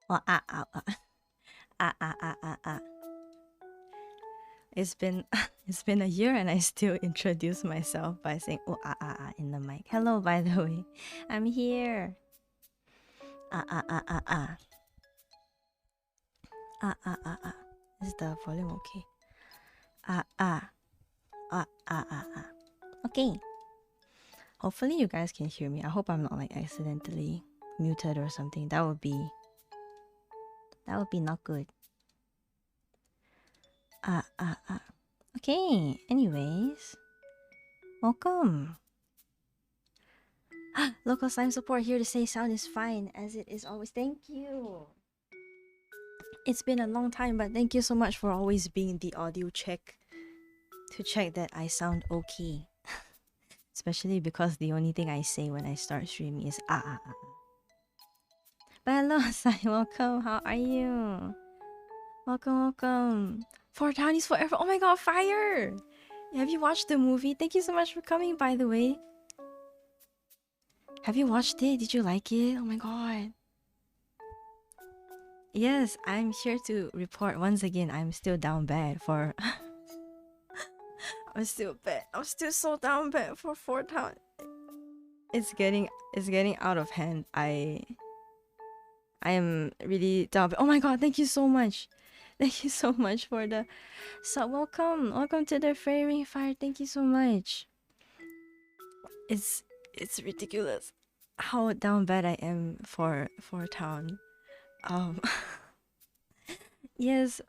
Oh, ah. It's been it's been a year and I still introduce myself by saying oh in the mic. Hello, by the way, I'm here. Ah. Ah. Is the volume okay? Ah ah ah. Okay. Hopefully you guys can hear me. I hope I'm not like accidentally muted or something. That would be not good. Ah. Okay. Anyways, welcome. Local slime support here to say sound is fine as it is always. Thank you. It's been a long time, but thank you so much for always being the audio check to check that I sound okay. Especially because the only thing I say when I start streaming is ah. But hello, Sai, welcome. How are you? Welcome. For Townies Forever. Oh my god, fire! Have you watched the movie? Thank you so much for coming, by the way. Have you watched it? Did you like it? Oh my god. Yes, I'm here to report once again. I'm still down bad for. I'm still bad. I'm still so down bad for Fort Town. It's getting out of hand. I am really down bad. Oh my god! Thank you so much. Thank you so much for the. So welcome to the Fairy Fire. Thank you so much. It's ridiculous how down bad I am for Town. Um. Yes,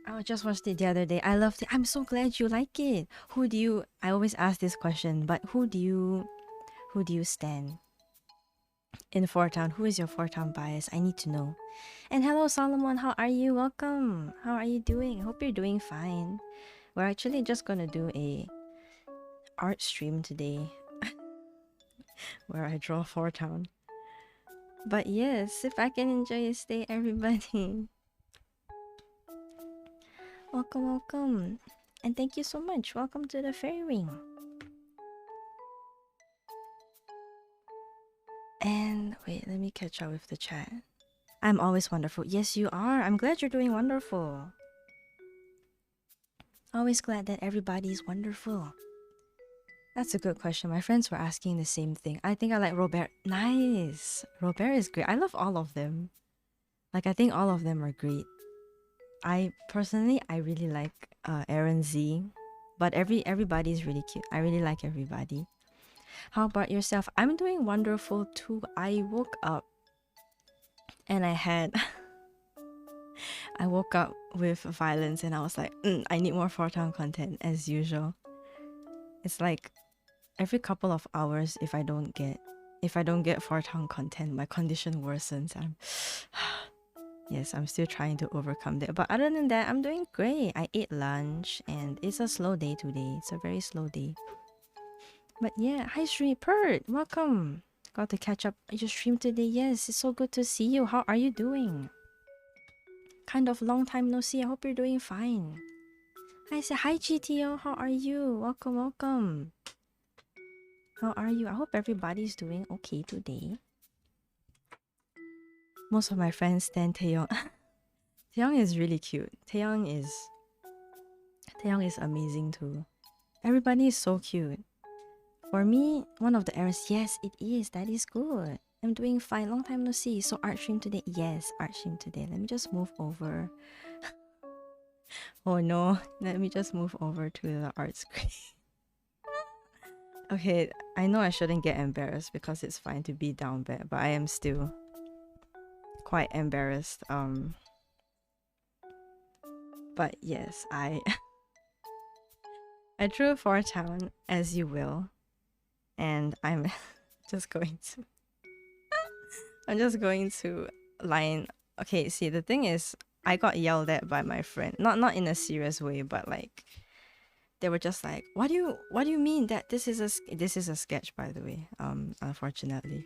I just watched it the other day. I loved it. I'm so glad you like it. Who do you? I always ask this question, but who do you stand in Four Town? Who is your Four Town bias? I need to know. And hello, Solomon. How are you? Welcome. How are you doing? I hope you're doing fine. We're actually just gonna do a art stream today, where I draw Four Town. But yes, sit back and enjoy your stay, everybody. Welcome. And thank you so much. Welcome to the Fairy Ring. And wait, let me catch up with the chat. I'm always wonderful. Yes, you are. I'm glad you're doing wonderful. Always glad that everybody's wonderful. That's a good question. My friends were asking the same thing. I think I like Robert. Nice. Robert is great. I love all of them. Like, I think all of them are great. I personally, I really like Aaron Z. But everybody's really cute. I really like everybody. How about yourself? I'm doing wonderful too. I woke up and I woke up with violence and I was like, I need more 4-town content as usual. It's like every couple of hours if I don't get 4-town content, my condition worsens. Yes, I'm still trying to overcome that. But other than that, I'm doing great. I ate lunch and it's a slow day today. It's a very slow day. But yeah, hi Sri Pert, welcome. Got to catch up your stream today. Yes, it's so good to see you. How are you doing? Kind of long time no see. I hope you're doing fine. I say hi GTO, how are you? Welcome. How are you? I hope everybody's doing okay today. Most of my friends stand Taeyong. Taeyong is really cute. Taeyong is amazing too. Everybody is so cute. For me, one of the errors, yes, it is. That is good. I'm doing fine. Long time no see. So art stream today. Yes, art stream today. Let me just move over. Oh no. Let me just move over to the art screen. Okay, I know I shouldn't get embarrassed because it's fine to be down bad, but I am still quite embarrassed. But yes, I I drew 4-town as you will, and I'm just going to line. Okay, see, the thing is, I got yelled at by my friend, not in a serious way, but like they were just like, what do you mean that this is a sketch, by the way, unfortunately.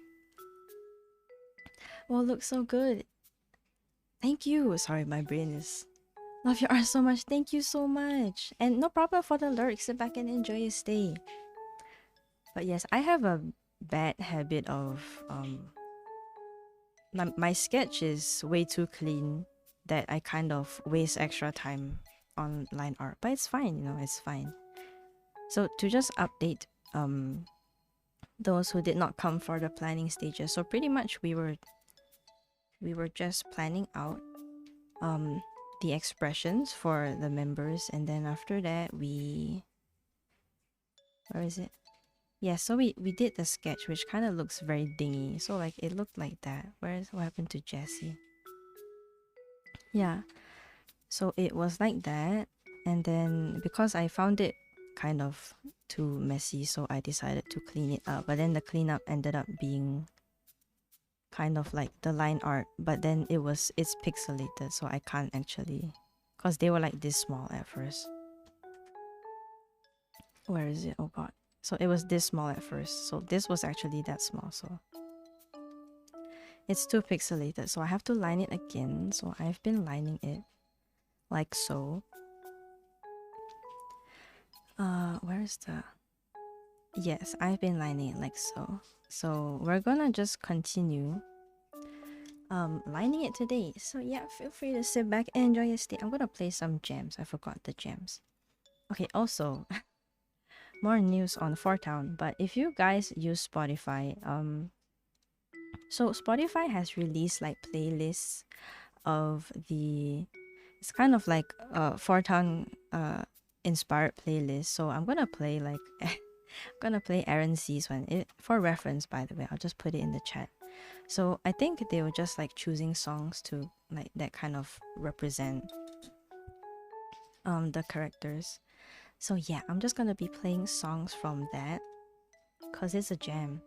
Well, looks so good. Thank you. Sorry, my brain is. Love your art so much. Thank you so much. And no problem for the lyrics. Sit back and enjoy your stay. But yes, I have a bad habit of my sketch is way too clean that I kind of waste extra time on line art, but it's fine, you know, it's fine. So to just update those who did not come for the planning stages, so pretty much we were just planning out the expressions for the members, and then after that where is it? Yeah, so we did the sketch, which kind of looks very dingy. So like it looked like that. What happened to Jessie? Yeah, so it was like that, and then because I found it kind of too messy, so I decided to clean it up. But then the cleanup ended up being kind of like the line art, but then it's pixelated, so I can't actually, because they were like this small at first. Where is it? Oh god. So it was this small at first, so this was actually that small, so it's too pixelated, so I have to line it again. So I've been lining it like so. Where's the... Yes, I've been lining it like so. So we're gonna just continue lining it today. So yeah, feel free to sit back and enjoy your stay. I'm gonna play some gems. I forgot the gems. Okay, also more news on Four Town, but if you guys use Spotify, so Spotify has released like playlists of the... It's kind of like Four Town inspired playlist. So I'm gonna play like I'm gonna play Aaron C's one. For reference, by the way, I'll just put it in the chat. So I think they were just like choosing songs to like that kind of represent the characters. So yeah, I'm just gonna be playing songs from that because it's a jam.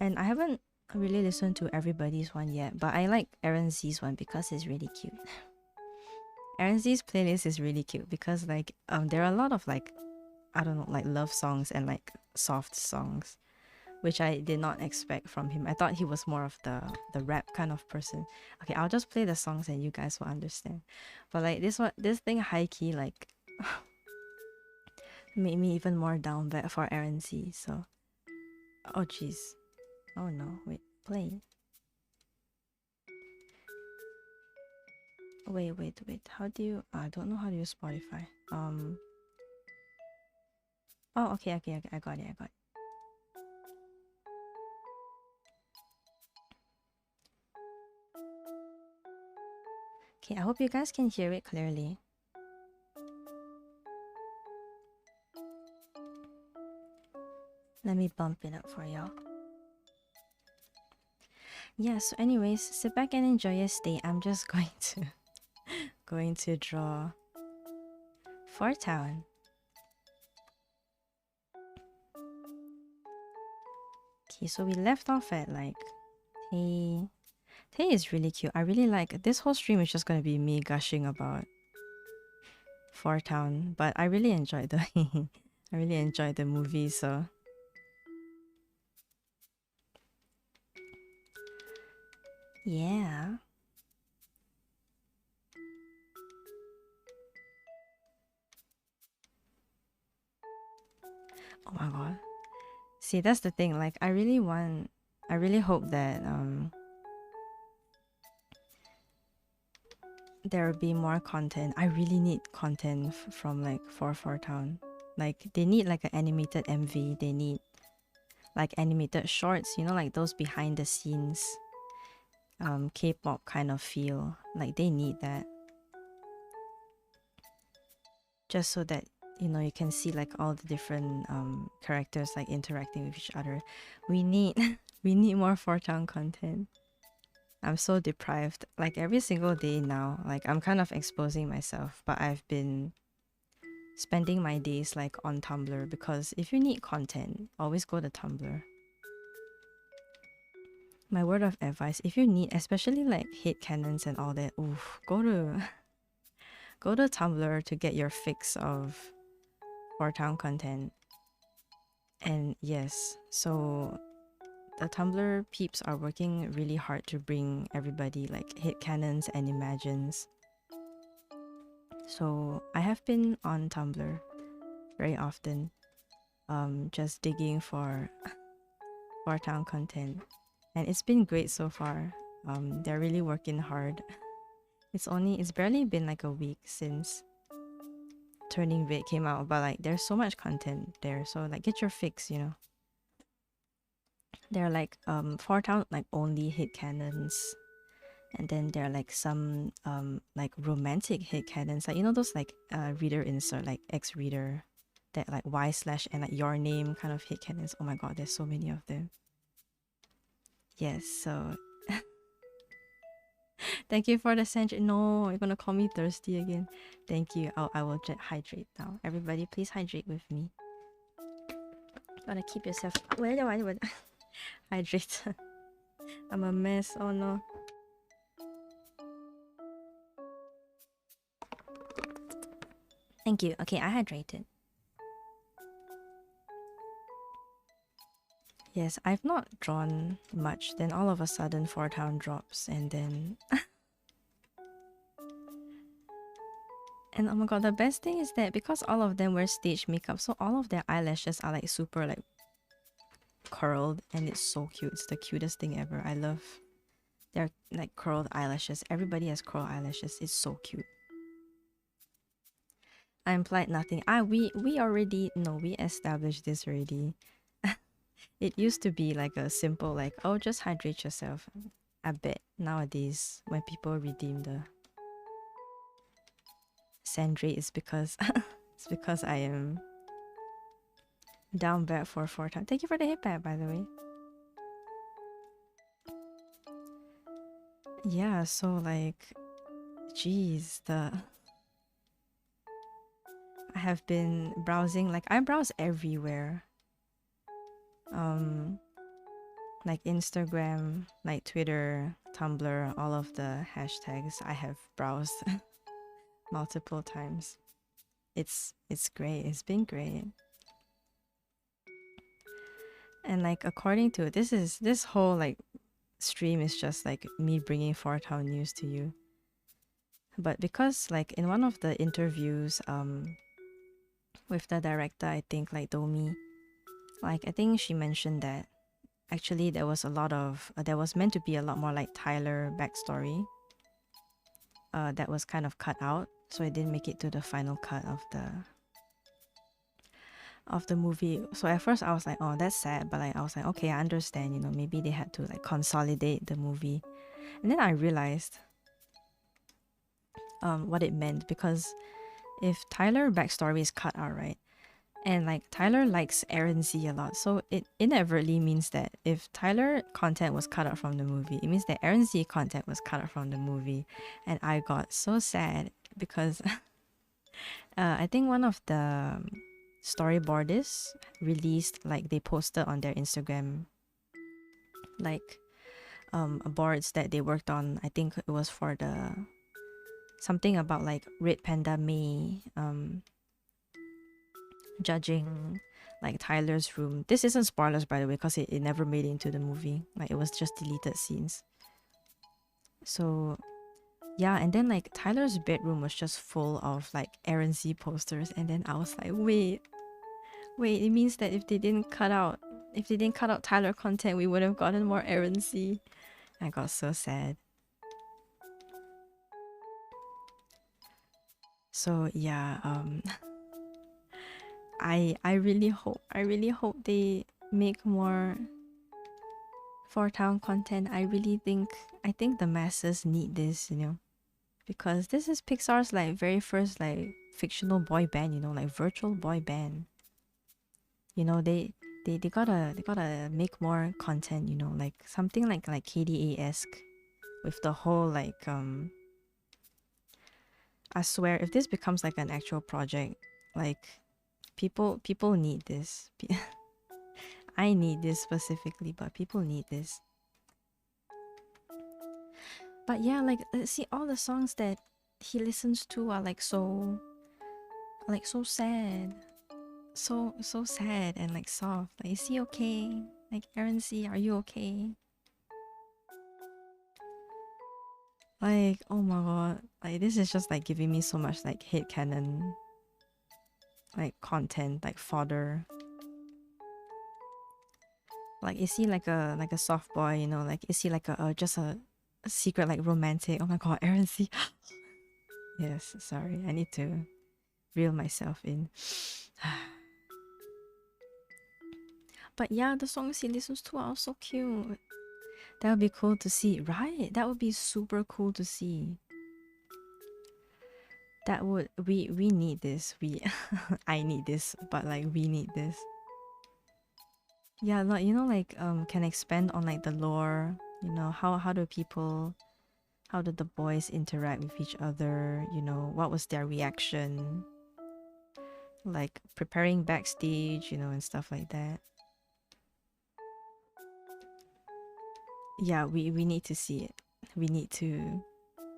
And I haven't really listened to everybody's one yet, but I like Aaron Z's one because it's really cute. Aaron Z's playlist is really cute because like there are a lot of like, I don't know, like love songs and like soft songs, which I did not expect from him. I thought he was more of the rap kind of person. Okay, I'll just play the songs and you guys will understand. But like this thing high key like made me even more down bad for Aaron Z. So oh jeez. Oh no, wait, play. Wait. How do you... I don't know how to use Spotify. Oh, okay. I got it. Okay, I hope you guys can hear it clearly. Let me bump it up for y'all. Yeah, so anyways, sit back and enjoy your stay. I'm just going to draw Four Town. Okay, so we left off at like Tay. Tay is really cute. I really like this whole stream is just gonna be me gushing about Four Town, but I really enjoyed the I really enjoyed the movie, so yeah. Oh my god. See, that's the thing. Like I really hope that there will be more content. I really need content from like Four Town. Like they need like an animated MV. They need like animated shorts, you know, like those behind the scenes K-pop kind of feel. Like they need that. Just so that, you know, you can see like all the different characters like interacting with each other. We need we need more Four Town content. I'm so deprived. Like every single day now, like I'm kind of exposing myself, but I've been spending my days like on Tumblr because if you need content, always go to Tumblr. My word of advice, if you need, especially like hate cannons and all that, oof, go to Tumblr to get your fix of Four Town content. And yes, so the Tumblr peeps are working really hard to bring everybody like hit cannons and imagines. So I have been on Tumblr very often, just digging for Town content. and it's been great so far. They're really working hard. It's barely been like a week since Turning Red came out, but like there's so much content there, so like get your fix, you know. There are like 4 town like only hit canons, and then there are like some like romantic hit canons, like you know those like reader insert like X reader, that like Y slash and like your name kind of hit canons. Oh my god, there's so many of them. Yes, so thank you for the Sanshroomy. No, you're gonna call me thirsty again. Thank you. I will hydrate now. Everybody, please hydrate with me. Gotta keep yourself hydrate. I'm a mess. Oh no. Thank you. Okay, I hydrated. Yes, I've not drawn much. Then all of a sudden, 4 town drops, and then. And oh my god, the best thing is that because all of them wear stage makeup, so all of their eyelashes are like super like curled, and it's so cute. It's the cutest thing ever. I love their like curled eyelashes. Everybody has curled eyelashes. It's so cute. I implied nothing. We already no, we established this already. It used to be like a simple like, oh, just hydrate yourself. I bet nowadays when people redeem the Sandrate, it's because it's because I am down bad for 4 times. Thank you for the hit back, by the way. Yeah, so like, geez, I have been browsing, like I browse everywhere. Like Instagram, like Twitter, Tumblr, all of the hashtags I have browsed multiple times. It's great. It's been great. And like according to this whole like stream is just like me bringing 4 town news to you. But because like in one of the interviews with the director, I think like Domi, like I think she mentioned that actually there was meant to be a lot more like Tyler backstory that was kind of cut out, so it didn't make it to the final cut of the movie. So at first I was like, oh, that's sad, but like I was like, okay, I understand, you know, maybe they had to like consolidate the movie. And then I realized what it meant, because if Tyler backstory is cut out, right, and like Tyler likes Aaron Z a lot, so it inadvertently means that if Tyler content was cut out from the movie, it means that Aaron Z content was cut out from the movie. And I got so sad because I think one of the storyboardists released, like they posted on their Instagram like boards that they worked on. I think it was for the something about like Red Panda May judging like Tyler's room. This isn't spoilers, by the way, because it never made it into the movie. Like it was just deleted scenes. So yeah, and then like Tyler's bedroom was just full of like Aaron Z posters, and then I was like, wait, it means that if they didn't cut out Tyler content, we would have gotten more Aaron Z. I got so sad. So yeah, I really hope they make more 4 town content. I think the masses need this, you know, because this is Pixar's like very first like fictional boy band, you know, like virtual boy band. You know, they gotta make more content, you know, like something like KDA-esque with the whole like I swear if this becomes like an actual project, like people need this. I need this specifically, but people need this. But yeah, like see, all the songs that he listens to are like so sad, so sad and like soft. Like, is he okay? Like, Aaron Z, are you okay? Like, oh my god, like this is just like giving me so much like hate canon like content, like fodder. Like, is he like a soft boy, you know? Like, is he like just a secret like romantic? Oh my god, Aaron, see. Yes, sorry, I need to reel myself in. But yeah, the songs he listens to are so cute. That would be cool to see, right? That would be super cool to see. That would we need this. We I need this, but like we need this. Yeah, like you know, like can expand on like the lore. You know, how do people, how did the boys interact with each other? You know, what was their reaction? Like preparing backstage, you know, and stuff like that. Yeah, we need to see it. We need to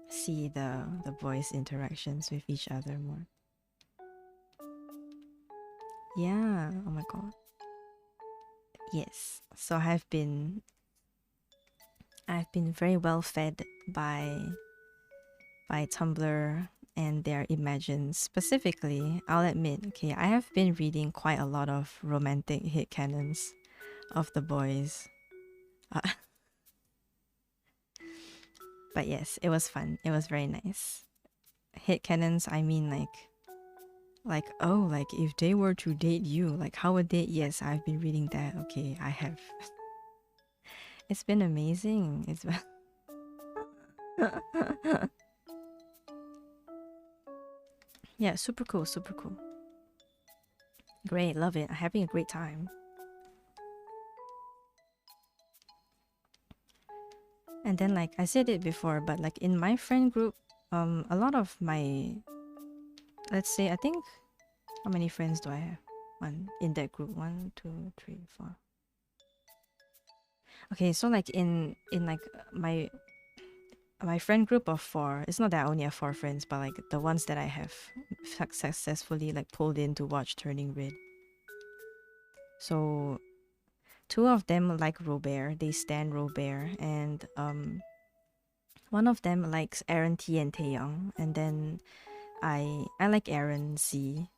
see the boys' interactions with each other more. Yeah. Oh my god. Yes. So I've been very well fed by Tumblr and their imagines. Specifically, I'll admit, okay, I have been reading quite a lot of romantic hit canons of the boys. Uh, but yes, it was fun. It was very nice. Hit canons, I mean like oh, like if they were to date you, like how would they? Yes, I've been reading that. Okay, I have. It's been amazing. It's been yeah, super cool, super cool. Great, love it. I'm having a great time. And then like I said it before, but like in my friend group, a lot of my, let's say, I think, how many friends do I have? One in that group. 1, 2, 3, 4. Okay, so like in like my friend group of 4, it's not that I only have 4 friends, but like the ones that I have successfully like pulled in to watch Turning Red. So 2 of them like Robert, they stan Robert, and one of them likes Aaron T and Taeyong, and then I like Aaron C.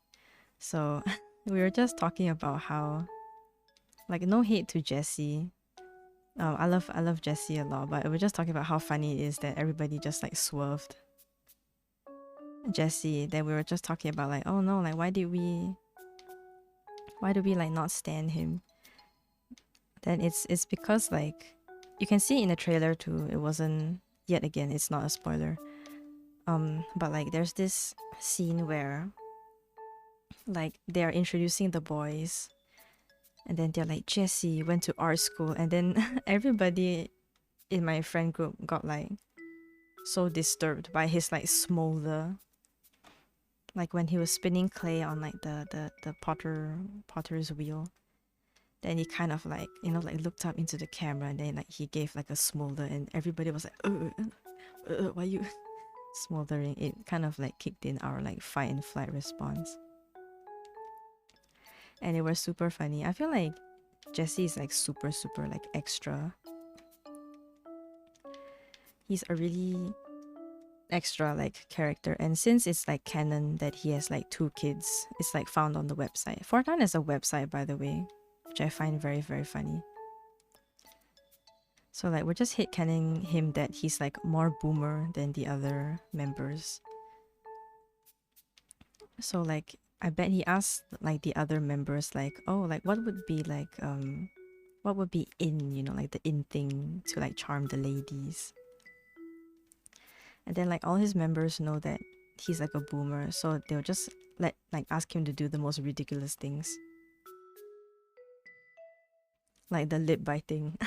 So we were just talking about how, like, no hate to Jessie. I love Jessie a lot, but we're just talking about how funny it is that everybody just like swerved Jessie. Then we were just talking about like, oh no, like why do we like not stand him? Then it's because like you can see in the trailer too. It wasn't, yet again, it's not a spoiler. But like there's this scene where like they're introducing the boys, and then they're like, Jessie went to art school, and then everybody in my friend group got like so disturbed by his like smolder, like when he was spinning clay on like the potter's wheel. Then he kind of like, you know, like looked up into the camera, and then like he gave like a smolder, and everybody was like, why you smoldering? It kind of like kicked in our like fight and flight response, and it was super funny. I feel like Jesse is like super like extra. He's a really extra like character, and since it's like canon that he has like 2 kids, it's like found on the website. Fortnite is a website, by the way, which I find very funny. So like we're just hit canning him that he's like more boomer than the other members. So like I bet he asked like the other members like, oh, like what would be like what would be in, you know, like the in thing to like charm the ladies. And then like all his members know that he's like a boomer, so they'll just ask him to do the most ridiculous things. Like the lip biting.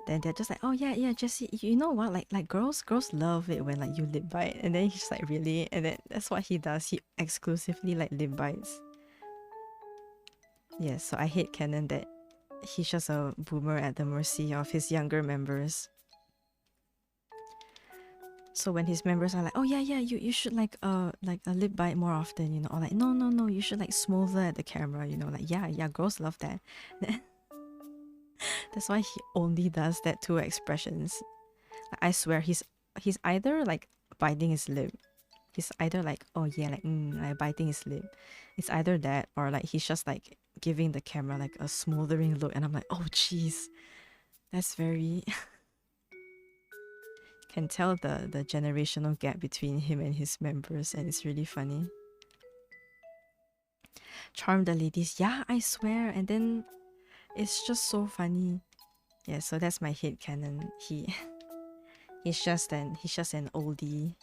Then they're just like, oh yeah, Jesse, you know what? Like girls love it when like you lip bite. And then he's just like, really? And then that's what he does. He exclusively like lip bites. Yes, so I hate canon that he's just a boomer at the mercy of his younger members. So when his members are like, oh yeah, you should like a lip bite more often, you know, or like no, you should like smother at the camera, you know, like yeah, girls love that. That's why he only does that 2 expressions. I swear he's either like biting his lip. He's either like, oh yeah, like biting his lip. It's either that, or like he's just like giving the camera like a smoldering look, and I'm like, oh jeez, that's very can tell the generational gap between him and his members, and it's really funny. Charm the ladies, yeah, I swear, and then it's just so funny. Yeah, so that's my headcanon. He's just an oldie.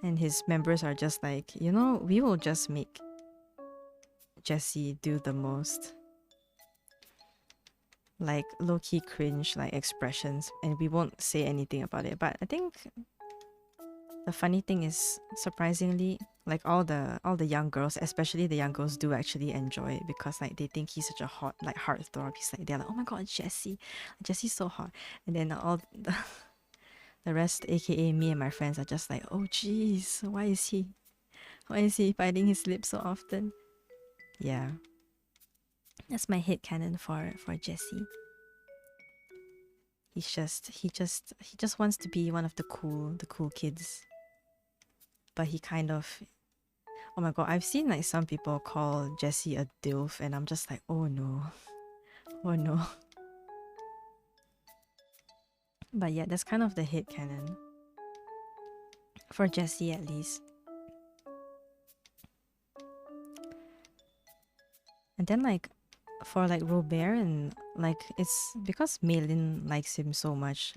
And his members are just like, we will just make Jessie do the most. Like low-key cringe like expressions, and we won't say anything about it. But I think the funny thing is, surprisingly, like all the young girls, especially the young girls, do actually enjoy it, because like they think he's such a hot like heartthrob. They're like, oh my god, Jesse's so hot. And then all the rest, aka me and my friends, are just like, oh jeez, why is he biting his lips so often? Yeah, that's my headcanon for Jesse. He just wants to be one of the cool kids. But he kind of, oh my god, I've seen like some people call Jessie a DILF, and I'm just like, oh no. Oh no. But yeah, that's kind of the headcanon. For Jessie at least. And then like for like Robert, and like it's because Maylin likes him so much.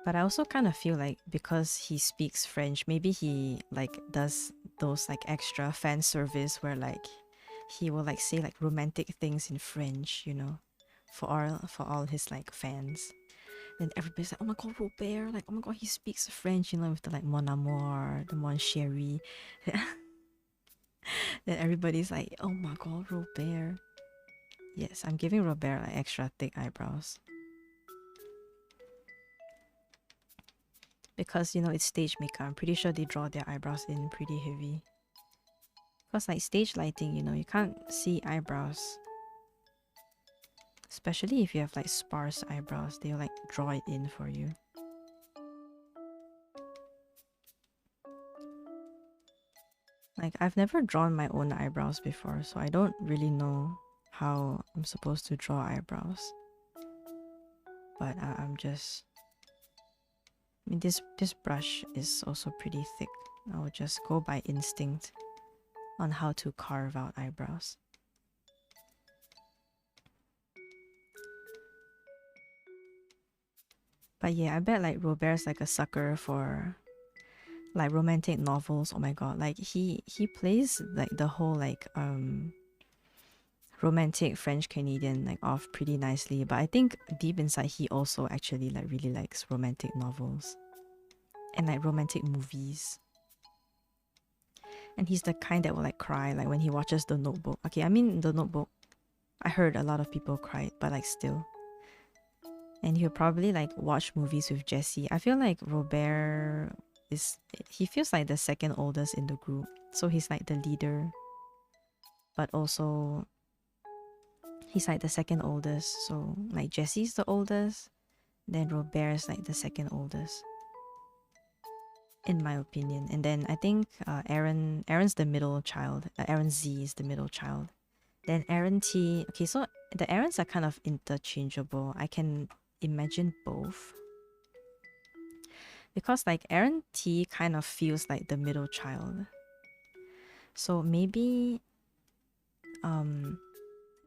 But I also kind of feel like because he speaks French, maybe he like does those like extra fan service where like he will like say like romantic things in French, for all his like fans. Then everybody's like, oh my god, Robert, like oh my god, he speaks French, with the like mon amour, the mon chéri. Then everybody's like, oh my god, Robert. Yes, I'm giving Robert like extra thick eyebrows. Because, it's stage makeup. I'm pretty sure they draw their eyebrows in pretty heavy. Because like stage lighting, you can't see eyebrows. Especially if you have like sparse eyebrows, they'll like draw it in for you. Like I've never drawn my own eyebrows before, so I don't really know how I'm supposed to draw eyebrows. But I'm just... I mean, this brush is also pretty thick. I will just go by instinct on how to carve out eyebrows. But yeah, I bet like Robert's like a sucker for like romantic novels. Oh my god, like he plays like the whole like romantic French Canadian like off pretty nicely. But I think deep inside he also actually like really likes romantic novels and like romantic movies. And he's the kind that will like cry like when he watches The Notebook. Okay, I mean The Notebook, I heard a lot of people cried, but like still. And he'll probably like watch movies with Jessie. I feel like Robert he feels like the second oldest in the group. So he's like the leader, but also he's like the second oldest. So like Jessie's the oldest, then Robert's like the second oldest, in my opinion. And then I think Aaron's the middle child. Aaron Z is the middle child. Then Aaron T. Okay, so the Aarons are kind of interchangeable. I can imagine both. Because like Aaron T kind of feels like the middle child. So maybe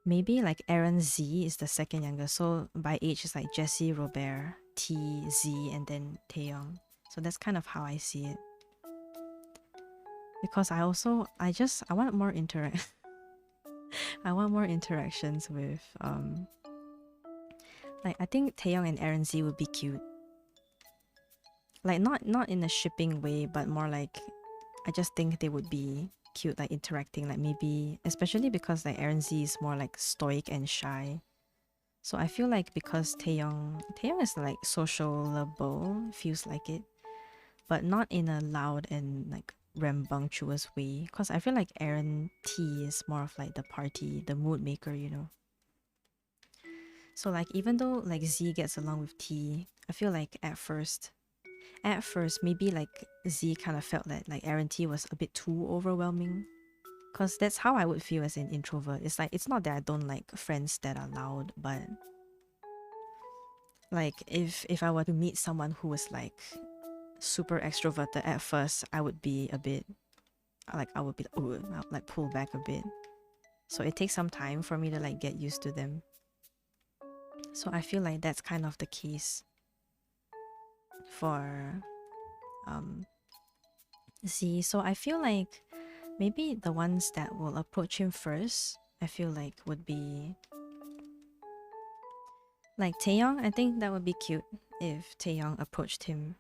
like Aaron Z is the second youngest. So by age it's like Jessie, Robert, T, Z, and then Taeyong. So that's kind of how I see it. Because I want more I want more interactions with like I think Taeyong and Aaron Z would be cute. Like not in a shipping way, but more like I just think they would be cute, like interacting, like maybe especially because like Aaron Z is more like stoic and shy. So I feel like because Taeyong is like sociable, feels like it, but not in a loud and like rambunctious way. Because I feel like Aaron T is more of like the party, the mood maker, So like even though like Z gets along with T, I feel like at first maybe like Z kind of felt that like Aaron T was a bit too overwhelming. Because that's how I would feel as an introvert. It's like, it's not that I don't like friends that are loud, but like if I were to meet someone who was like super extroverted at first, I would be a bit like, I would be I'll like pull back a bit. So it takes some time for me to like get used to them. So I feel like that's kind of the case for Z. So I feel like maybe the ones that will approach him first, I feel like would be like Taeyong. I think that would be cute if Taeyong approached him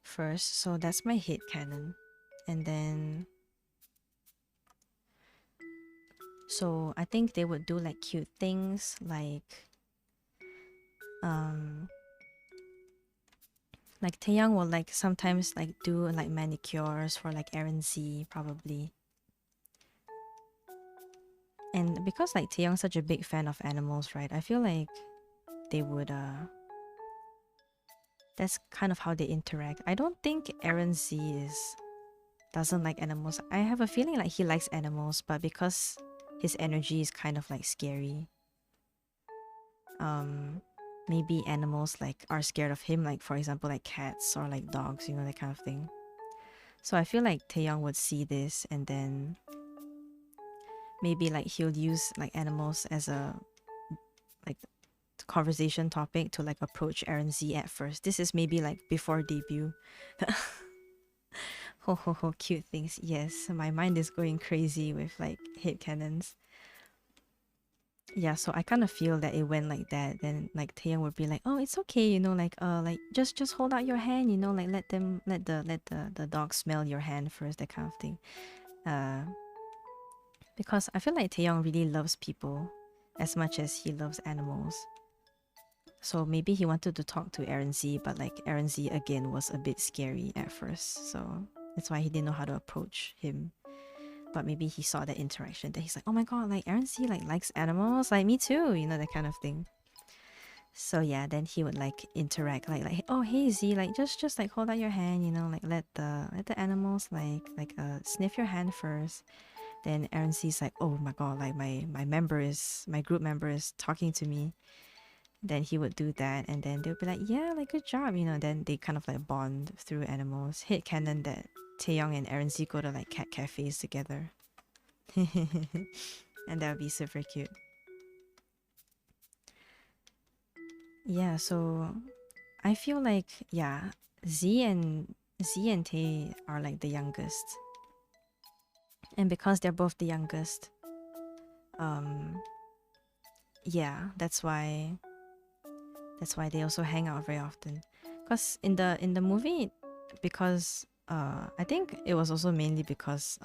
first. So that's my hit canon. And then so I think they would do like cute things like Taeyang will like sometimes like do like manicures for like Aaron Z probably. And because like Taeyong's such a big fan of animals, right? I feel like they would that's kind of how they interact. I don't think Aaron Z doesn't like animals. I have a feeling like he likes animals, but because his energy is kind of like scary, maybe animals like are scared of him, like for example like cats or like dogs, you know, that kind of thing. So I feel like Taeyong would see this and then maybe like he'll use like animals as a like conversation topic to like approach Aaron Z at first. This is maybe like before debut. Ho ho ho, cute things. Yes, my mind is going crazy with like hit cannons. Yeah, so I kind of feel that it went like that. Then like Taeyang would be like, "Oh, it's okay, you know, like just hold out your hand, you know, like let the dog smell your hand first, that kind of thing." Because I feel like Taeyong really loves people as much as he loves animals. So maybe he wanted to talk to Aaron Z, but like Aaron Z again was a bit scary at first. So that's why he didn't know how to approach him. But maybe he saw that interaction that he's like, oh my god, like Aaron Z like likes animals, like me too, you know, that kind of thing. So yeah, then he would like interact like oh hey Z, like just like hold out your hand, you know, like let the animals like sniff your hand first. Then Aaron C's like, oh my god, like my group member is talking to me. Then he would do that, and then they'll be like, yeah, like good job, you know. Then they kind of like bond through animals. Hit canon that Taeyong and Aaron Z go to like cat cafes together, and that would be super cute. Yeah, so I feel like yeah, Z and Tae are like the youngest, and because they're both the youngest, um, yeah, that's why they also hang out very often. Cause in the movie, because I think it was also mainly because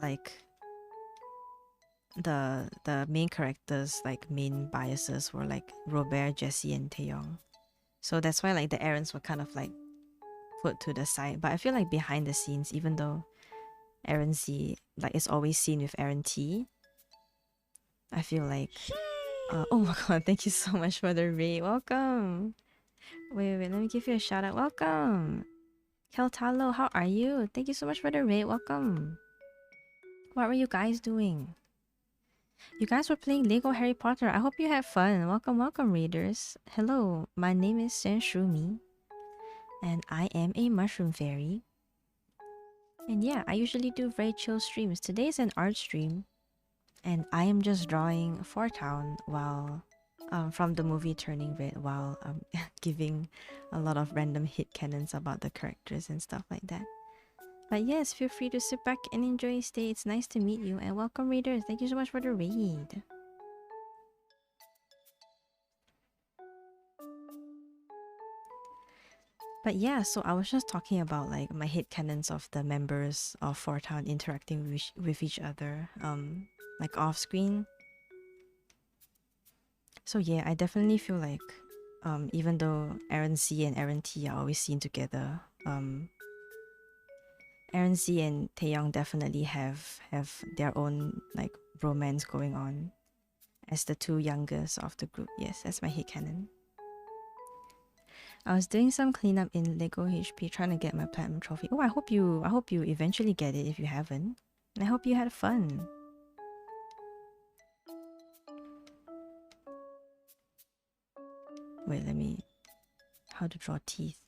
like the main characters like main biases were like Robert, Jesse, and Taeyong. So that's why like the errands were kind of like put to the side. But I feel like behind the scenes, even though Aaron Z like is always seen with Aaron T, I feel like oh my god, thank you so much for the raid. Welcome. Wait, let me give you a shout out. Welcome. Keltalo, how are you? Thank you so much for the raid. Welcome. What were you guys doing? You guys were playing Lego Harry Potter. I hope you had fun. Welcome, raiders. Hello, my name is Sanshroomy, and I am a mushroom fairy. And yeah, I usually do very chill streams. Today's an art stream, and I am just drawing Four Town while from the movie Turning Red while giving a lot of random hit cannons about the characters and stuff like that. But yes, feel free to sit back and enjoy stay. It's nice to meet you and welcome readers. Thank you so much for the raid. But yeah, so I was just talking about like my hit cannons of the members of Four Town interacting with each other, like off screen. So yeah, I definitely feel like even though Aaron C and Aaron T are always seen together, Aaron Z and Taeyong definitely have their own like romance going on as the two youngest of the group. Yes, that's my hit canon. I was doing some cleanup in Lego HP trying to get my platinum trophy. Oh, I hope you eventually get it if you haven't. And I hope you had fun. Wait, let me... How to draw teeth.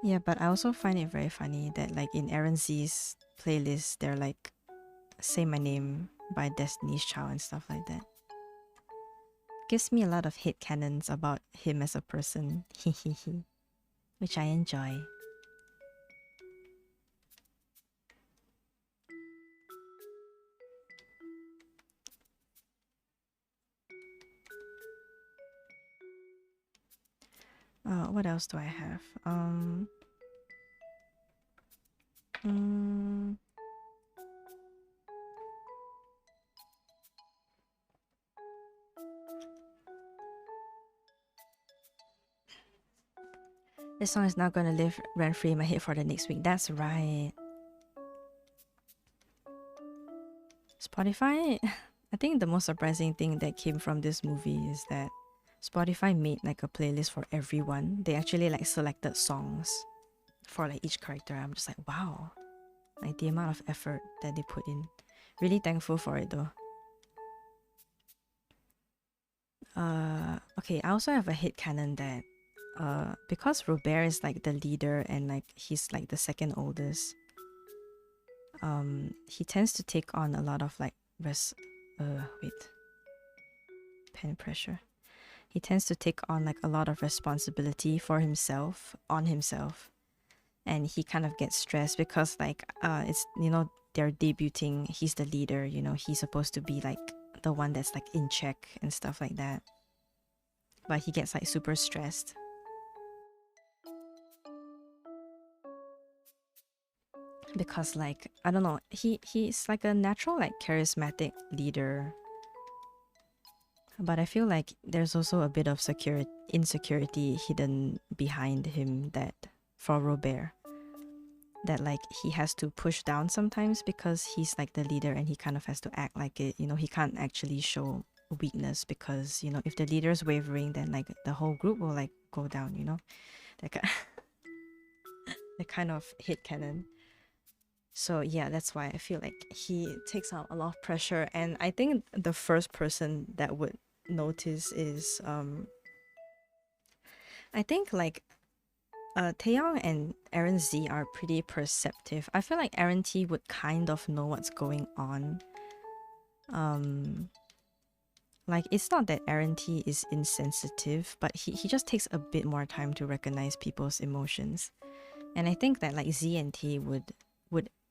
Yeah, but I also find it very funny that like in Aaron Z's playlist, they're like, Say My Name by Destiny's Child and stuff like that. Gives me a lot of hate canons about him as a person, which I enjoy. What else do I have? This song is not gonna live rent-free in my head for the next week. That's right. Spotify, I think the most surprising thing that came from this movie is that Spotify made like a playlist for everyone. They actually like selected songs for like each character. I'm just like, wow, like the amount of effort that they put in. Really thankful for it though. Okay, I also have a headcanon that because Robert is like the leader and like he's like the second oldest, he tends to take on a lot of like pen pressure. He tends to take on like a lot of responsibility for himself, on himself. And he kind of gets stressed because like it's, you know, they're debuting, he's the leader, you know, he's supposed to be like the one that's like in check and stuff like that. But he gets like super stressed. Because like, I don't know, he's like a natural like charismatic leader. But I feel like there's also a bit of insecurity hidden behind him that for Robert. That like he has to push down sometimes because he's like the leader and he kind of has to act like it. You know, he can't actually show weakness because, you know, if the leader's wavering, then like the whole group will like go down, you know? That kind of hit cannon. So yeah, that's why I feel like he takes on a lot of pressure. And I think the first person that would notice is I think like Taeyong and Aaron Z are pretty perceptive. I feel like Aaron T would kind of know what's going on. Like it's not that Aaron T is insensitive, but he just takes a bit more time to recognize people's emotions. And I think that like Z and T would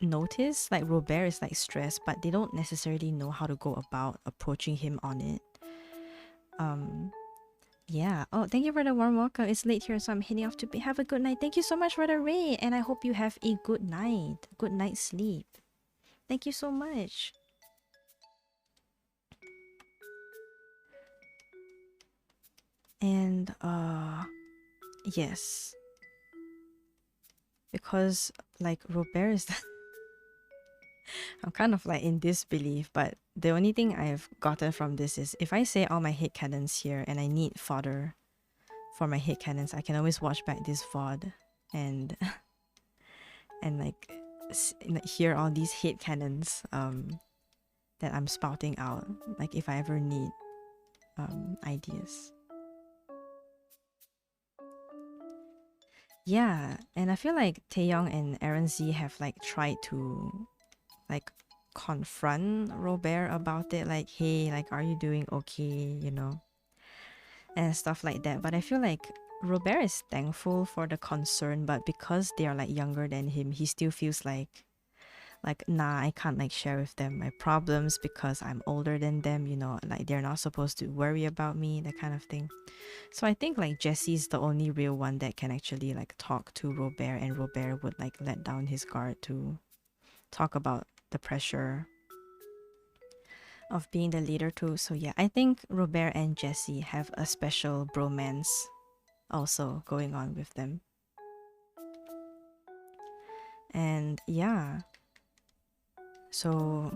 notice like Robert is like stressed, but they don't necessarily know how to go about approaching him on it. Yeah. Oh, thank you for the warm welcome. It's late here, so I'm heading off to have a good night. Thank you so much for the raid, and I hope you have a good night. Good night's sleep. Thank you so much. And yes. Because like Robert is I'm kind of like in disbelief, but the only thing I've gotten from this is if I say all my headcanons here and I need fodder for my headcanons, I can always watch back this VOD and like hear all these headcanons that I'm spouting out, like if I ever need ideas. Yeah, and I feel like Taeyong and Aaron Z have like tried to like confront Robert about it, like, hey, like, are you doing okay, you know, and stuff like that. But I feel like Robert is thankful for the concern, but because they are like younger than him, he still feels like nah, I can't like share with them my problems because I'm older than them, you know, like they're not supposed to worry about me, that kind of thing. So I think like Jesse's the only real one that can actually like talk to Robert, and Robert would like let down his guard to talk about the pressure of being the leader too. So yeah, I think Robert and Jesse have a special bromance also going on with them. And yeah, so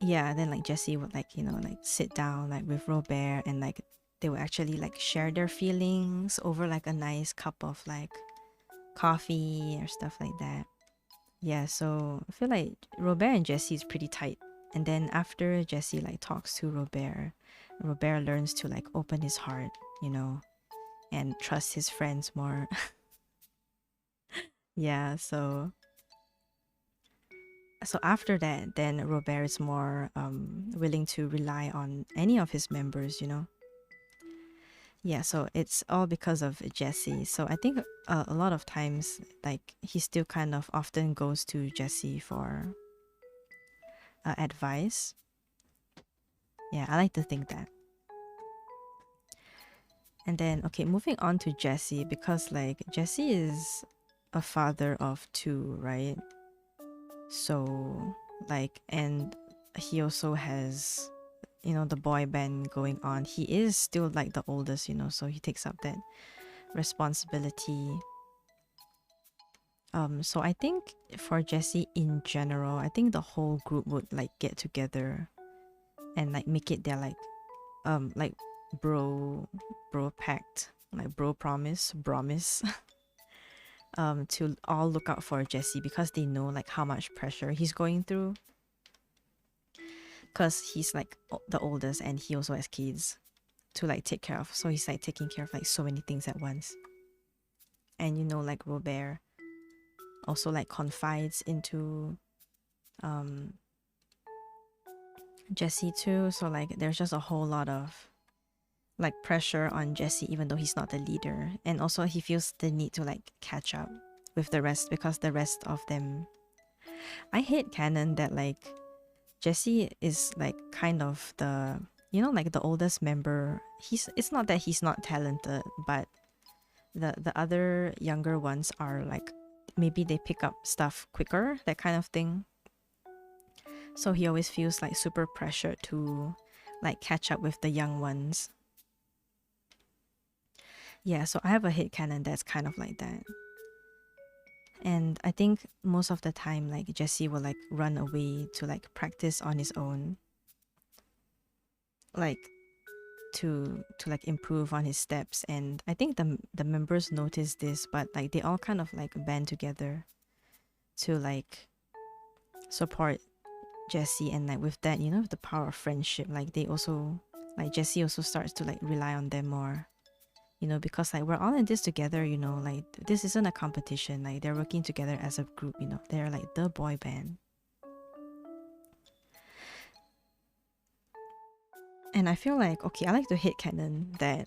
yeah, then like Jesse would like, like sit down like with Robert, and like they would actually like share their feelings over like a nice cup of like coffee or stuff like that. Yeah, so I feel like Robert and Jesse is pretty tight. And then after Jesse like talks to Robert, Robert learns to like open his heart, you know, and trust his friends more. Yeah, so after that, then Robert is more willing to rely on any of his members, you know. Yeah, so it's all because of Jesse. So I think a lot of times, like he still kind of often goes to Jesse for advice. Yeah, I like to think that. And then, okay, moving on to Jesse, because like Jesse is a father of two, right? So, like, and he also has, the boy band going on. He is still like the oldest, so he takes up that responsibility. So I think for Jesse in general, I think the whole group would like get together and like make it their like bro pact, like bro promise to all look out for Jesse, because they know like how much pressure he's going through, because he's like the oldest and he also has kids to like take care of, so he's like taking care of like so many things at once. And like Robert also like confides into um Jesse too, so like there's just a whole lot of like pressure on Jesse, even though he's not the leader. And also he feels the need to like catch up with the rest, because the rest of them, I hate canon that like Jesse is like kind of the, like the oldest member. It's not that he's not talented, but the other younger ones are like, maybe they pick up stuff quicker, that kind of thing. So he always feels like super pressure to like catch up with the young ones. Yeah, so I have a headcanon that's kind of like that. And I think most of the time, like Jesse will like run away to like practice on his own, like to like improve on his steps. And I think the members notice this, but like they all kind of like band together to like support Jesse. And like with that, with the power of friendship, like they also, like Jesse also starts to like rely on them more, because like we're all in this together, like this isn't a competition, like they're working together as a group, they're like the boy band. And I feel like, okay, I like to hit canon that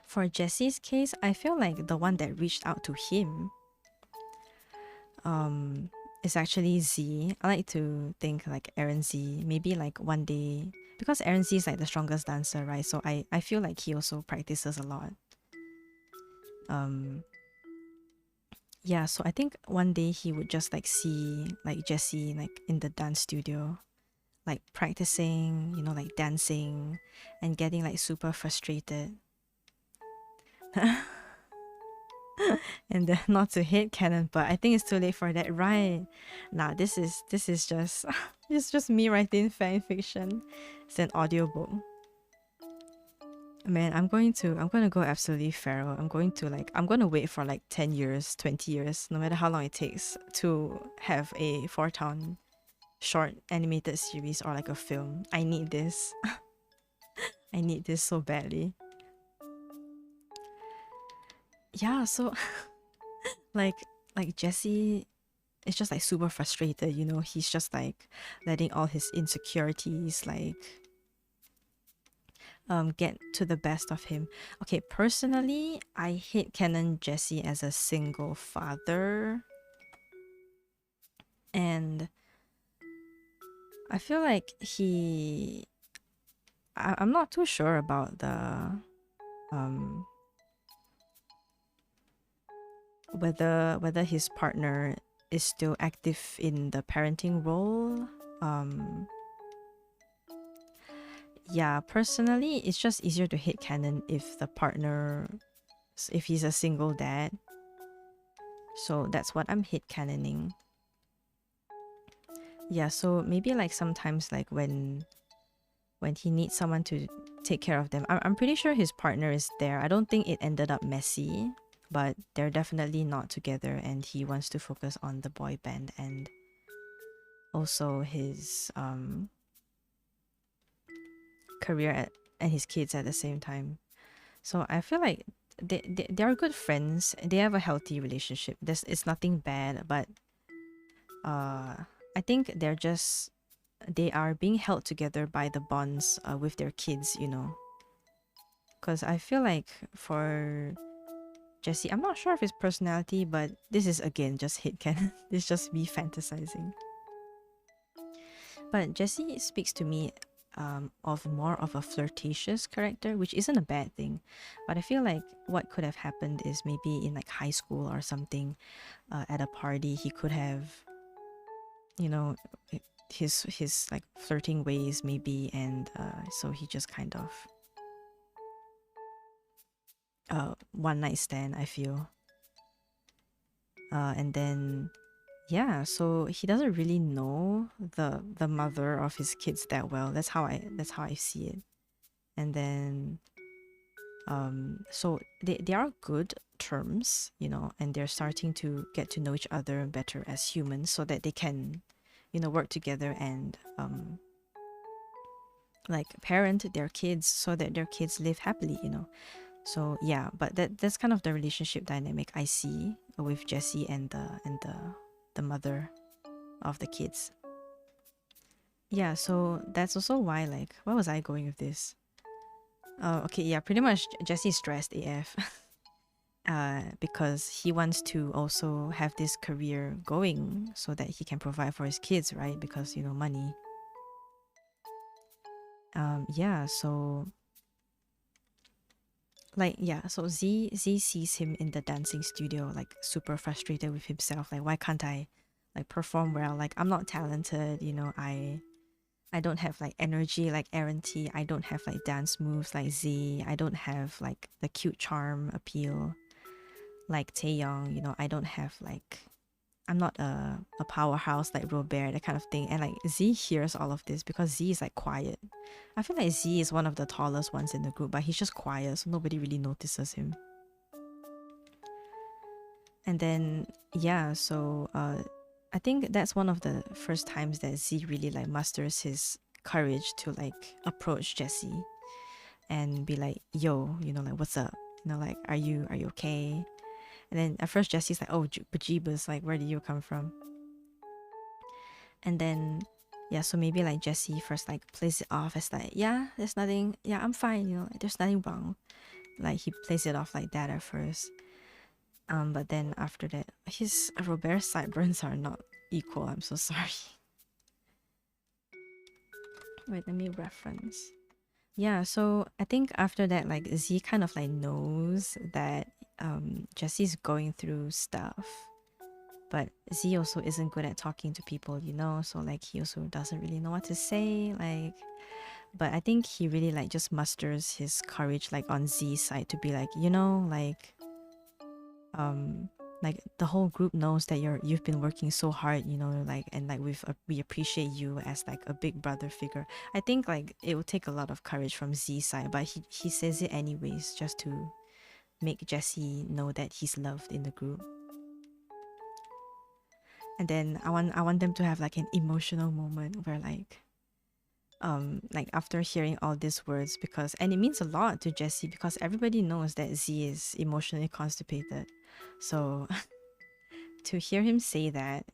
for Jesse's case, I feel like the one that reached out to him is actually Z. I like to think like Aaron Z, maybe like one day, because Aaron Z is like the strongest dancer, right? So I feel like he also practices a lot. Yeah, so I think one day he would just like see like Jesse like in the dance studio, like practicing, like dancing and getting like super frustrated. And then not to hate canon, but I think it's too late for that, right? Nah, this is just it's just me writing fan fiction. It's an audiobook. Man, I'm gonna go absolutely feral. I'm gonna wait for like 10 years, 20 years, no matter how long it takes to have a Four Town short animated series or like a film. I need this. I need this so badly. Yeah, so like Jesse is just like super frustrated, he's just like letting all his insecurities like get to the best of him. Okay, personally, I hate canon Jesse as a single father. And I feel like I'm not too sure about the um whether his partner is still active in the parenting role. Um yeah, personally, it's just easier to hit canon if the partner, if he's a single dad. So that's what I'm hit canoning. Yeah, so maybe like sometimes like when he needs someone to take care of them. I'm pretty sure his partner is there. I don't think it ended up messy, but they're definitely not together, and he wants to focus on the boy band and also his career and his kids at the same time. So I feel like they are good friends. They have a healthy relationship. It's nothing bad, but I think they are being held together by the bonds with their kids, you know. Because I feel like for Jesse, I'm not sure of his personality, but this is again just hit canon. It's just me fantasizing. But Jesse speaks to me of more of a flirtatious character, which isn't a bad thing. But I feel like what could have happened is maybe in like high school or something, at a party, he could have, you know, his like flirting ways maybe, and so he just kind of one night stand, I feel. And then yeah, so he doesn't really know the mother of his kids that well. That's how I see it. And then so they are good terms, you know, and they're starting to get to know each other better as humans so that they can, you know, work together and like parent their kids so that their kids live happily, you know. So yeah, but that's kind of the relationship dynamic I see with Jesse and the mother of the kids. Yeah, so that's also why, like, where was I going with this? Okay, yeah, pretty much Jesse's stressed AF. Because he wants to also have this career going so that he can provide for his kids, right? Because, you know, money. Yeah, so like yeah, so Z sees him in the dancing studio, like super frustrated with himself. Like, why can't I like perform well? Like, I'm not talented, you know, I don't have like energy like Aaron T. I don't have like dance moves like Z. I don't have like the cute charm appeal like Taeyong. You know, I don't have like I'm not a powerhouse like Robert, that kind of thing. And like Z hears all of this because Z is like quiet. I feel like Z is one of the tallest ones in the group, but he's just quiet, so nobody really notices him. And then yeah, so I think that's one of the first times that Z really like musters his courage to like approach Jesse and be like, yo, you know, like what's up? You know, like are you okay? And then at first Jesse's like, oh, bejeebus, like where did you come from? And then yeah, so maybe like Jesse first like plays it off as like, yeah, there's nothing, yeah, I'm fine, you know, like, there's nothing wrong. Like he plays it off like that at first. But then after that, his Robert's sideburns are not equal. I'm so sorry. Wait, let me reference. Yeah, so I think after that, like Z kind of like knows that Jesse's going through stuff, but Z also isn't good at talking to people, you know. So like he also doesn't really know what to say, like. But I think he really like just musters his courage like on Z's side to be like, you know, um like the whole group knows that you've been working so hard, you know, like, and like we appreciate you as like a big brother figure. I think like it would take a lot of courage from Z's side, but he says it anyways just to make Jesse know that he's loved in the group. And then I want them to have like an emotional moment where like after hearing all these words, because and it means a lot to Jesse because everybody knows that Z is emotionally constipated. So to hear him say that,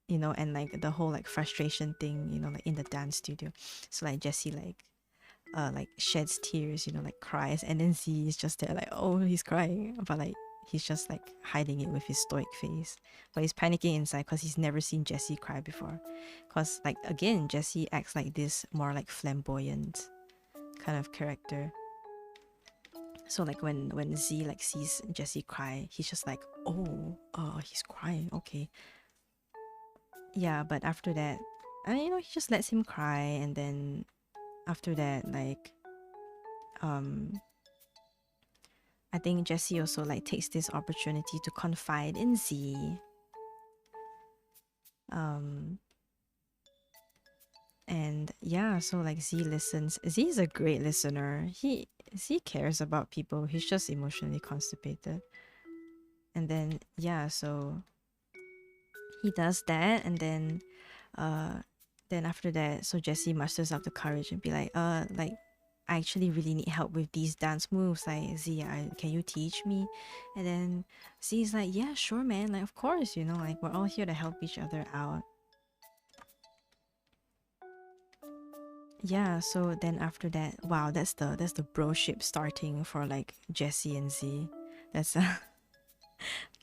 you know, and like the whole like frustration thing, you know, like in the dance studio. So like Jesse like sheds tears, you know, like cries, and then Z is just there like, oh, he's crying, but like he's just like hiding it with his stoic face, but he's panicking inside because he's never seen Jesse cry before, because like again Jesse acts like this more like flamboyant kind of character. So like when Z like sees Jesse cry, he's just like, oh, he's crying, okay. Yeah, but after that, you know, he just lets him cry, and then after that, like, um, I think Jessie also like takes this opportunity to confide in Z. And yeah, so like Z listens. Z is a great listener. Z cares about people. He's just emotionally constipated. And then yeah, so he does that, and then after that, so Jessie musters up the courage and be like I actually really need help with these dance moves. Like Z, can you teach me? And then Z's like, yeah, sure, man. Like of course, like we're all here to help each other out. Yeah, so then after that, wow, that's the broship starting for like Jessie and Z. That's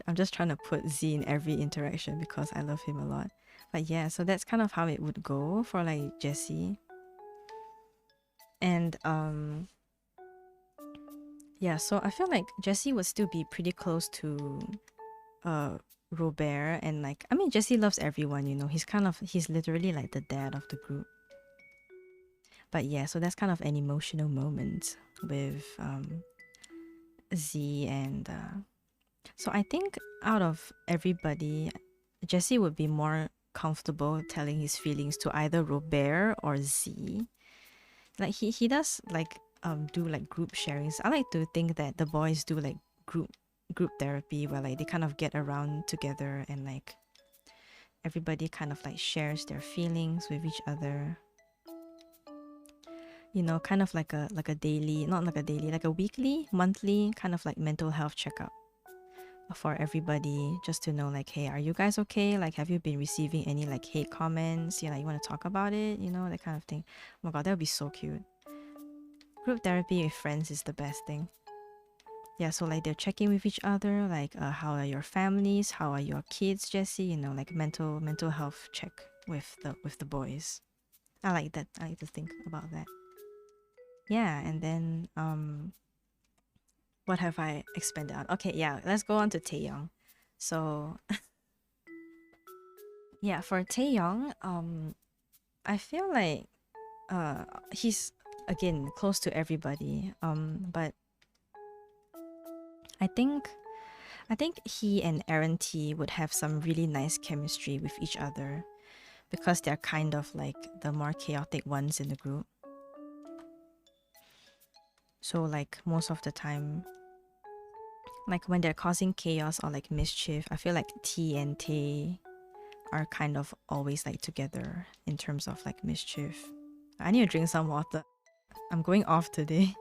I'm just trying to put Z in every interaction because I love him a lot. But yeah, so that's kind of how it would go for like Jessie. And yeah, so I feel like Jessie would still be pretty close to uh Robert, and like I mean Jessie loves everyone, he's literally like the dad of the group. But yeah, so that's kind of an emotional moment with Z, and so I think out of everybody, Jessie would be more comfortable telling his feelings to either Robert or Z. Like he does like do like group sharings. I like to think that the boys do like group therapy where like they kind of get around together and like everybody kind of like shares their feelings with each other. Kind of like a daily, not like a daily, like a weekly, monthly kind of like mental health checkup for everybody, just to know like, hey, are you guys okay? Like, have you been receiving any like hate comments? You want to talk about it, that kind of thing. Oh my god, that would be so cute. Group therapy with friends is the best thing. Yeah, so like they're checking with each other, like how are your families, how are your kids, Jessie, like mental health check with the boys. I like that. I like to think about that. Yeah, and then what have I expanded on? Okay, yeah, let's go on to Taeyong. So yeah, for Taeyong, I feel like he's again close to everybody. But I think he and Aaron T would have some really nice chemistry with each other because they're kind of like the more chaotic ones in the group. So like most of the time, like when they're causing chaos or like mischief, I feel like T and Tae are kind of always like together in terms of like mischief. I need to drink some water. I'm going off today.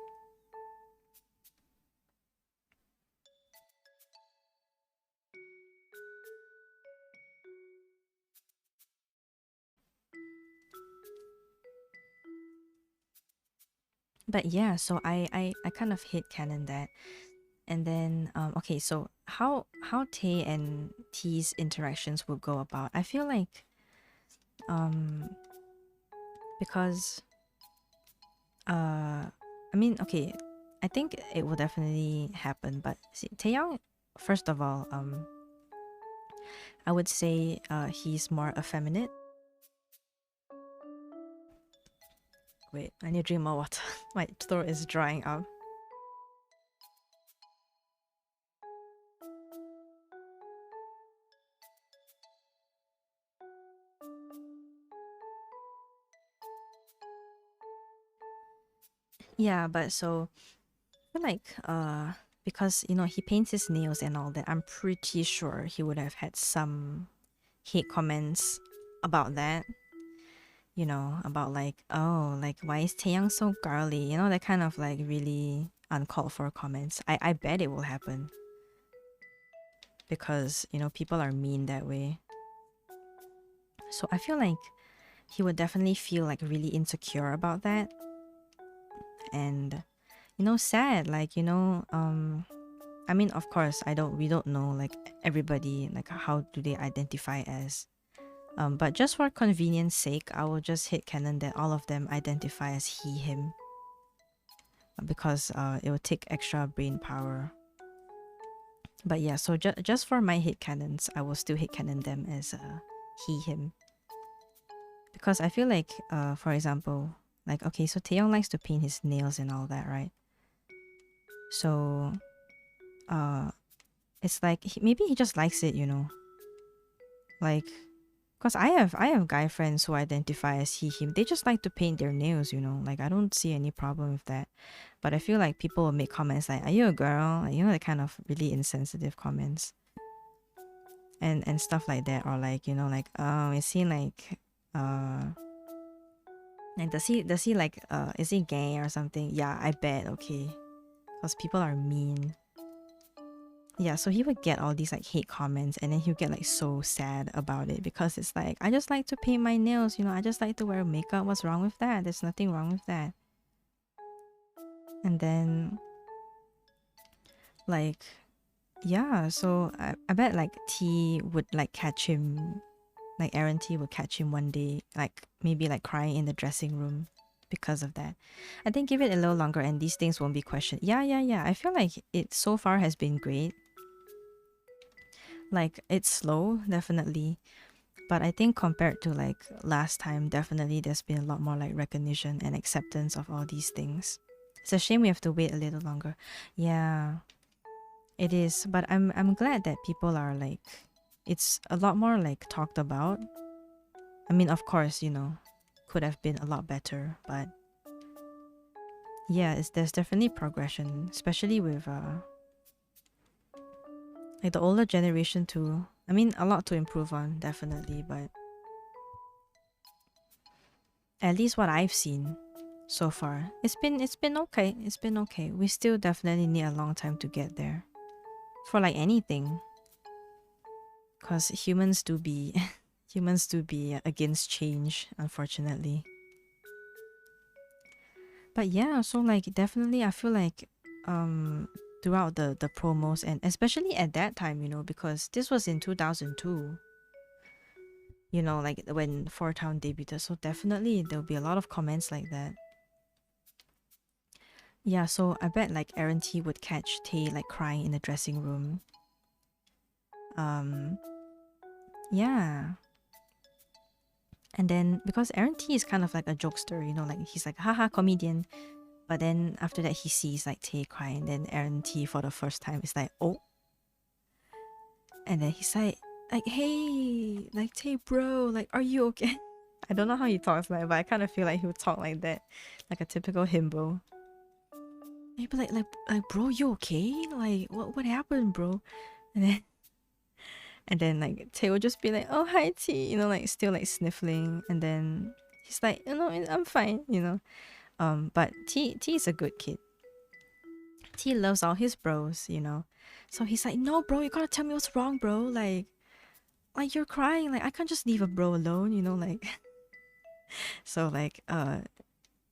But yeah, so I kind of hit canon that. And then okay, so how Tae and T's interactions will go about. I feel like because I mean, okay, I think it will definitely happen, but see, Taeyong, first of all, I would say he's more effeminate. Wait, I need to drink more water. My throat is drying up. Yeah, but so I feel like because he paints his nails and all that, I'm pretty sure he would have had some hate comments about that. About like, oh, like why is Taeyang so girly? That kind of like really uncalled for comments. I bet it will happen because people are mean that way. So I feel like he would definitely feel like really insecure about that, and sad. Like I mean, of course, we don't know like everybody, like how do they identify as. But just for convenience sake, I will just hit canon that all of them identify as he, him, because it will take extra brain power. But yeah, so just for my hit canons, I will still hit canon them as he, him. Because I feel like, for example, like, okay, so Taeyong likes to paint his nails and all that, right? So it's like maybe he just likes it, like, because I have guy friends who identify as he him. They just like to paint their nails, like I don't see any problem with that. But I feel like people will make comments like, are you a girl, like, the kind of really insensitive comments and stuff like that, or like, like, oh, is he uh like does he like, is he gay or something? Yeah, I bet. Okay, because people are mean. Yeah, so he would get all these like hate comments, and then he'll get like so sad about it, because it's like, I just like to paint my nails, I just like to wear makeup. What's wrong with that? There's nothing wrong with that. And then, like, yeah, so I bet like T would like catch him, like Aaron T would catch him one day, like maybe like crying in the dressing room because of that. I think give it a little longer and these things won't be questioned. Yeah. I feel like it so far has been great. Like, it's slow, definitely. But I think compared to like last time, definitely there's been a lot more like recognition and acceptance of all these things. It's a shame we have to wait a little longer. Yeah, it is. But I'm glad that people are like, it's a lot more like talked about. I mean, of course, could have been a lot better, but yeah, there's definitely progression, especially with like the older generation too. I mean, a lot to improve on, definitely, but at least what I've seen so far, it's been okay. It's been okay. We still definitely need a long time to get there for like anything, because humans do be humans do be against change, unfortunately. But yeah, so like definitely I feel like throughout the promos, and especially at that time, because this was in 2002, like when Four Town debuted, so definitely there'll be a lot of comments like that. Yeah, so I bet like Aaron T would catch Tay like crying in the dressing room. Um, yeah. And then because Aaron T is kind of like a jokester, like he's like haha comedian. But then after that he sees like Tay crying, then Aaron T for the first time is like, oh. And then he's like, hey, like Tay bro, like are you okay? I don't know how he talks like, but I kind of feel like he would talk like that, like a typical himbo. He'd be like bro, you okay? Like what happened, bro? And then like Tay would just be like, oh hi T, like still like sniffling, and then he's like, I'm fine. But T is a good kid. T loves all his bros. So he's like, no bro, you gotta tell me what's wrong, bro. Like you're crying, like I can't just leave a bro alone, like. So like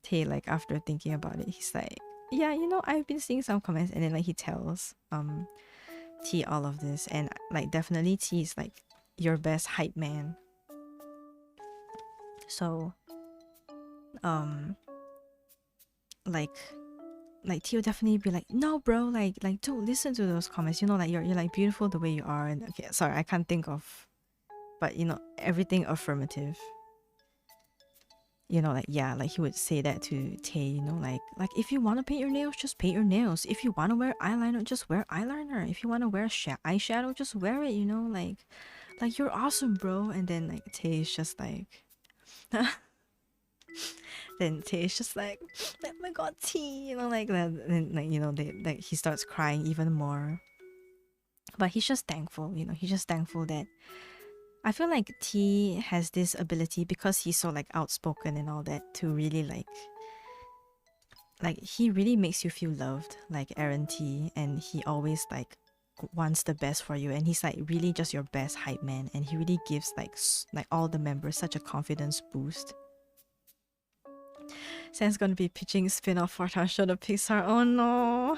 Tay, like after thinking about it, he's like, yeah, I've been seeing some comments, and then like he tells T all of this, and like definitely T is like your best hype man. So like T will definitely be like, no bro, like don't listen to those comments, like you're like beautiful the way you are. And okay, sorry, I can't think of, but everything affirmative. Like, yeah, like he would say that to Tay, like if you want to paint your nails, just paint your nails. If you want to wear eyeliner, just wear eyeliner. If you want to wear eyeshadow, just wear it, like you're awesome, bro. And then like Tay is just like, then Tay is just like, oh my god, T, like that. And like, like he starts crying even more. But he's just thankful, he's just thankful that I feel like T has this ability, because he's so like outspoken and all that, to really like he really makes you feel loved, like Aaron T, and he always like wants the best for you, and he's like really just your best hype man, and he really gives like all the members such a confidence boost. Sam's gonna be pitching spin-off for our show to Pixar. Oh no.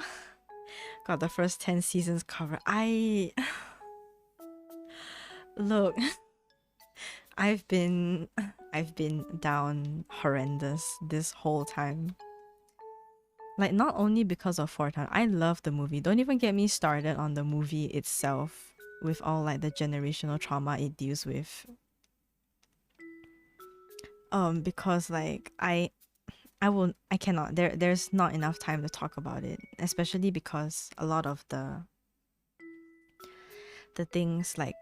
Got the first 10 seasons covered. Look, I've been down horrendous this whole time. Like, not only because of Fortnite, I love the movie. Don't even get me started on the movie itself, with all like the generational trauma it deals with. Because like I cannot. There's not enough time to talk about it, especially because a lot of the the things like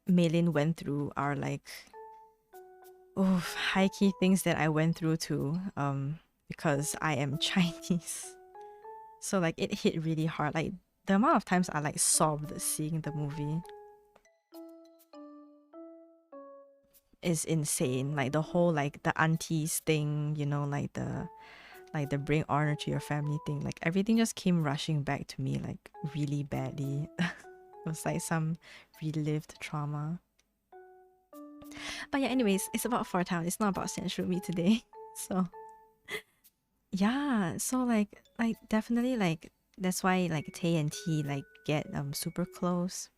Maylin went through are like, oh, high key things that I went through too. Because I am Chinese, so like it hit really hard. Like the amount of times I like sobbed seeing the movie is insane. Like the whole like the aunties thing, you know, like the bring honor to your family thing. Like everything just came rushing back to me like really badly. It was like some relived trauma. But yeah, anyways, it's about Four Town. It's not about Sanshroomy today. So yeah, so like definitely like that's why like Tay and T like get super close.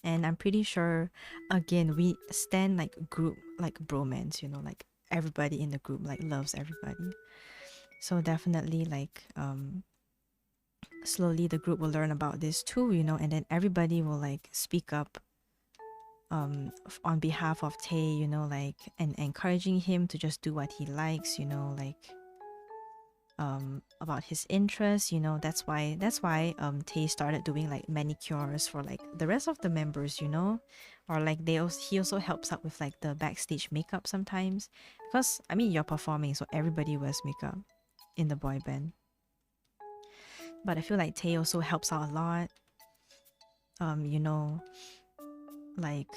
And I'm pretty sure again we stand like group like bromance, you know, like everybody in the group like loves everybody. So definitely like slowly the group will learn about this too, you know, and then everybody will like speak up on behalf of Tay, you know, like and encouraging him to just do what he likes, you know, like about his interests, you know. That's why Tay started doing like manicures for like the rest of the members, you know, or like he also helps out with like the backstage makeup sometimes, because I mean you're performing, so everybody wears makeup in the boy band. But I feel like Tay also helps out a lot. You know, like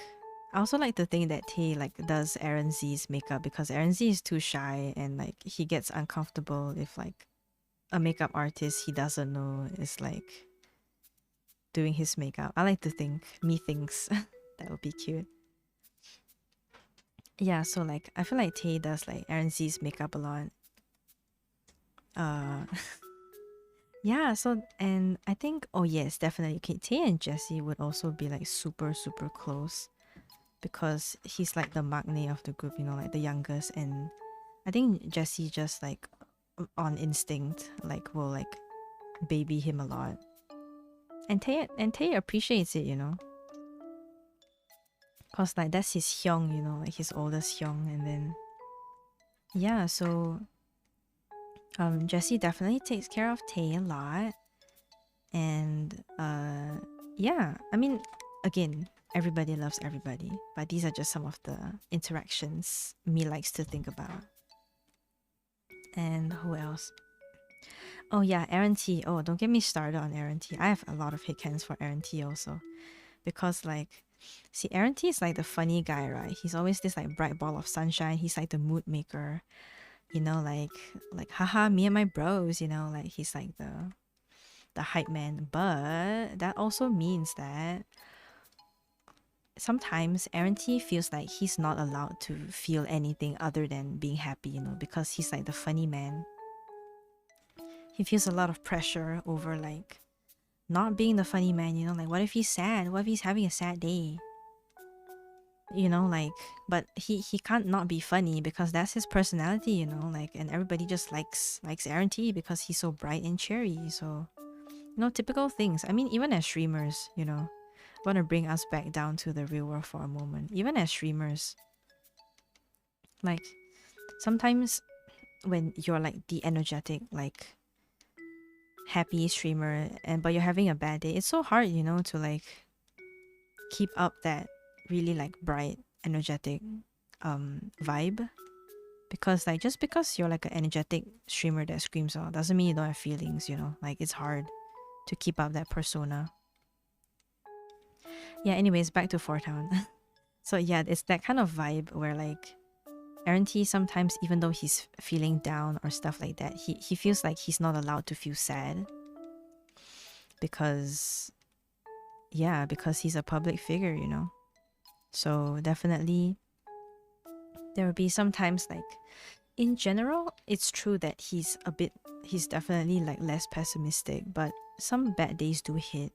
I also like to think that Tay like does Aaron Z's makeup, because Aaron Z is too shy and like he gets uncomfortable if like a makeup artist he doesn't know is like doing his makeup. I like to think me thinks that would be cute. Yeah, so like I feel like Tay does like Aaron Z's makeup a lot. Uh yeah, so and I think oh yes, definitely okay, Tay and Jesse would also be like super super close, because he's like the magne of the group, you know, like the youngest, and I think Jesse just like on instinct like will like baby him a lot. And Tay appreciates it, you know. Cause like that's his hyung, you know, like his oldest hyung, and then yeah, so Jesse definitely takes care of Tay a lot, and yeah, I mean, again, everybody loves everybody, but these are just some of the interactions me likes to think about. And who else? Oh yeah, Aaron T. Oh, don't get me started on Aaron T. I have a lot of hate cans for Aaron T also, because like, see, Aaron T is like the funny guy, right? He's always this like bright ball of sunshine. He's like the mood maker, you know, like haha, me and my bros, you know, like he's like the hype man. But that also means that sometimes Aaron T feels like he's not allowed to feel anything other than being happy, you know, because he's like the funny man. He feels a lot of pressure over like not being the funny man, you know, like what if he's sad? What if he's having a sad day? You know, like, but he can't not be funny, because that's his personality, you know, like, and everybody just likes Aaron T because he's so bright and cheery. So, you know, typical things. I mean, even as streamers, you know, I want to bring us back down to the real world for a moment. Even as streamers, like, sometimes when you're like the energetic, like happy streamer, and but you're having a bad day, it's so hard, you know, to like keep up that really like bright, energetic vibe, because like just because you're like an energetic streamer that screams out doesn't mean you don't have feelings, you know, like it's hard to keep up that persona. Yeah, anyways, back to Four Town. So yeah, it's that kind of vibe where like Aaron T sometimes, even though he's feeling down or stuff like that, he feels like he's not allowed to feel sad, because yeah, because he's a public figure, you know. So definitely there will be sometimes like, in general, it's true that he's definitely like less pessimistic, but some bad days do hit.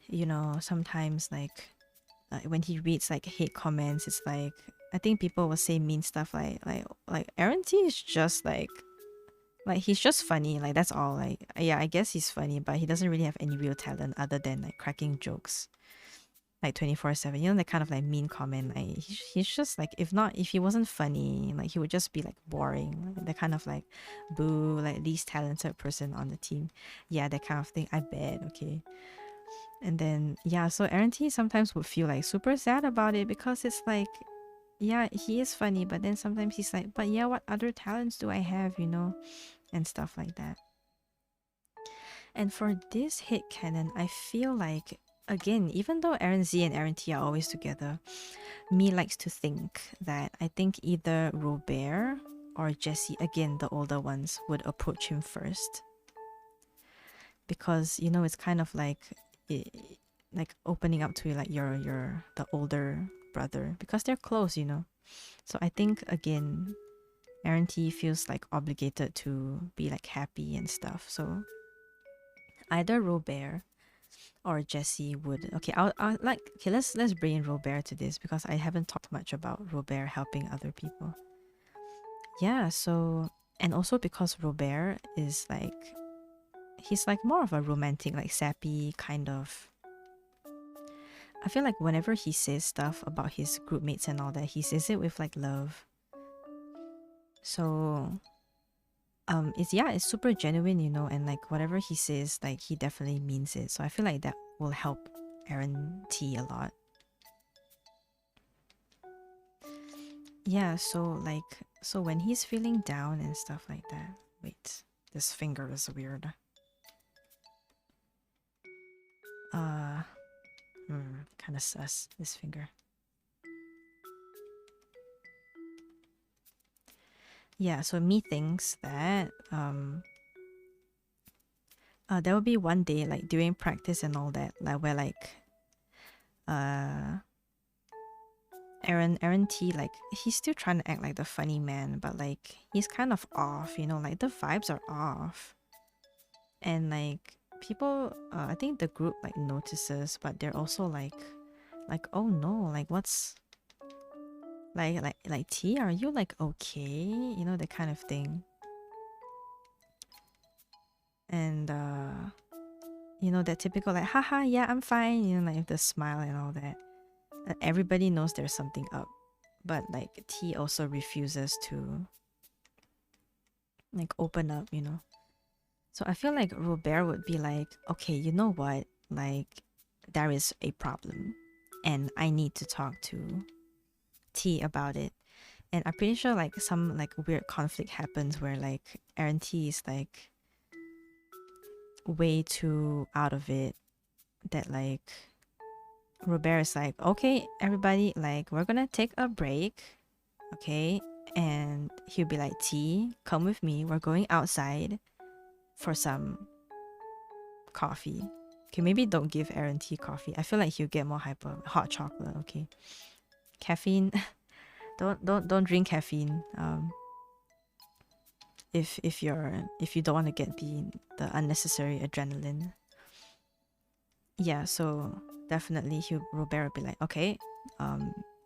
You know, sometimes like when he reads like hate comments, it's like I think people will say mean stuff like Aaron T is just like he's just funny, like that's all. Like yeah, I guess he's funny, but he doesn't really have any real talent other than like cracking jokes like 24/7, you know, that kind of like mean comment. Like he's just like, if he wasn't funny, like he would just be like boring, like, the kind of like boo, like least talented person on the team. Yeah, that kind of thing, I bet. Okay, And then, yeah, so Aaron T sometimes would feel like super sad about it because it's like, yeah, he is funny, but then sometimes he's like, but yeah, what other talents do I have, you know, and stuff like that. And for this hit canon, I feel like, again, even though Aaron Z and Aaron T are always together, me likes to think that I think either Robert or Jesse, again, the older ones, would approach him first. Because, you know, it's kind of like like opening up to like your the older brother because they're close, you know. So I think again, Aaron T feels like obligated to be like happy and stuff. So either Robert or Jesse would. Okay, I'll like okay. Let's bring in Robert to this because I haven't talked much about Robert helping other people. Yeah. So and also because Robert is like he's like more of a romantic, like sappy kind of. I feel like whenever he says stuff about his group mates and all that, he says it with like love. So it's super genuine, you know, and like whatever he says, like he definitely means it. So I feel like that will help Aaron T a lot. Yeah, so when he's feeling down and stuff like that. Wait, this finger is weird. Uh kind of sus, this finger. Yeah, so me thinks that there will be one day like during practice and all that, like where like uh Aaron T, like he's still trying to act like the funny man, but like he's kind of off, you know, like the vibes are off. And like people I think the group like notices, but they're also like oh no, like what's like T, are you like okay? You know, that kind of thing. And you know, that typical like haha, yeah, I'm fine, you know, like the smile and all that. And everybody knows there's something up. But like T also refuses to like open up, you know. So I feel like Robert would be like, okay, you know what? Like there is a problem and I need to talk to T about it. And I'm pretty sure like some like weird conflict happens where like Aaron T is like way too out of it that like Robert is like, okay, everybody, like we're gonna take a break, okay? And he'll be like, T, come with me. We're going outside for some coffee. Okay, maybe don't give Aaron T coffee. I feel like he'll get more hyper. Hot chocolate, okay. Caffeine, don't drink caffeine. If you don't want to get the unnecessary adrenaline. Yeah, so definitely Robert will be like, okay,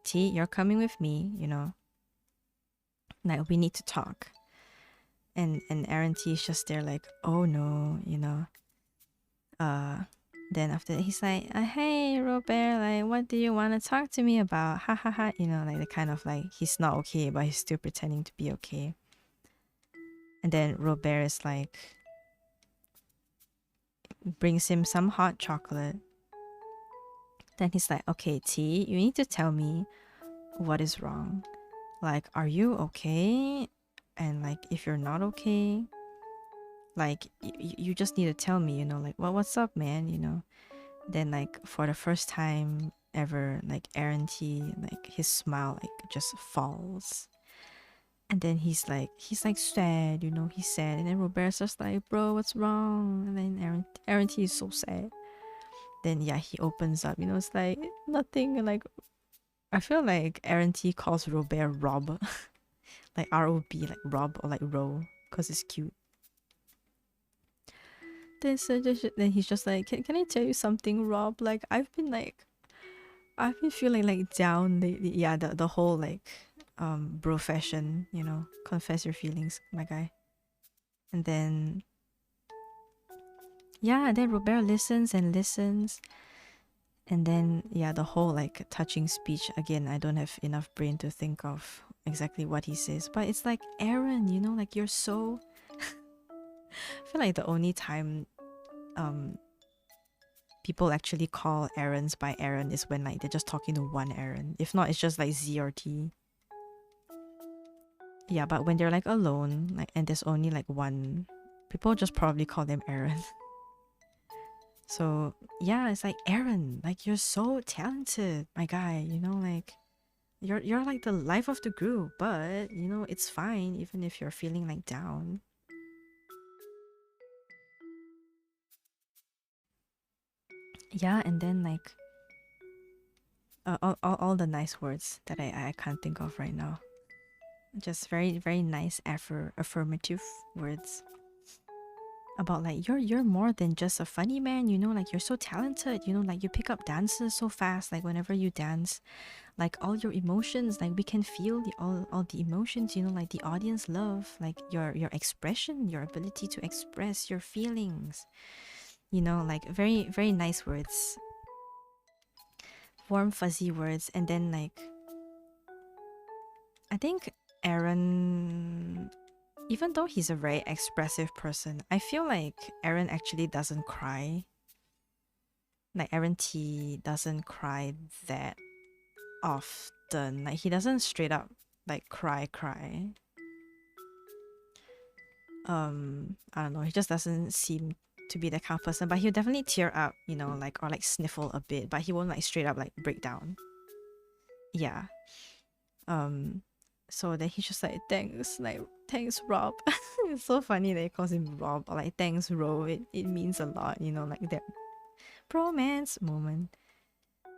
T, you're coming with me, you know. Like we need to talk. And Aaron T is just there like, oh no, you know. Then after that he's like, hey Robert, like what do you want to talk to me about? Ha ha ha, you know, like the kind of like he's not okay, but he's still pretending to be okay. And then Robert is like, brings him some hot chocolate. Then he's like, okay, T, you need to tell me what is wrong. Like, are you okay? And like, if you're not okay, like you just need to tell me, you know, like what's up, man, you know. Then like for the first time ever, like Aaron T, like his smile like just falls. And then he's like sad, you know, he's sad. And then Robert's just like, bro, what's wrong? And then Aaron T is so sad. Then yeah, he opens up, you know, it's like nothing. Like I feel like Aaron T calls Robert Rob, like R-O-B, like Rob or like Ro, because it's cute. Then he's just like, can I tell you something, Rob? Like I've been feeling like down lately. Yeah, the whole like bro fashion, you know, confess your feelings, my guy. And then yeah, then Robert listens and listens. And then yeah, the whole like touching speech again, I don't have enough brain to think of exactly what he says. But it's like, Aaron, you know, like you're so I feel like the only time people actually call Aarons by Aaron is when like they're just talking to one Aaron. If not, it's just like Z or T. Yeah, but when they're like alone, like and there's only like one, people just probably call them Aaron. So yeah, it's like Aaron, like you're so talented, my guy. You know, like you're like the life of the group, but you know it's fine even if you're feeling like down. Yeah, and then like all the nice words that I can't think of right now. Just very very nice affirmative words about like you're more than just a funny man, you know, like you're so talented, you know, like you pick up dances so fast, like whenever you dance, like all your emotions, like we can feel all the emotions, you know, like the audience love like your expression, your ability to express your feelings, you know, like very very nice words, warm fuzzy words. And then like I think Aaron, even though he's a very expressive person, I feel like Aaron actually doesn't cry. Like Aaron T doesn't cry that often. Like he doesn't straight up like cry. I don't know, he just doesn't seem to be that kind of person, but he'll definitely tear up, you know, like or like sniffle a bit, but he won't like straight up like break down. Yeah. Um so then he's just like thanks Rob. It's so funny that he calls him Rob, or like thanks Ro. It means a lot, you know, like that bromance moment.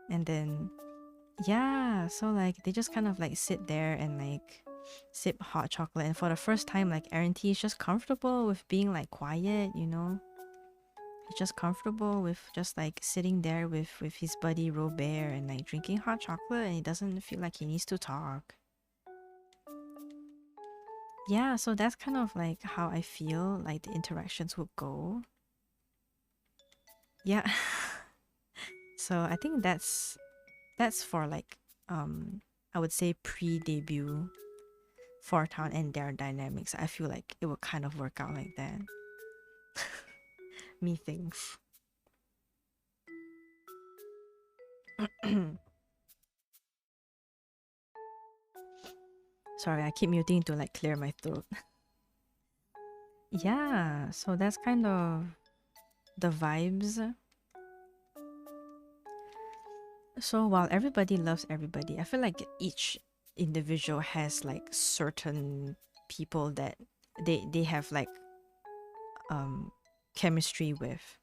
And then yeah, so like they just kind of like sit there and like sip hot chocolate, and for the first time like Aaron T is just comfortable with being like quiet, you know. He's just comfortable with just like sitting there with his buddy Robert and like drinking hot chocolate, and he doesn't feel like he needs to talk. Yeah, so that's kind of like how I feel like the interactions would go. Yeah. So I think that's for like I would say pre-debut Four Town and their dynamics. I feel like it would kind of work out like that. Me thinks. Sorry, I keep muting to like clear my throat. Yeah, so that's kind of the vibes. So while everybody loves everybody, I feel like each individual has like certain people that they have like chemistry with.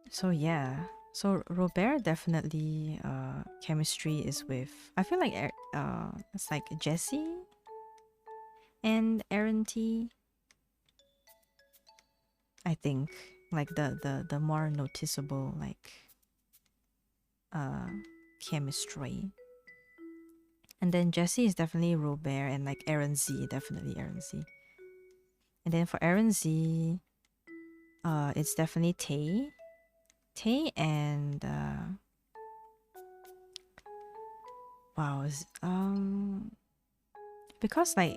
So yeah. So Robert definitely chemistry is with, I feel like it's like Jesse and Aaron T. I think like the more noticeable like chemistry. And then Jesse is definitely Robert, and like Aaron Z, definitely Aaron Z. And then for Aaron Z, it's definitely Tay. Tay and wow, because like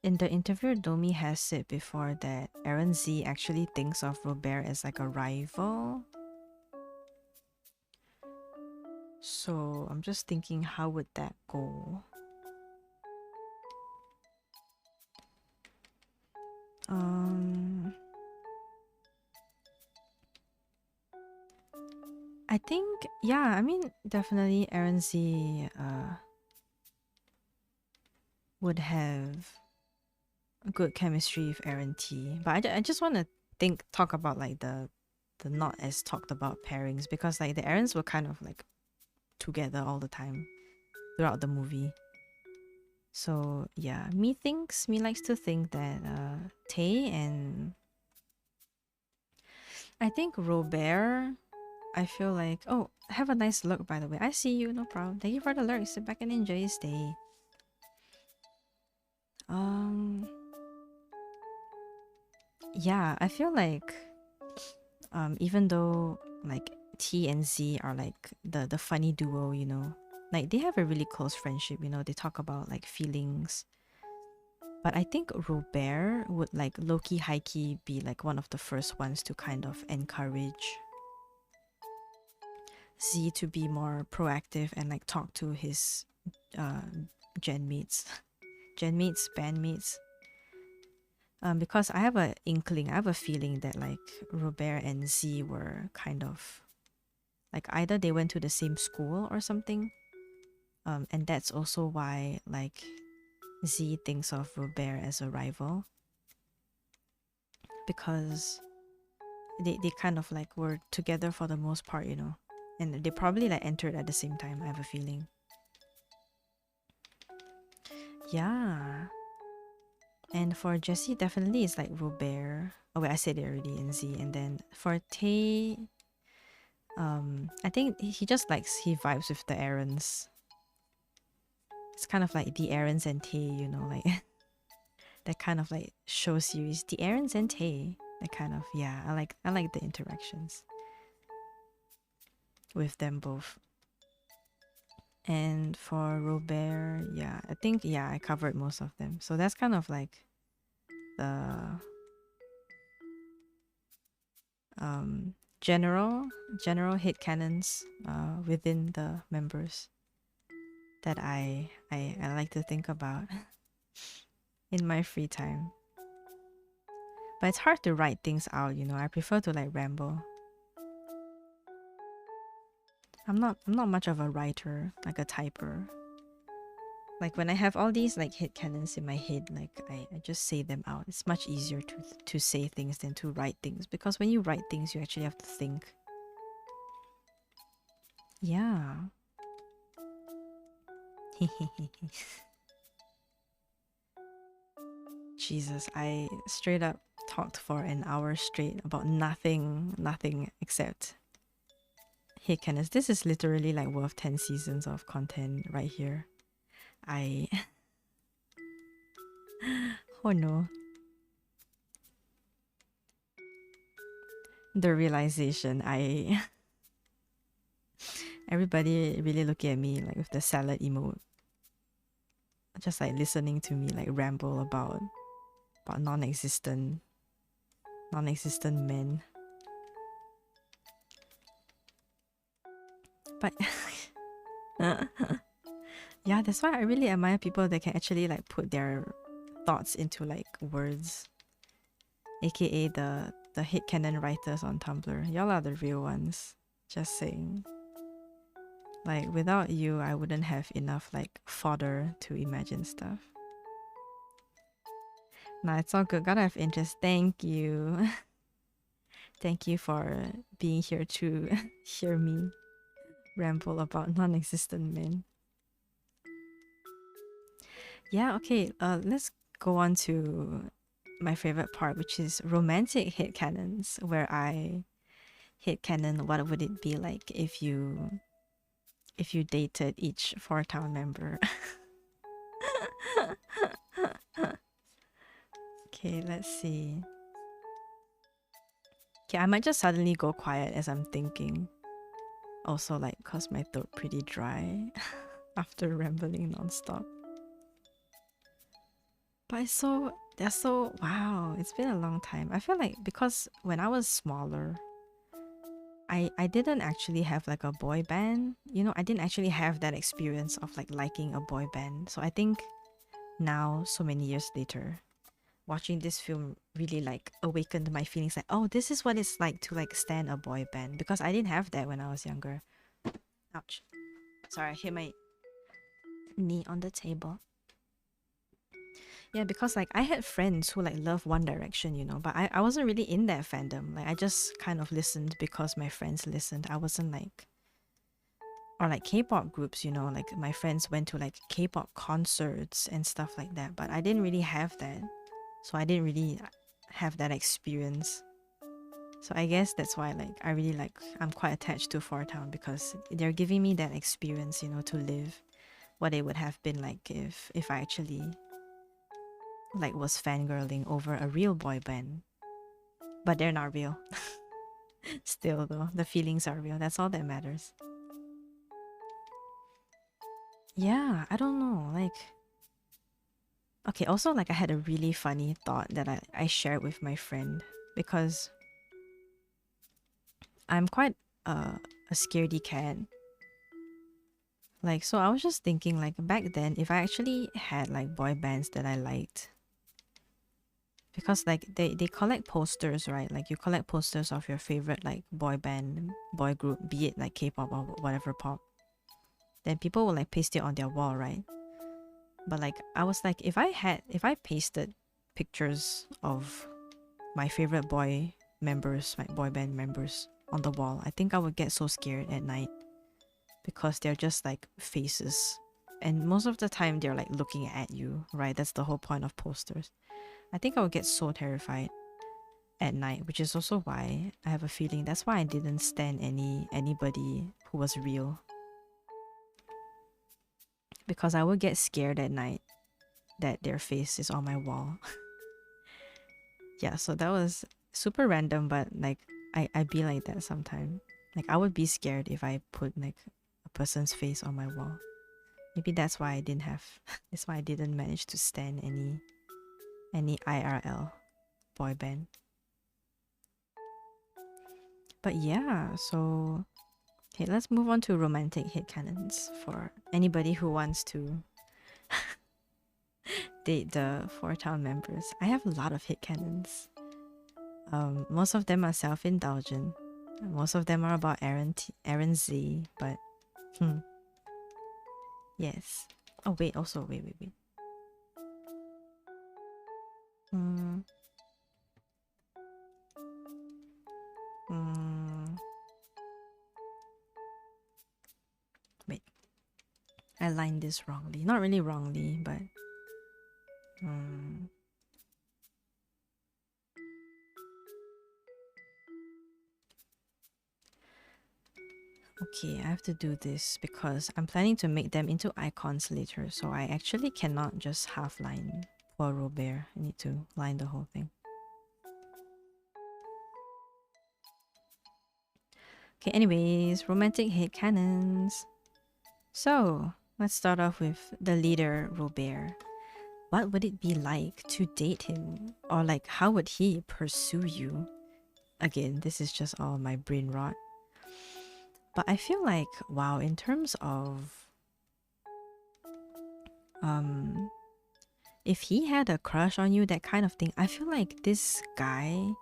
in the interview, Domi has said before that Aaron Z actually thinks of Robert as like a rival. So I'm just thinking, how would that go? I think, yeah, I mean, definitely Aaron Z would have a good chemistry with Aaron T. But I just want to talk about like the not as talked about pairings, because like the Aarons were kind of like together all the time throughout the movie. So yeah, me likes to think that Tay and I think Robert, I feel like, oh, have a nice look by the way. I see you, no problem. Thank you for the lurk. Sit back and enjoy your stay. Yeah, I feel like even though like T and Z are like the funny duo, you know, like they have a really close friendship, you know, they talk about like feelings But I think Robert would like low-key, high-key be like one of the first ones to kind of encourage Z to be more proactive and like talk to his uh, gen mates, band mates. Because I have a inkling, I have a feeling that like Robert and Z were kind of like either they went to the same school or something. And that's also why like Z thinks of Robert as a rival, because they kind of like were together for the most part, you know. And they probably like entered at the same time, I have a feeling. Yeah. And for Jessie, definitely it's like Robert. Oh wait, I said it already in Z. And then for Tay, I think he just likes, he vibes with the errands. It's kind of like the errands and Tay, you know, like that kind of like show series. The errands and Tay. That kind of, yeah, I like the interactions with them both. And for Robert, yeah, I think, yeah, I covered most of them. So that's kind of like the general hit cannons within the members that I like to think about in my free time. But it's hard to write things out, you know. I prefer to like ramble. I'm not much of a writer, like a typer. Like when I have all these like hit cannons in my head, like I just say them out. It's much easier to say things than to write things, because when you write things you actually have to think. Yeah. Jesus, I straight up talked for an hour straight about nothing except hit cannons. This is literally like worth 10 seasons of content right here. Oh no. The realization, everybody really looking at me like with the salad emote. Just like listening to me like ramble about non-existent men. But yeah, that's why I really admire people that can actually like put their thoughts into like words, aka the hit canon writers on Tumblr. Y'all are the real ones. Just saying. Like without you, I wouldn't have enough like fodder to imagine stuff. Nah, it's all good. Gotta have interest. Thank you. Thank you for being here to hear me ramble about non-existent men. Yeah, okay. Let's go on to my favorite part, which is romantic hit canons, where I hit canon what would it be like if you dated each Four Town member. Okay, let's see. Okay, I might just suddenly go quiet as I'm thinking. Also, like, cause my throat pretty dry after rambling nonstop. But they're so, wow, it's been a long time. I feel like because when I was smaller, I didn't actually have like a boy band. You know, I didn't actually have that experience of like liking a boy band. So I think now, so many years later, watching this film really like awakened my feelings like, oh, this is what it's like to like stand a boy band, because I didn't have that when I was younger. Ouch. Sorry, I hit my knee on the table. Yeah, because like I had friends who like love One Direction, you know, but I wasn't really in that fandom. Like I just kind of listened because my friends listened. I wasn't like, or like K-pop groups, you know, like my friends went to like K-pop concerts and stuff like that, but I didn't really have that. So I didn't really have that experience. So I guess that's why like I really like, I'm quite attached to Four Town, because they're giving me that experience, you know, to live what it would have been like if I actually like was fangirling over a real boy band. But they're not real. Still though, the feelings are real. That's all that matters. Yeah, I don't know. Like Okay, also like I had a really funny thought that I shared with my friend because I'm quite a scaredy cat. Like, so I was just thinking, like, back then, if I actually had like boy bands that I liked, because like they collect posters, right? Like you collect posters of your favorite like boy band, boy group, be it like K-pop or whatever pop. Then people will like paste it on their wall, right? But like I was like, if I pasted pictures of my favorite boy members, my boy band members on the wall, I think I would get so scared at night because they're just like faces. And most of the time they're like looking at you, right? That's the whole point of posters. I think I would get so terrified at night, which is also why I have a feeling that's why I didn't stand anybody who was real. Because I would get scared at night that their face is on my wall. Yeah, so that was super random, but like I be like that sometimes. Like I would be scared if I put like a person's face on my wall. Maybe that's why I didn't have that's why I didn't manage to stand any IRL boy band. But yeah, so okay, let's move on to romantic headcanons for anybody who wants to date the Four Town members. I have a lot of headcanons. Most of them are self-indulgent. Most of them are about Aaron Z, but yes. Oh wait, also wait. Mm, mm, wait, I lined this wrongly. Not really wrongly, but um, okay, I have to do this because I'm planning to make them into icons later, so I actually cannot just half line Poor Robert. I need to line the whole thing. Okay, anyways, romantic headcanons. So, let's start off with the leader, Robert. What would it be like to date him? Or like, how would he pursue you? Again, this is just all my brain rot. But I feel like, wow, in terms of if he had a crush on you, that kind of thing, I feel like this guy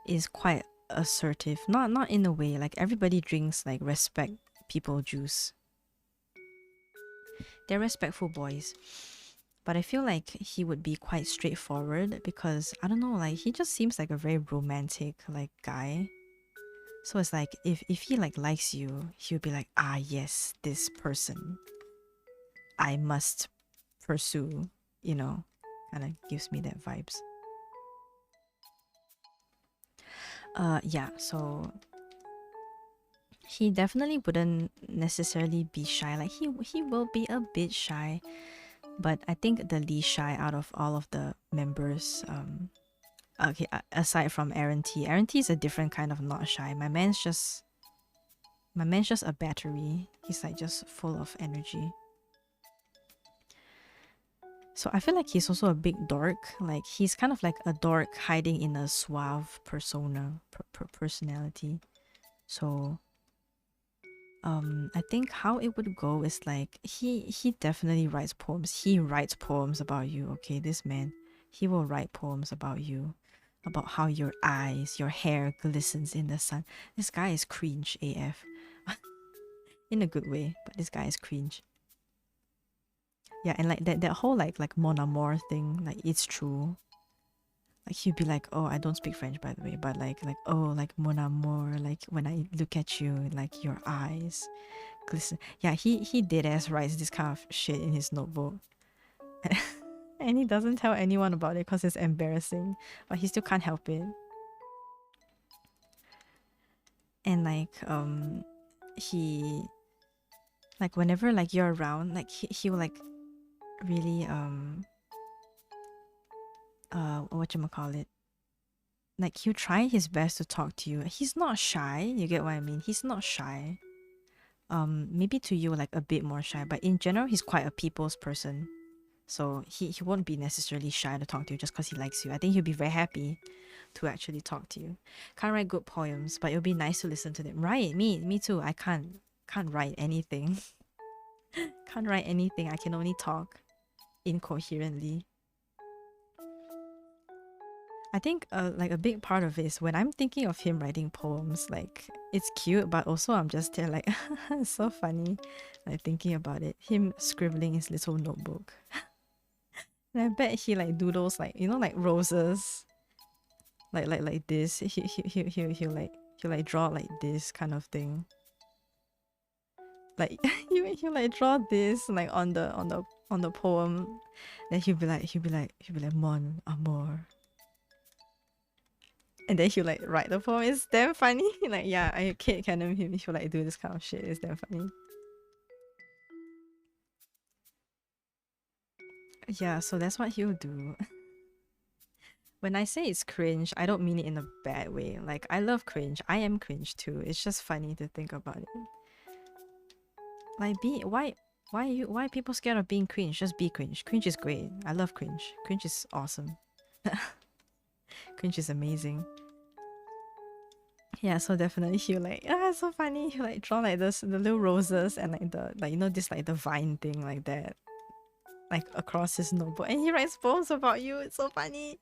is quite assertive. Not in a way like everybody drinks like respect people juice. They're respectful boys. But I feel like he would be quite straightforward because I don't know, like he just seems like a very romantic like guy. So it's like if he like likes you, he would be like, ah yes, this person I must pursue, you know. Kinda gives me that vibes. Yeah, so he definitely wouldn't necessarily be shy. Like he will be a bit shy, but I think the least shy out of all of the members, okay, aside from Aaron T. Aaron T is a different kind of not shy. My man's just a battery. He's like just full of energy. So I feel like he's also a big dork. Like he's kind of like a dork hiding in a suave personality. So I think how it would go is like he definitely writes poems. He writes poems about you. Okay, this man, he will write poems about you, about how your eyes, your hair glistens in the sun. This guy is cringe AF. In a good way, but this guy is cringe. Yeah, and like that whole like mon amour thing, like it's true. Like he'd be like, oh, I don't speak French by the way, but like oh, like mon amour, like when I look at you, like your eyes glisten. Yeah, he did as writes this kind of shit in his notebook, and he doesn't tell anyone about it because it's embarrassing, but he still can't help it. And like he like whenever like you're around, like he will like really whatchamacallit, like he'll try his best to talk to you. He's not shy, you get what I mean? He's not shy. Maybe to you like a bit more shy, but in general he's quite a people's person. So he won't be necessarily shy to talk to you just because he likes you. I think he'll be very happy to actually talk to you. Can't write good poems, but it'll be nice to listen to them. Right, me too. I can't write anything. Can't write anything. I can only talk incoherently. I think like a big part of it is when I'm thinking of him writing poems, like it's cute, but also I'm just there like it's so funny, like thinking about it. Him scribbling his little notebook. And I bet he like doodles like, you know, like roses, like this. He'll like draw like this kind of thing. Like he'll like draw this like on the poem. Then he'll be like mon amor. And then he'll like write the poem. It's damn funny. Like yeah, I Kate canon him. He'll like do this kind of shit. It's damn funny. Yeah, so that's what he'll do. When I say it's cringe, I don't mean it in a bad way. Like I love cringe. I am cringe too. It's just funny to think about it. Like why people scared of being cringe? Just be cringe. Cringe is great. I love cringe. Cringe is awesome. Cringe is amazing. Yeah, so definitely he'll like it's so funny. He'll like draw like this the little roses and like the like you know this like the vine thing like that. Like across his notebook. And he writes poems about you. It's so funny.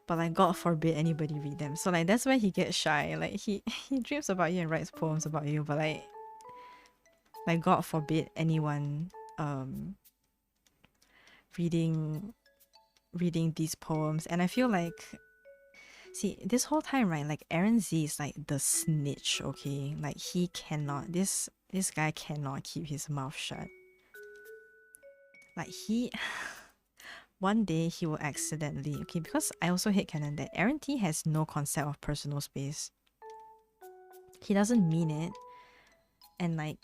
But like God forbid anybody read them. So like that's where he gets shy. Like he dreams about you and writes poems about you, but like God forbid anyone reading these poems. And I feel like see this whole time, right, like Aaron Z is like the snitch, okay? Like he cannot this guy cannot keep his mouth shut. Like he one day he will accidentally okay, because I also hate canon that Aaron T has no concept of personal space. He doesn't mean it. And like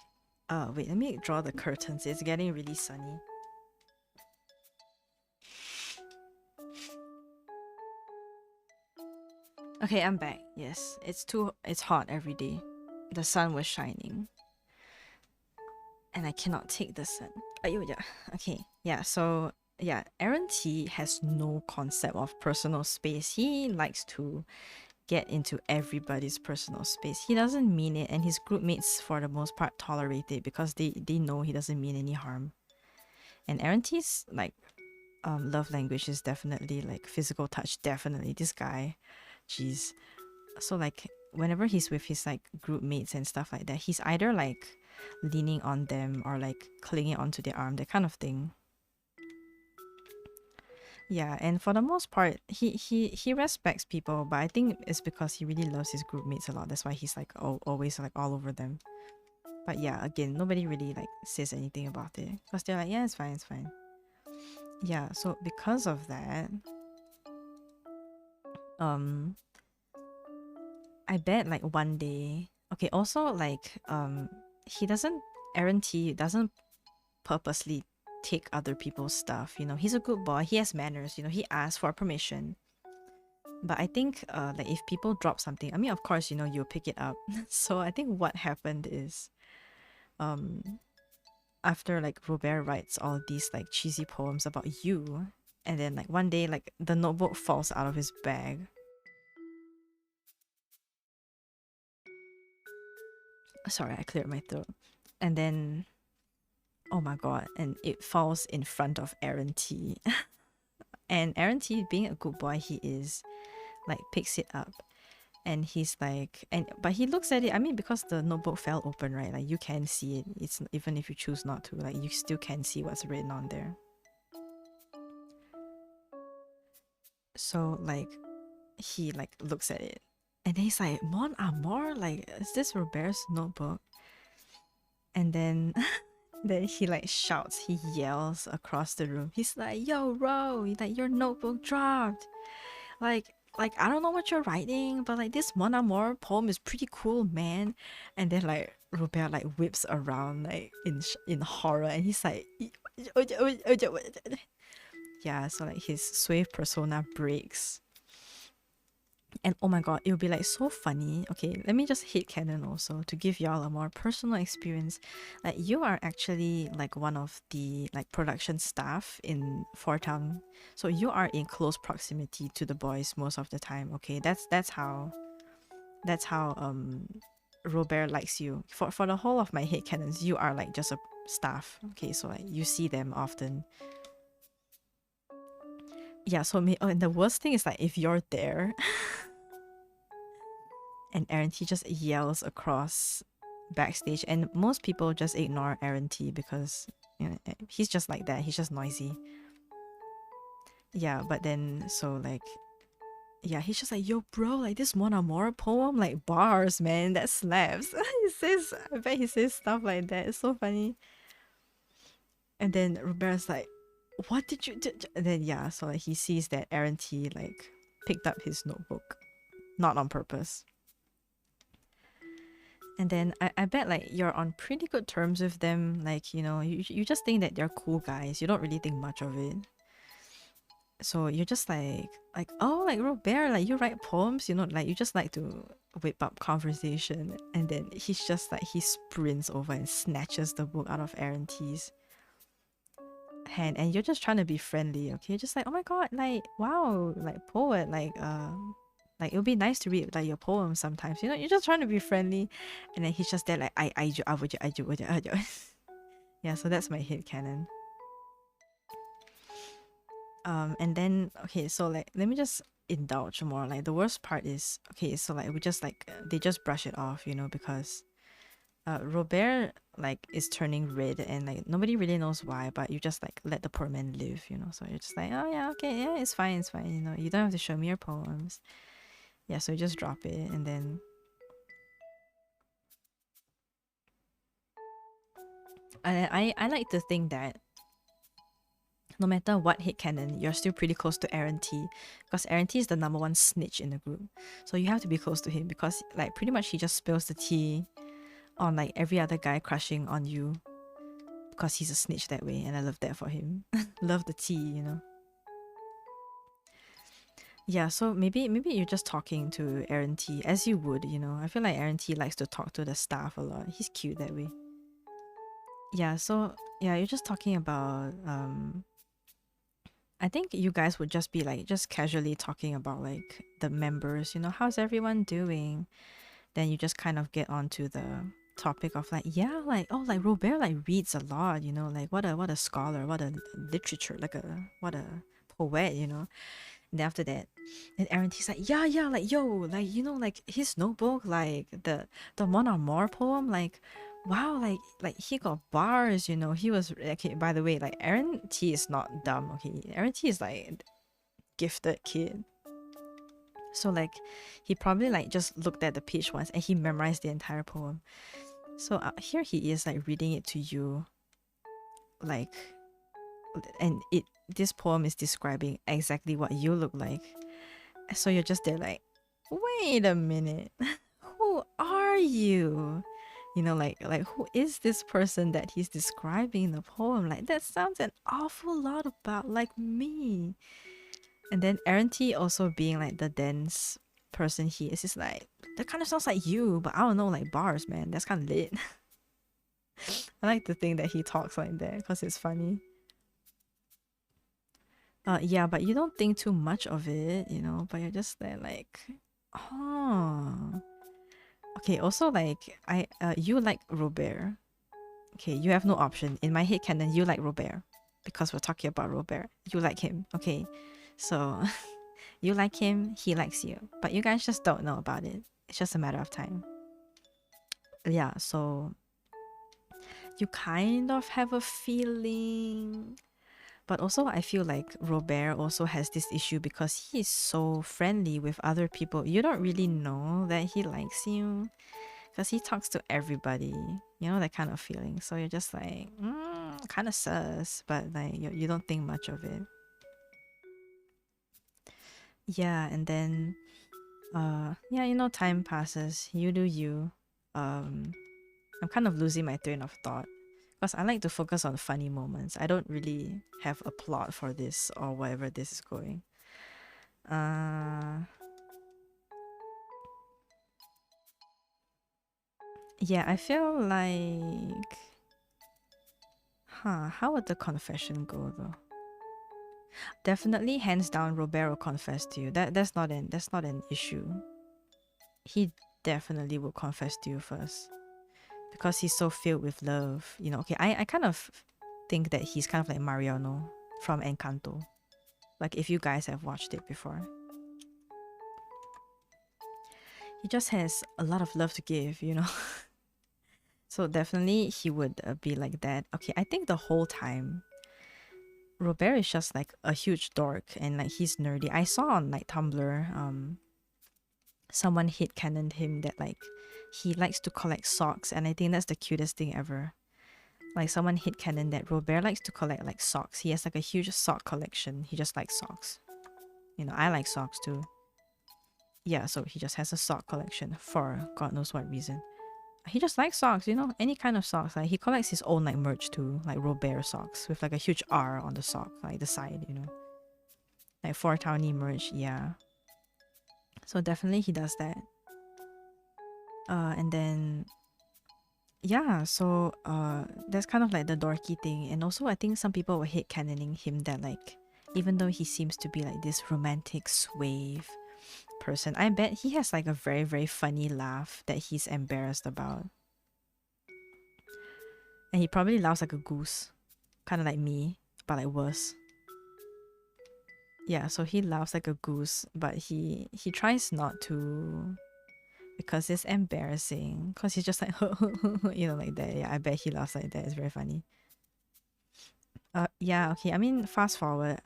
wait, let me draw the curtains. It's getting really sunny. Okay, I'm back. Yes, it's hot every day. The sun was shining. And I cannot take the sun. Ayo, yeah. Okay, yeah, so yeah, Aaron T has no concept of personal space. He likes to get into everybody's personal space. He doesn't mean it, and his group mates for the most part tolerate it because they know he doesn't mean any harm. And Aaron T's like love language is definitely like physical touch. Definitely, this guy, jeez. So like whenever he's with his like group mates and stuff like that, he's either like leaning on them or like clinging onto their arm, that kind of thing. Yeah, and for the most part, he respects people, but I think it's because he really loves his group mates a lot. That's why he's like always like all over them. But yeah, again, nobody really like says anything about it because they're like, yeah, it's fine, it's fine. Yeah, so because of that, I bet like one day. Okay, also like he doesn't Aaron T doesn't purposely take other people's stuff. You know, he's a good boy. He has manners. You know, he asks for permission. But I think like if people drop something, I mean, of course, you know, you'll pick it up. So I think what happened is, after like Robert writes all these like cheesy poems about you, and then like one day like the notebook falls out of his bag. Sorry, I cleared my throat. And then oh my god, and it falls in front of Aaron T. And Aaron T, being a good boy he is, like picks it up. And he's like, but he looks at it. I mean, because the notebook fell open, right? Like you can see it. It's even if you choose not to, like you still can see what's written on there. So like, he like looks at it, and then he's like, "Mon amour, like is this Robert's notebook?" And then, then he like shouts, he yells across the room. He's like, "Yo, Ro, like your notebook dropped. Like I don't know what you're writing, but like this Mon Amour poem is pretty cool, man." And then like Robert like whips around like in horror, and he's like, yeah. So like his suave persona breaks, And oh my god, it would be like so funny. Okay, let me just hit canon also to give y'all a more personal experience. Like you are actually like one of the like production staff in Four Town, so you are in close proximity to the boys most of the time. Okay, that's how Robert likes you. For the whole of my hate canons, you are like just a staff. Okay, so like you see them often. Yeah, so me. Oh, and the worst thing is like if you're there and Aaron T just yells across backstage, and most people just ignore Aaron T because you know he's just like that. He's just noisy. Yeah, but then so like yeah, he's just like, yo, bro, like this Mon Amour poem, like bars, man, that slaps. He says, I bet he says stuff like that. It's so funny. And then Robert's like, what did you do? And then yeah, so like he sees that Aaron T like picked up his notebook, not on purpose. And then I bet like you're on pretty good terms with them. Like, you know, you just think that they're cool guys. You don't really think much of it. So you're just like oh, like Robert, like you write poems, you know, like you just like to whip up conversation. And then he's just like he sprints over and snatches the book out of Aaron T's hand, and you're just trying to be friendly, okay? Just like, oh my god, like wow, like poet, like it would be nice to read like your poems sometimes, you know. You're just trying to be friendly, and then he's just there like I would you. Yeah, so that's my head canon. And then okay, so like let me just indulge more. Like the worst part is okay, so like we just like they just brush it off, you know, because Robert like is turning red and like nobody really knows why, but you just like let the poor man live, you know. So you're just like, oh yeah, okay, yeah, it's fine, you know. You don't have to show me your poems. Yeah, so you just drop it, and then I like to think that no matter what headcanon, you're still pretty close to Aaron T, because Aaron T is the number one snitch in the group. So you have to be close to him because like pretty much he just spills the tea on like every other guy crushing on you because he's a snitch that way, and I love that for him. Love the tea, you know. Yeah, so maybe you're just talking to Aaron T as you would, you know. I feel like Aaron T likes to talk to the staff a lot. He's cute that way. Yeah, so yeah, you're just talking about I think you guys would just be like just casually talking about like the members, you know, how's everyone doing? Then you just kind of get onto the topic of like, yeah, like oh, like Robert like reads a lot, you know, like what a scholar, what a literature, like a what a poet, you know. And then after that, and Aaron T's like, yeah, like yo, like you know, like his notebook, like the Mon Amour poem, like wow, like he got bars, you know. He was okay. By the way, like Aaron T is not dumb. Okay, Aaron T is like gifted kid. So like he probably like just looked at the page once and he memorized the entire poem. So here he is like reading it to you, like, and this poem is describing exactly what you look like. So you're just there like, wait a minute, who are you? You know, like who is this person that he's describing in the poem? Like that sounds an awful lot about like me. And then Aaron T also being like the dense person he is like, that kind of sounds like you, but I don't know, like bars, man. That's kind of lit. I like to think that he talks like that because it's funny. Yeah, but you don't think too much of it, you know, but you're just there like, oh. Okay, also like you like Robert. Okay, you have no option. In my head canon, you like Robert. Because we're talking about Robert. You like him. Okay. So you like him, he likes you. But you guys just don't know about it. It's just a matter of time. Yeah, so you kind of have a feeling. But also, I feel like Robert also has this issue because he is so friendly with other people. You don't really know that he likes you because he talks to everybody. You know, that kind of feeling. So you're just like, kind of sus, but like you don't think much of it. Yeah, and then, yeah, you know, time passes. You do you. I'm kind of losing my train of thought because I like to focus on funny moments. I don't really have a plot for this or whatever this is going. Uh, Yeah, I feel like, how would the confession go though? Definitely, hands down, Roberto confessed to you. That's not an issue. He definitely will confess to you first because he's so filled with love. You know, okay, I kind of think that he's kind of like Mariano from Encanto. Like if you guys have watched it before, he just has a lot of love to give. You know, so definitely he would be like that. Okay, I think the whole time Robert is just like a huge dork and like he's nerdy. I saw on like Tumblr, someone hit cannoned him that like he likes to collect socks, and I think that's the cutest thing ever. Like someone hit canon that Robert likes to collect like socks. He has like a huge sock collection. He just likes socks. You know, I like socks too. Yeah, so he just has a sock collection for God knows what reason. He just likes socks, you know, any kind of socks. Like he collects his own like merch too, like Robert socks with like a huge R on the sock, like the side, you know. Like 4 Townie merch, yeah. So definitely he does that. And then yeah, so that's kind of like the dorky thing. And also I think some people were hate canoning him that like even though he seems to be like this romantic suave person, I bet he has like a very, very funny laugh that he's embarrassed about. And he probably laughs like a goose. Kinda like me, but like worse. Yeah, so he laughs like a goose, but he tries not to because it's embarrassing. Because he's just like you know, like that. Yeah, I bet he laughs like that. It's very funny. Yeah, okay. I mean, fast forward.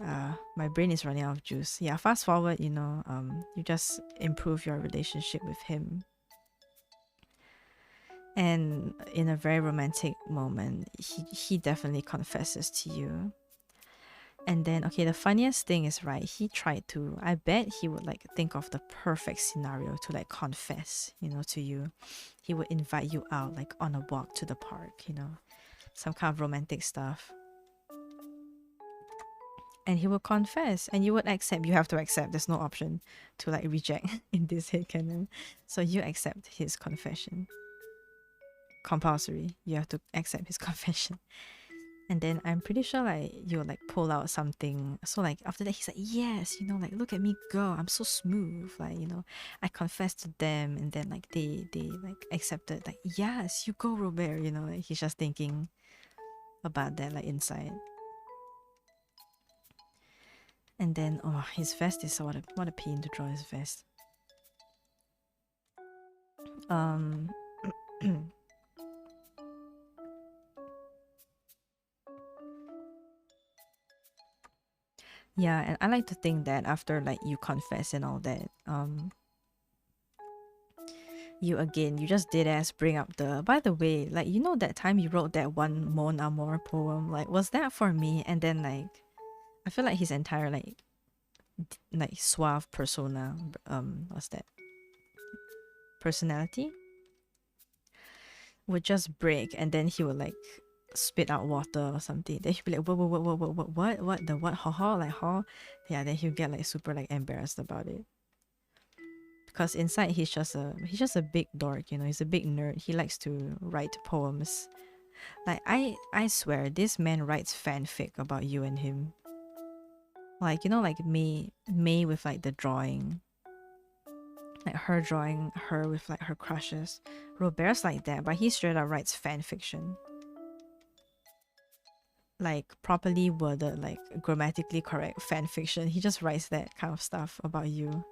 My brain is running out of juice. Yeah, fast forward. You know, you just improve your relationship with him, and in a very romantic moment, he definitely confesses to you. And then, okay, the funniest thing is, right, he tried to, I bet he would like think of the perfect scenario to like confess, you know, to you. He would invite you out like on a walk to the park, you know, some kind of romantic stuff. And he will confess and you would accept. You have to accept. There's no option to like reject in this headcanon. So you accept his confession. Compulsory. You have to accept his confession. And then I'm pretty sure like you'll like pull out something. So like after that he's like, yes, you know, like look at me go. I'm so smooth. Like, you know, I confessed to them and then like they like accepted like, yes, you go, Robert, you know, like he's just thinking about that like inside. And then oh his vest is what a pain to draw his vest. Um yeah, and I like to think that after like you confess and all that, you just did as bring up the, by the way, like you know that time you wrote that one Mon Amour poem, like was that for me? And then like I feel like his entire like suave persona, what's that? Personality would just break and then he would like spit out water or something. Then he'd be like, what, the what, ha ha, like ha, yeah. Then he'll get like super like embarrassed about it because inside he's just a big dork, you know. He's a big nerd. He likes to write poems. Like I swear, this man writes fanfic about you and him. Like you know, like May with like the drawing, like her drawing her with like her crushes. Robert's like that, but he straight up writes fan fiction. Like properly worded, like grammatically correct fan fiction. He just writes that kind of stuff about you.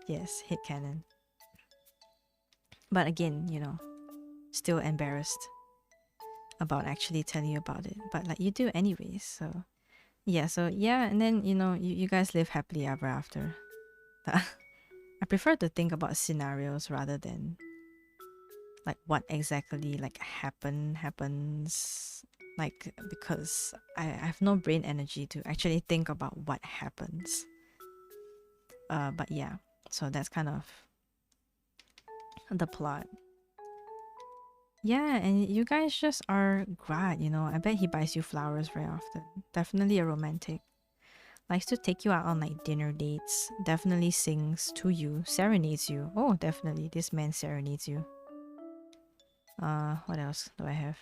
Yes, hit canon. But again, you know, still embarrassed about actually telling you about it. But like you do anyways, so yeah, and then you know, you guys live happily ever after. I prefer to think about scenarios rather than like what exactly like happens, like because I have no brain energy to actually think about what happens. But yeah, so that's kind of the plot. Yeah, and you guys just are glad, you know. I bet he buys you flowers very often. Definitely a romantic. Likes to take you out on like dinner dates. Definitely sings to you, serenades you. Oh, definitely, this man serenades you. What else do I have?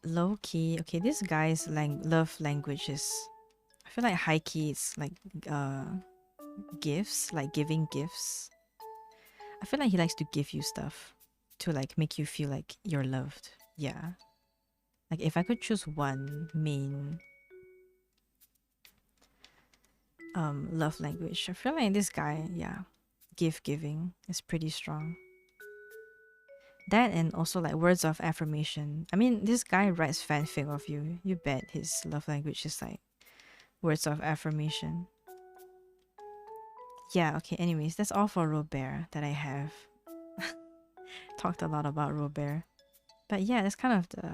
Low key. Okay, this guy's love language is, I feel like high key it's like gifts, like giving gifts. I feel like he likes to give you stuff to like make you feel like you're loved. Yeah. Like if I could choose one main love language, I feel like this guy, yeah, gift giving is pretty strong. That and also like words of affirmation. I mean, this guy writes fanfic of you. You bet his love language is like words of affirmation. Yeah, okay, anyways, that's all for Robert that I have. Talked a lot about Robert. But yeah, that's kind of the...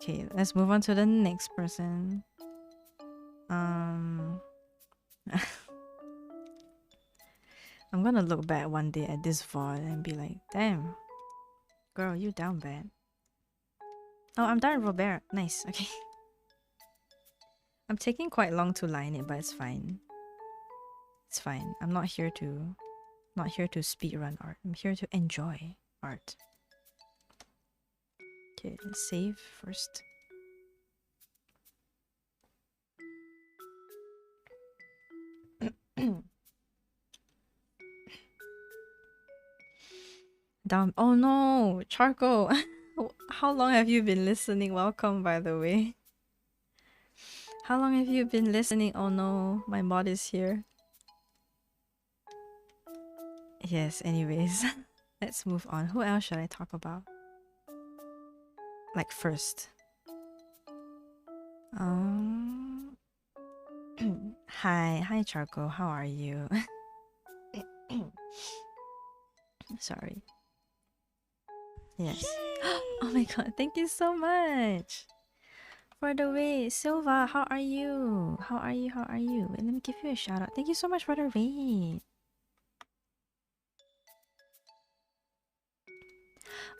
Okay, let's move on to the next person. I'm gonna look back one day at this VOD and be like, damn, girl, you down bad. Oh, I'm done with Robert. Nice, okay. I'm taking quite long to line it, but it's fine. It's fine. I'm not here to speedrun art. I'm here to enjoy art. Okay, let's save first. Down. Oh no, Charcoal. How long have you been listening? Welcome, by the way. How long have you been listening? Oh no, my mod is here. Yes, anyways. Let's move on. Who else should I talk about? Like first. Hi Charcoal, how are you? Sorry. Yes. Oh my god, thank you so much for the raid. Silva, how are you? How are you? How are you? Wait, let me give you a shout out. Thank you so much for the raid.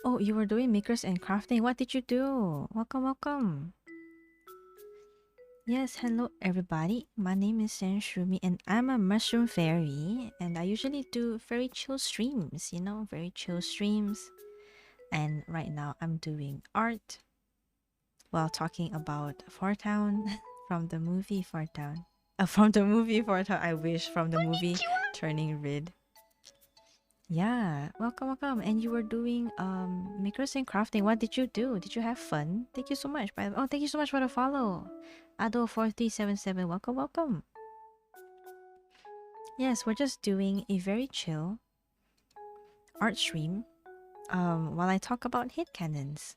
Oh, you were doing makers and crafting. What did you do? Welcome, welcome. Yes, hello everybody. My name is Sanshroomy and I'm a mushroom fairy. And I usually do very chill streams, you know, very chill streams. And right now I'm doing art while talking about Fort Town from the movie Fort Town. From the movie Fort Town, I wish, from the movie Turning Red. Yeah, welcome, welcome. And you were doing makers and crafting. What did you do? Did you have fun? Thank you so much. Oh, thank you so much for the follow. Ado4377, welcome, welcome. Yes, we're just doing a very chill art stream while I talk about hit cannons.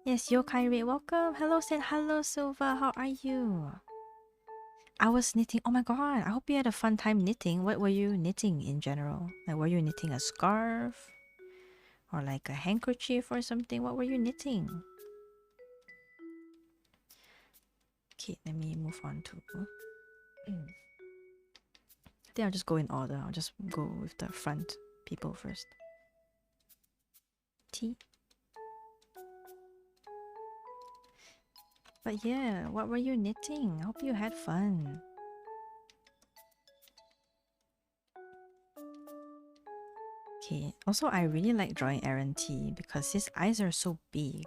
Yes, Yokai Ray, welcome. Hello, hello, Silva. How are you? I was knitting. Oh my god, I hope you had a fun time knitting. What were you knitting in general? Like, were you knitting a scarf? Or like a handkerchief or something? What were you knitting? Okay, let me move on to... I think I'll just go in order. I'll just go with the front people first. Tea. But yeah, what were you knitting? I hope you had fun. Okay, also I really like drawing Aaron T because his eyes are so big.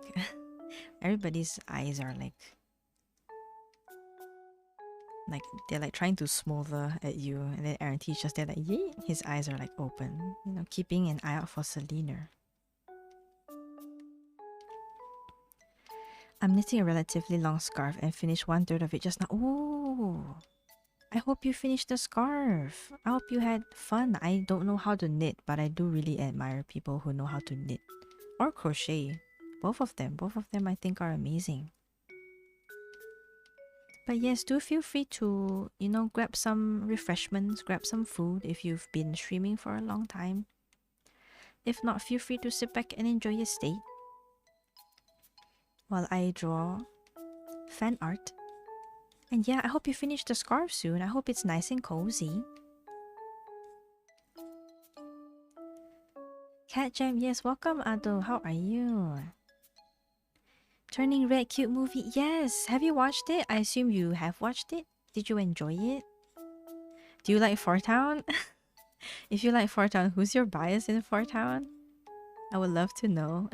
Everybody's eyes are like they're like trying to smolder at you, and then Aaron T is just there like, yay! His eyes are like open, you know, keeping an eye out for Selena. I'm knitting a relatively long scarf and finished 1/3 of it just now. Oh, I hope you finished the scarf. I hope you had fun. I don't know how to knit, but I do really admire people who know how to knit or crochet. Both of them I think are amazing. But yes, do feel free to, you know, grab some refreshments, grab some food if you've been streaming for a long time. If not, feel free to sit back and enjoy your stay while I draw fan art. And yeah, I hope you finish the scarf soon. I hope it's nice and cozy. Cat Jam, yes, welcome Ado. How are you? Turning Red, cute movie. Yes, have you watched it? I assume you have watched it. Did you enjoy it? Do you like Fort Town? If you like Four Town, who's your bias in Four Town? I would love to know.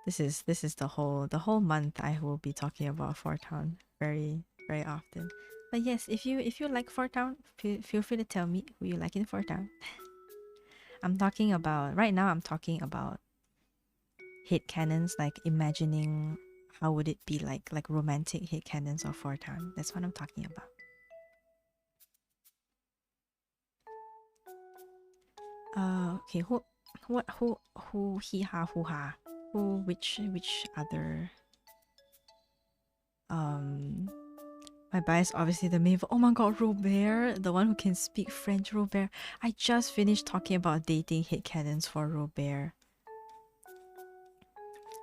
This is the whole month I will be talking about Four Town very very often. But yes, if you like Four Town, feel free to tell me who you like in Four Town. I'm talking about right now. I'm talking about hate canons, like imagining how would it be like romantic hate canons of Four Town. That's what I'm talking about. Okay, who he ha who ha who which other my bias obviously the main. Oh my god, Robert, the one who can speak French. Robert, I just finished talking about dating hate canons for Robert.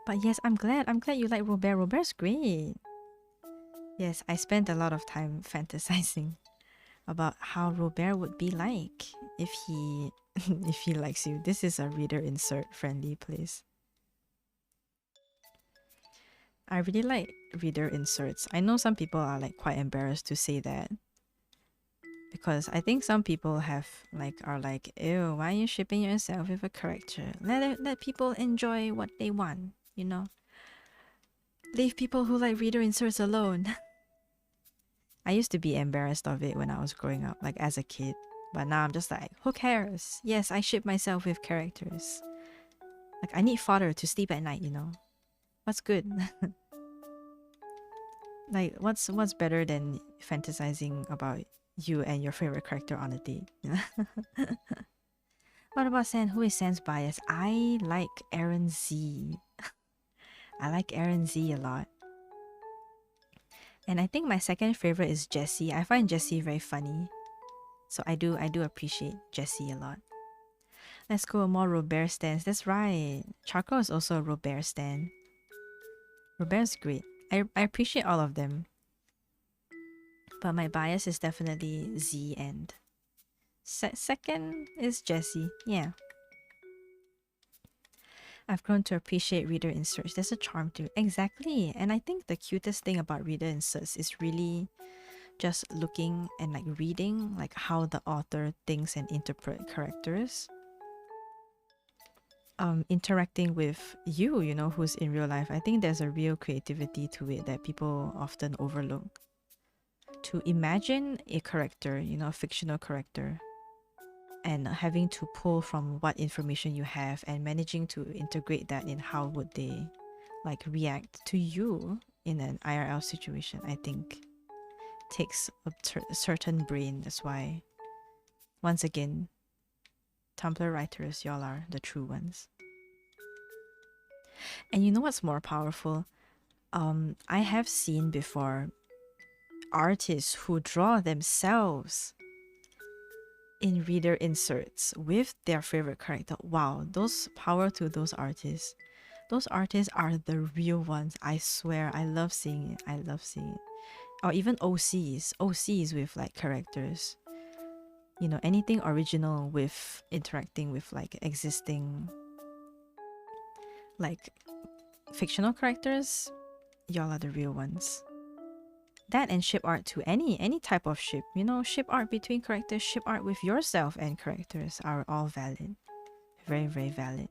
But yes, I'm glad you like Robert. Robert's great. Yes, I spent a lot of time fantasizing about how Robert would be like if he if he likes you. This is a reader insert friendly, please. I really like reader inserts. I know some people are like quite embarrassed to say that because I think some people are like, ew, why are you shipping yourself with a character? Let people enjoy what they want, you know. Leave people who like reader inserts alone. I used to be embarrassed of it when I was growing up, like as a kid. But now I'm just like, who cares? Yes, I ship myself with characters. Like I need fodder to sleep at night, you know. What's good? Like what's better than fantasizing about you and your favorite character on a date? What about San? Who is San's bias? I like Aaron Z. I like Aaron Z a lot. And I think my second favorite is Jessie. I find Jessie very funny. So I do appreciate Jessie a lot. Let's go more Robert stands. That's right. Charcoal is also a Robert stand. Robert's great. I appreciate all of them. But my bias is definitely Z and second is Jessie. Yeah. I've grown to appreciate reader inserts. There's a charm to it. Exactly. And I think the cutest thing about reader inserts is really just looking and like reading like how the author thinks and interpret characters. Interacting with you know, who's in real life. I think there's a real creativity to it that people often overlook. To imagine a character, you know, a fictional character, and having to pull from what information you have and managing to integrate that in how would they like react to you in an IRL situation, I think takes a certain brain. That's why, once again, Tumblr writers, y'all are the true ones. And you know what's more powerful? I have seen before artists who draw themselves in reader inserts with their favorite character. Wow, those power to those artists. Those artists are the real ones. I swear, I love seeing it. I love seeing it. Or even OCs with like characters. You know, anything original with interacting with like existing like fictional characters. Y'all are the real ones. That and ship art to any type of ship, you know, ship art between characters, ship art with yourself and characters are all valid. Very, very valid.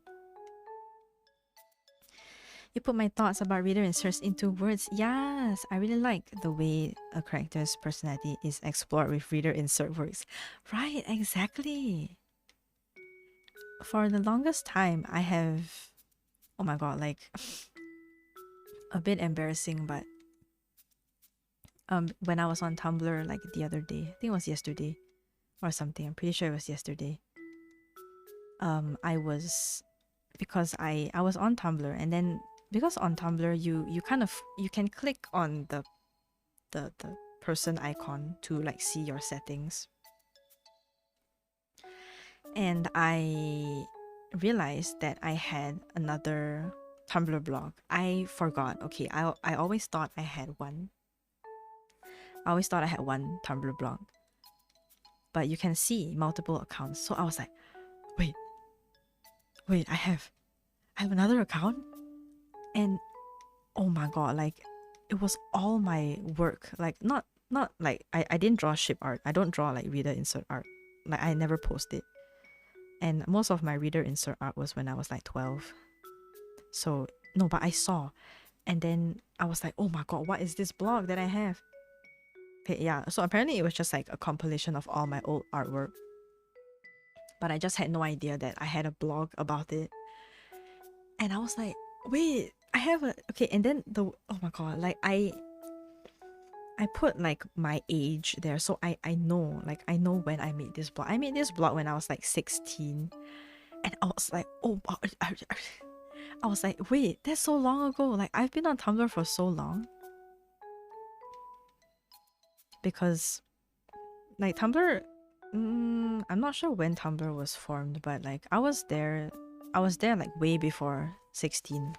You put my thoughts about reader inserts into words. Yes, I really like the way a character's personality is explored with reader insert works. Right, exactly. For the longest time I have, oh my god, like a bit embarrassing, but when I was on Tumblr like the other day, I think it was yesterday or something, I'm pretty sure it was yesterday. I was, because I was on Tumblr, and then because on Tumblr you can click on the person icon to like see your settings. And I realized that I had another Tumblr blog. I forgot. Okay, I always thought I had one. I always thought I had one Tumblr blog. But you can see multiple accounts. So I was like, wait, I have another account? And oh my god, like it was all my work. Like not like I didn't draw ship art. I don't draw like reader insert art. like I never post it. And most of my reader insert art was when I was like 12. So no, but I saw, and then I was like, oh my god, what is this blog that I have? Okay, yeah, so apparently it was just like a compilation of all my old artwork, but I just had no idea that I had a blog about it. And I was like, wait, I have a, okay. And then oh my god, like I put like my age there, so I know, like I know when I made this blog. I made this blog when I was like 16, and I was like, oh, I was like, wait, that's so long ago. Like I've been on Tumblr for so long. Because like Tumblr, I'm not sure when Tumblr was formed, but like I was there like way before 16.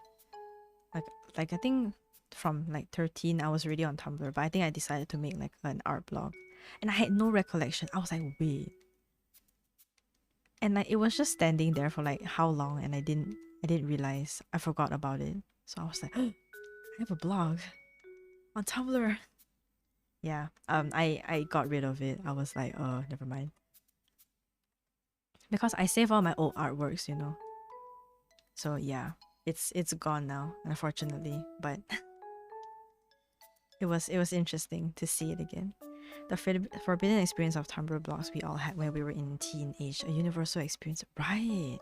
Like I think from like 13 I was already on Tumblr, but I think I decided to make like an art blog, and I had no recollection. I was like, wait, and like it was just standing there for like how long, and I didn't realize, I forgot about it. So I was like, oh, I have a blog on Tumblr. Yeah, I got rid of it. I was like, oh, never mind, because I save all my old artworks, you know. So yeah, it's gone now, unfortunately. But it was interesting to see it again. The forbidden experience of Tumblr blogs we all had when we were in teenage, a universal experience, right?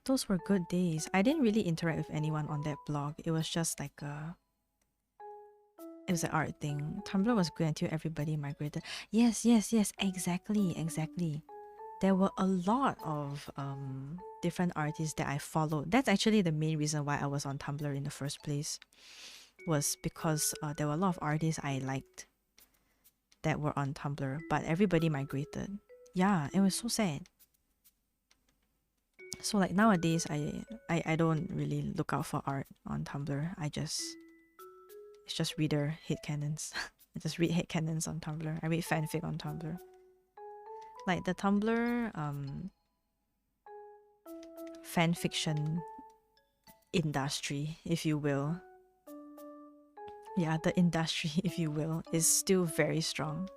Those were good days. I didn't really interact with anyone on that blog. It was just like it was an art thing. Tumblr was good until everybody migrated. Yes, exactly. There were a lot of different artists that I followed. That's actually the main reason why I was on Tumblr in the first place, was because there were a lot of artists I liked that were on Tumblr, but everybody migrated. Yeah, it was so sad. So like nowadays, I don't really look out for art on Tumblr. It's just reader hate cannons. I just read hate cannons on Tumblr. I read fanfic on Tumblr. Like the Tumblr fanfiction industry, if you will. Yeah, the industry, if you will, is still very strong.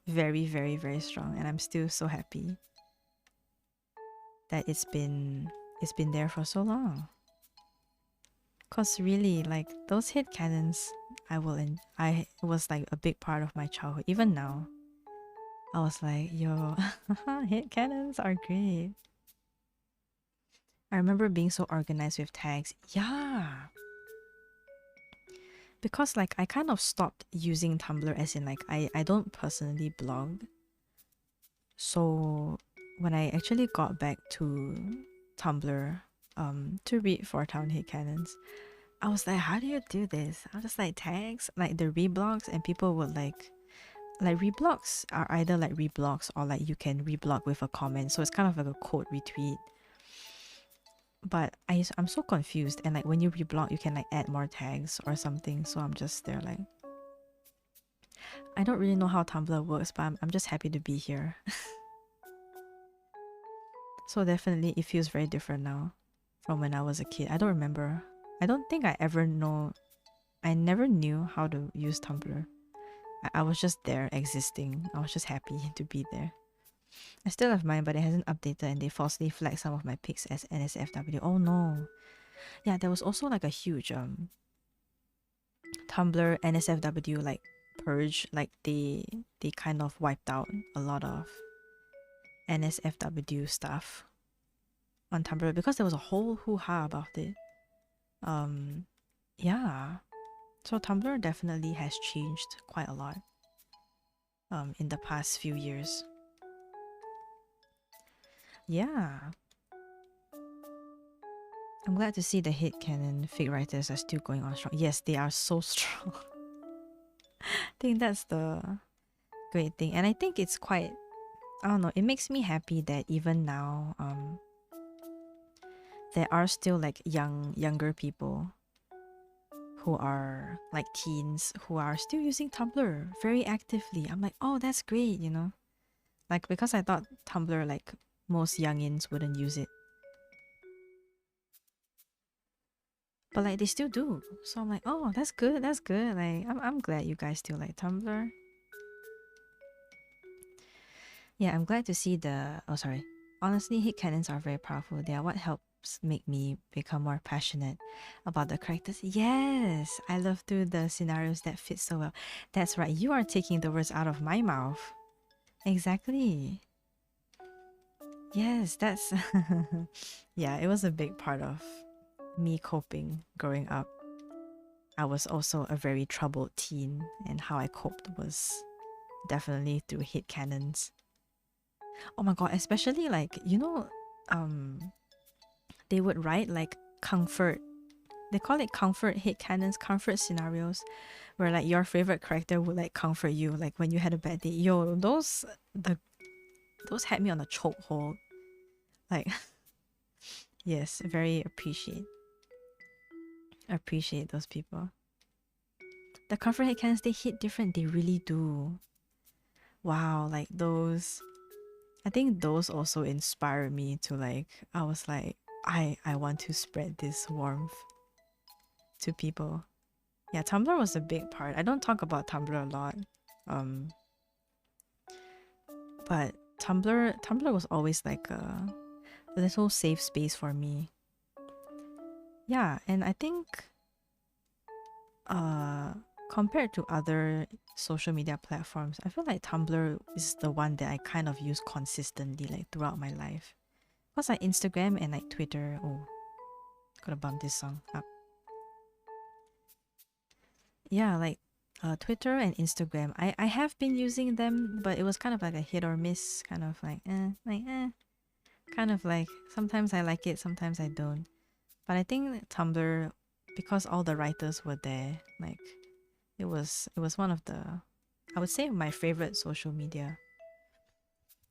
Very, very, very strong. And I'm still so happy that it's been there for so long. Cause really, like those hit cannons, it was like a big part of my childhood. Even now, I was like, yo, hit cannons are great. I remember being so organized with tags. Yeah. Because like I kind of stopped using Tumblr, as in like I don't personally blog. So when I actually got back to Tumblr to read Four Town Hit Cannons, I was like, how do you do this? I was just like, tags, like the reblogs, and people would like reblogs are either like reblogs or like you can reblog with a comment, so it's kind of like a quote retweet. But I'm so confused, and like when you reblog you can like add more tags or something, so I'm just there like, I don't really know how Tumblr works, but I'm just happy to be here. So definitely it feels very different now from when I was a kid. I don't remember. I don't think I never knew how to use Tumblr. I was just there existing. I was just happy to be there. I still have mine, but it hasn't updated, and they falsely flagged some of my pics as NSFW. Oh no. Yeah, there was also like a huge Tumblr NSFW like purge. Like they kind of wiped out a lot of NSFW stuff on Tumblr because there was a whole hoo-ha about it. Yeah. So Tumblr definitely has changed quite a lot in the past few years. Yeah. I'm glad to see the hit canon fake writers are still going on strong. Yes, they are so strong. I think that's the great thing. And I think it's quite, I don't know, it makes me happy that even now there are still like younger people who are like teens who are still using Tumblr very actively. I'm like, oh, that's great, you know? Like, because I thought Tumblr, like, most youngins wouldn't use it. But like, they still do. So I'm like, oh, that's good, that's good. Like, I'm glad you guys still like Tumblr. Yeah, I'm glad to see the. Oh, sorry. Honestly, hit cannons are very powerful. They are what helps make me become more passionate about the characters. Yes, I love through the scenarios that fit so well. That's right. You are taking the words out of my mouth. Exactly. Yes, that's. Yeah, it was a big part of me coping growing up. I was also a very troubled teen, and how I coped was definitely through hit cannons. Oh my god, especially like, um they would write like comfort. They call it comfort hit cannons, comfort scenarios, where like your favorite character would like comfort you, like when you had a bad day. Yo, those had me on a chokehold. Like, yes, very appreciate those people. The comfort hit cannons, they hit different. They really do. Wow, like those. I think those also inspire me to like. I was like, I want to spread this warmth to people. Yeah, Tumblr was a big part. I don't talk about Tumblr a lot. Um, but Tumblr was always like a little safe space for me. Yeah, and I think uh compared to other social media platforms, I feel like Tumblr is the one that I kind of use consistently like throughout my life. Because like Instagram and like Twitter, oh, gotta bump this song up. Yeah, like Twitter and Instagram. I have been using them, but it was kind of like a hit or miss, kind of like kind of like sometimes I like it, sometimes I don't. But I think Tumblr, because all the writers were there, like it was one of the, I would say my favorite social media.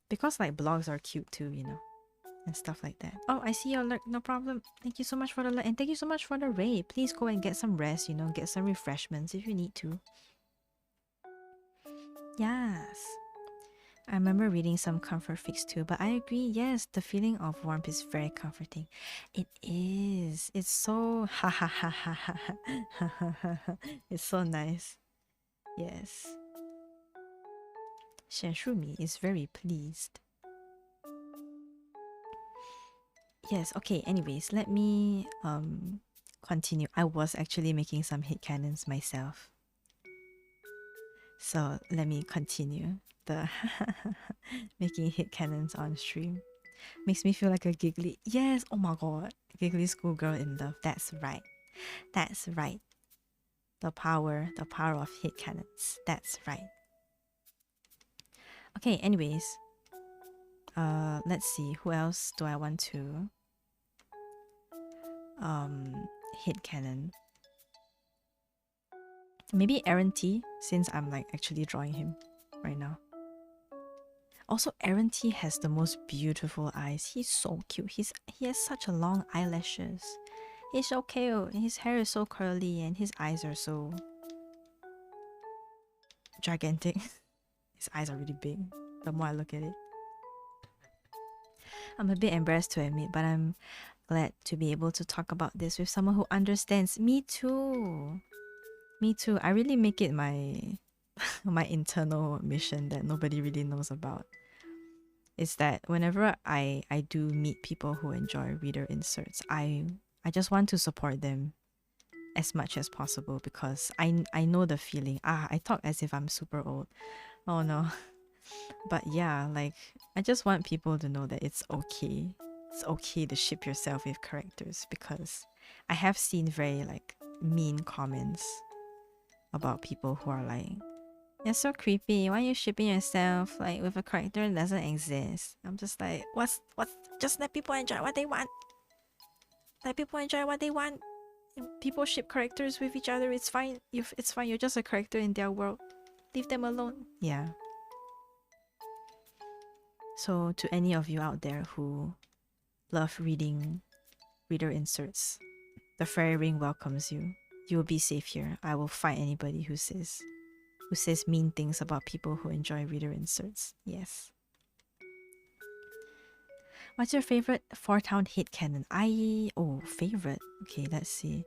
Because like blogs are cute too, and stuff like that. Oh, I see your alert. No problem. Thank you so much for the alert, and thank you so much for the raid. Please go and get some rest. Get some refreshments if you need to. Yes. I remember reading some comfort fics too, but I agree. Yes, the feeling of warmth is very comforting. It is. It's so ha ha ha ha ha ha ha ha ha. It's so nice. Yes. Sanshroomy is very pleased. Yes. Okay. Anyways, let me continue. I was actually making some hit cannons myself, so let me continue the making hit cannons on stream. Makes me feel like a giggly. Yes, oh my god. Giggly schoolgirl in love. That's right. That's right. The power of hit cannons. That's right. Okay, anyways. Let's see. Who else do I want to hit cannon? Maybe Aaron T, since I'm like actually drawing him right now. Also, Aaron T has the most beautiful eyes. He's so cute. He has such a long eyelashes. He's so cute. His hair is so curly and his eyes are so gigantic. His eyes are really big. The more I look at it, I'm a bit embarrassed to admit, but I'm glad to be able to talk about this with someone who understands. Me too. Me too. I really make it my my internal mission that nobody really knows about. Is that whenever I do meet people who enjoy reader inserts, I just want to support them as much as possible because I know the feeling. I talk as if I'm super old. Oh no. But yeah, like I just want people to know that it's okay. It's okay to ship yourself with characters because I have seen very like mean comments about people who are like, "You're so creepy. Why are you shipping yourself like with a character that doesn't exist?" I'm just like, what's just let people enjoy what they want. Let people enjoy what they want. People ship characters with each other. It's fine. If it's fine, you're just a character in their world. Leave them alone. Yeah. So to any of you out there who love reading reader inserts, the fairy ring welcomes you. You will be safe here. I will fight anybody who says mean things about people who enjoy reader inserts. Yes. What's your favorite Four Town hit canon? Favorite. Okay, let's see.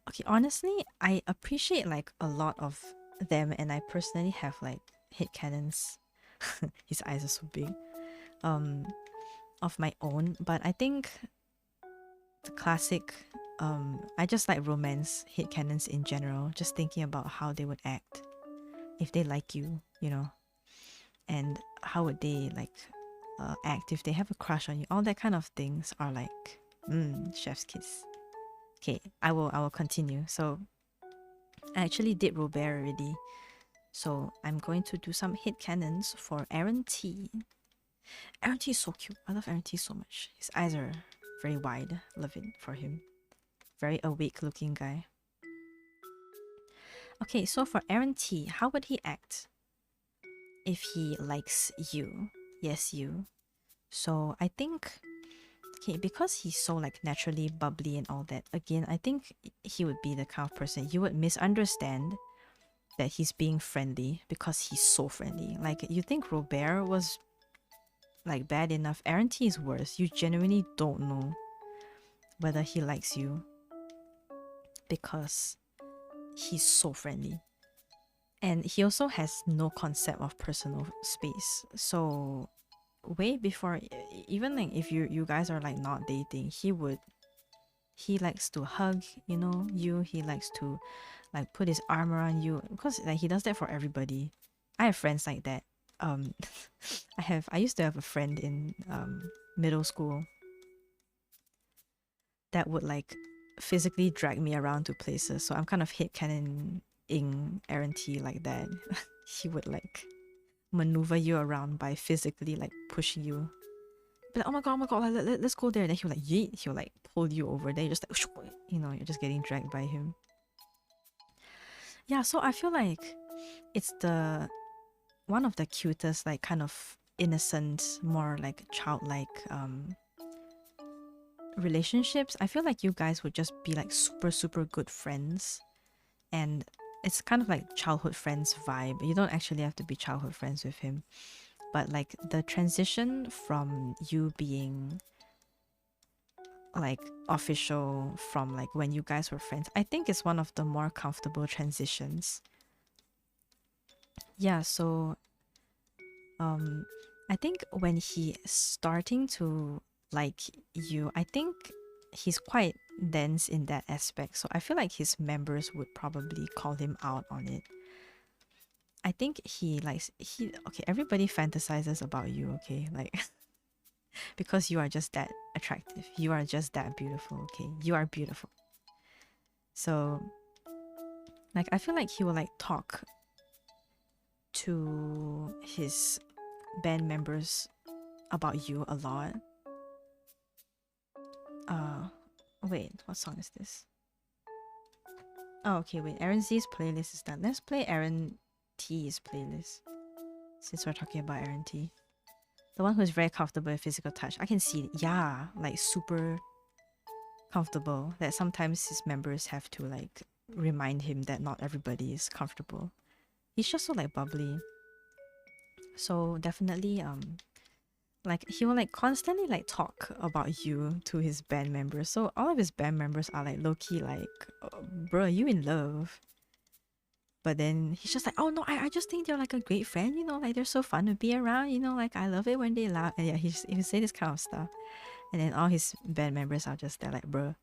Okay, honestly, I appreciate like a lot of them, and I personally have like hit cannons his eyes are so big. Of my own, but I think the classic. I just like romance headcanons in general. Just thinking about how they would act if they like you, you know, and how would they like act if they have a crush on you. All that kind of things are like, chef's kiss. Okay, I will continue. So I actually did Robert already. So I'm going to do some headcanons for Aaron T. Aaron T is so cute. I love Aaron T so much. His eyes are very wide. Love it for him. Very awake looking guy. Okay, so for Aaron T, how would he act if he likes you? Yes, you. So I think, okay, because he's so like naturally bubbly and all that, again, I think he would be the kind of person you would misunderstand that he's being friendly because he's so friendly. Like, you think Robert was like bad enough, Aaron T is worse. You genuinely don't know whether he likes you because he's so friendly. And he also has no concept of personal space. So way before, even like if you guys are like not dating, he likes to hug, you know, you. He likes to like put his arm around you because like he does that for everybody. I have friends like that. I used to have a friend in middle school that would like physically drag me around to places. So I'm kind of headcanoning Aaron T like that. He would like maneuver you around by physically like pushing you. But like, oh my god, let's go there. Then he'll like yeet, he'll like pull you over there. You're just like, you know, you're just getting dragged by him. Yeah, so I feel like it's the one of the cutest, like kind of innocent, more like childlike relationships. I feel like you guys would just be like super good friends, and it's kind of like childhood friends vibe. You don't actually have to be childhood friends with him, but like the transition from you being like official from like when you guys were friends, I think it's one of the more comfortable transitions. Yeah, so I think when he starting to like you, I think he's quite dense in that aspect. So I feel like his members would probably call him out on it. I think he likes okay, everybody fantasizes about you, okay? Like because you are just that attractive. You are just that beautiful, okay? You are beautiful. So like I feel like he will like talk to his band members about you a lot. Wait, what song is this? Oh, okay, wait. Aaron Z's playlist is done. Let's play Aaron T's playlist. Since we're talking about Aaron T. The one who's very comfortable with physical touch. I can see it. Yeah, like super comfortable. That sometimes his members have to like remind him that not everybody is comfortable. He's just so like bubbly. So definitely like he will like constantly like talk about you to his band members. So all of his band members are like low-key like, oh, bro, you in love. But then he's just like, oh no, I just think they're like a great friend, you know, like they're so fun to be around, you know, like I love it when they laugh. And yeah, he say this kind of stuff. And then all his band members are just there like, bro,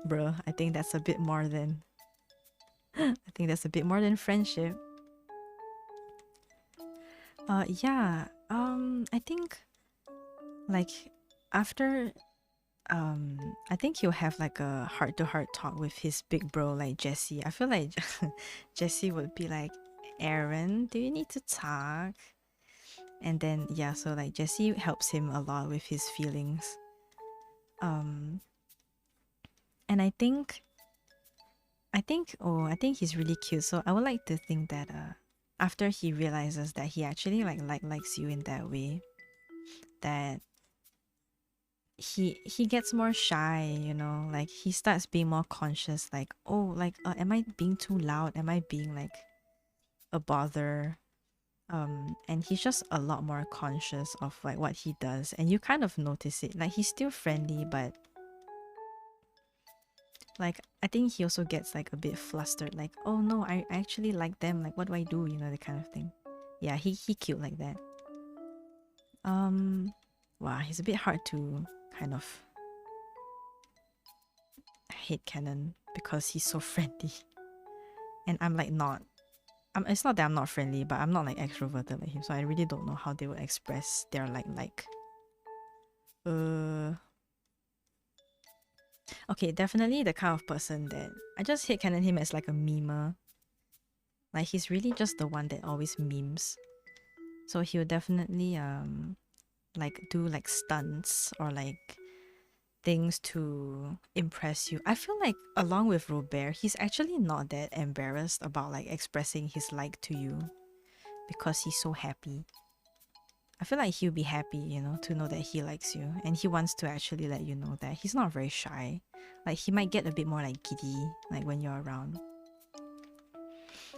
bro, I think that's a bit more than I think that's a bit more than friendship. Yeah, I think like after I think he'll have like a heart-to-heart talk with his big bro like Jesse. I feel like Jesse would be like, Aaron, do you need to talk? And then yeah, so like Jesse helps him a lot with his feelings. And I think he's really cute. So I would like to think that after he realizes that he actually likes you in that way, that he gets more shy, you know, like he starts being more conscious, like, oh, like am I being too loud, am I being like a bother, and he's just a lot more conscious of like what he does, and you kind of notice it. Like he's still friendly, but like I think he also gets like a bit flustered, like, oh no, I actually like them, like what do I do, you know, the kind of thing. Yeah, he cute like that. Wow, he's a bit hard to kind of hate canon because he's so friendly, and I'm like not. It's not that I'm not friendly, but I'm not like extroverted like him, so I really don't know how they would express their like. Okay, definitely the kind of person that I just hate canon him as like a memer. Like he's really just the one that always memes. So he would definitely like do like stunts or like things to impress you. I feel like along with Robert, he's actually not that embarrassed about like expressing his like to you because he's so happy. I feel like he'll be happy, you know, to know that he likes you and he wants to actually let you know that he's not very shy. Like he might get a bit more like giddy like when you're around.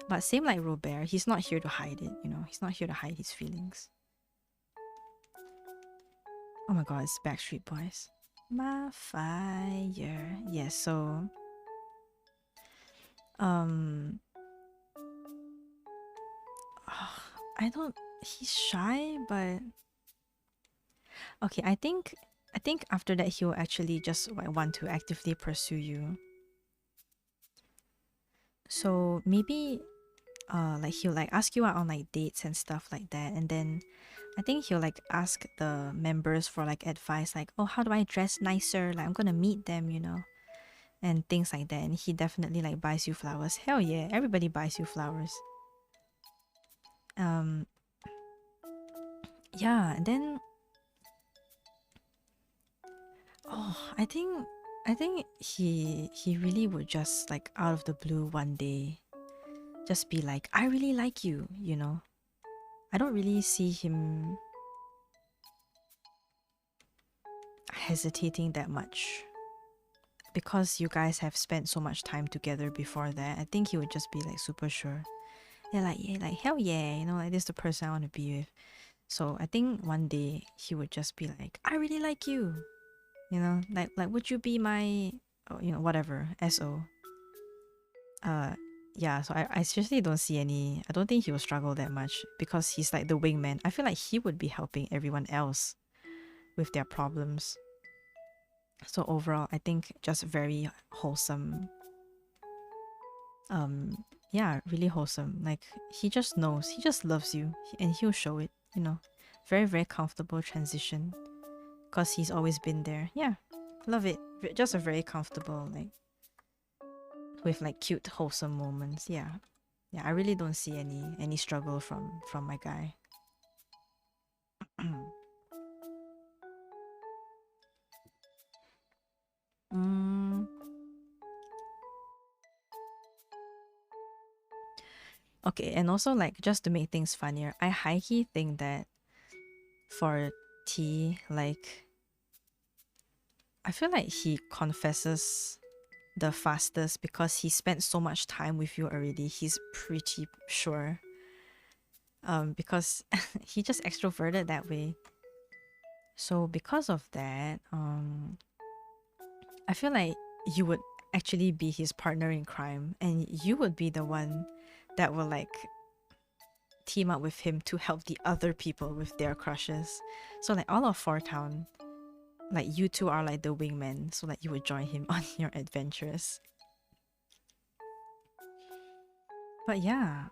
But same like Robert, he's not here to hide it, you know. He's not here to hide his feelings. Oh my god, it's Backstreet Boys. My fire. Yes, so um I don't he's shy, but okay, I think after that he'll actually just like, want to actively pursue you. So maybe like he'll like ask you out on like dates and stuff like that, and then I think he'll like ask the members for like advice like, oh, how do I dress nicer, like I'm gonna meet them, you know, and things like that. And he definitely like buys you flowers. Hell yeah, everybody buys you flowers. um yeah, and then oh, I think he really would just like out of the blue one day just be like, I really like you, you know. I don't really see him hesitating that much because you guys have spent so much time together before that. I think he would just be like super sure. Yeah, like hell yeah, you know, like this is the person I want to be with. So I think one day he would just be like, I really like you, you know, like would you be my, oh, you know, whatever, so uh yeah, so I seriously don't see any, I don't think he will struggle that much because he's like the wingman. I feel like he would be helping everyone else with their problems. So overall I think just very wholesome. Yeah, really wholesome. Like he just knows, he just loves you, and he'll show it, you know. Very, very comfortable transition because he's always been there. Yeah, love it. Just a very comfortable, like with like cute wholesome moments. Yeah, yeah, I really don't see any struggle from my guy. mm, okay, and also like just to make things funnier, I high key think that for T, like I feel like he confesses the fastest because he spent so much time with you already. He's pretty sure. Because he just extroverted that way. So because of that, I feel like you would actually be his partner in crime, and you would be the one that will like team up with him to help the other people with their crushes. So like all of Four Town, like you two are like the wingmen, so like you would join him on your adventures. But yeah,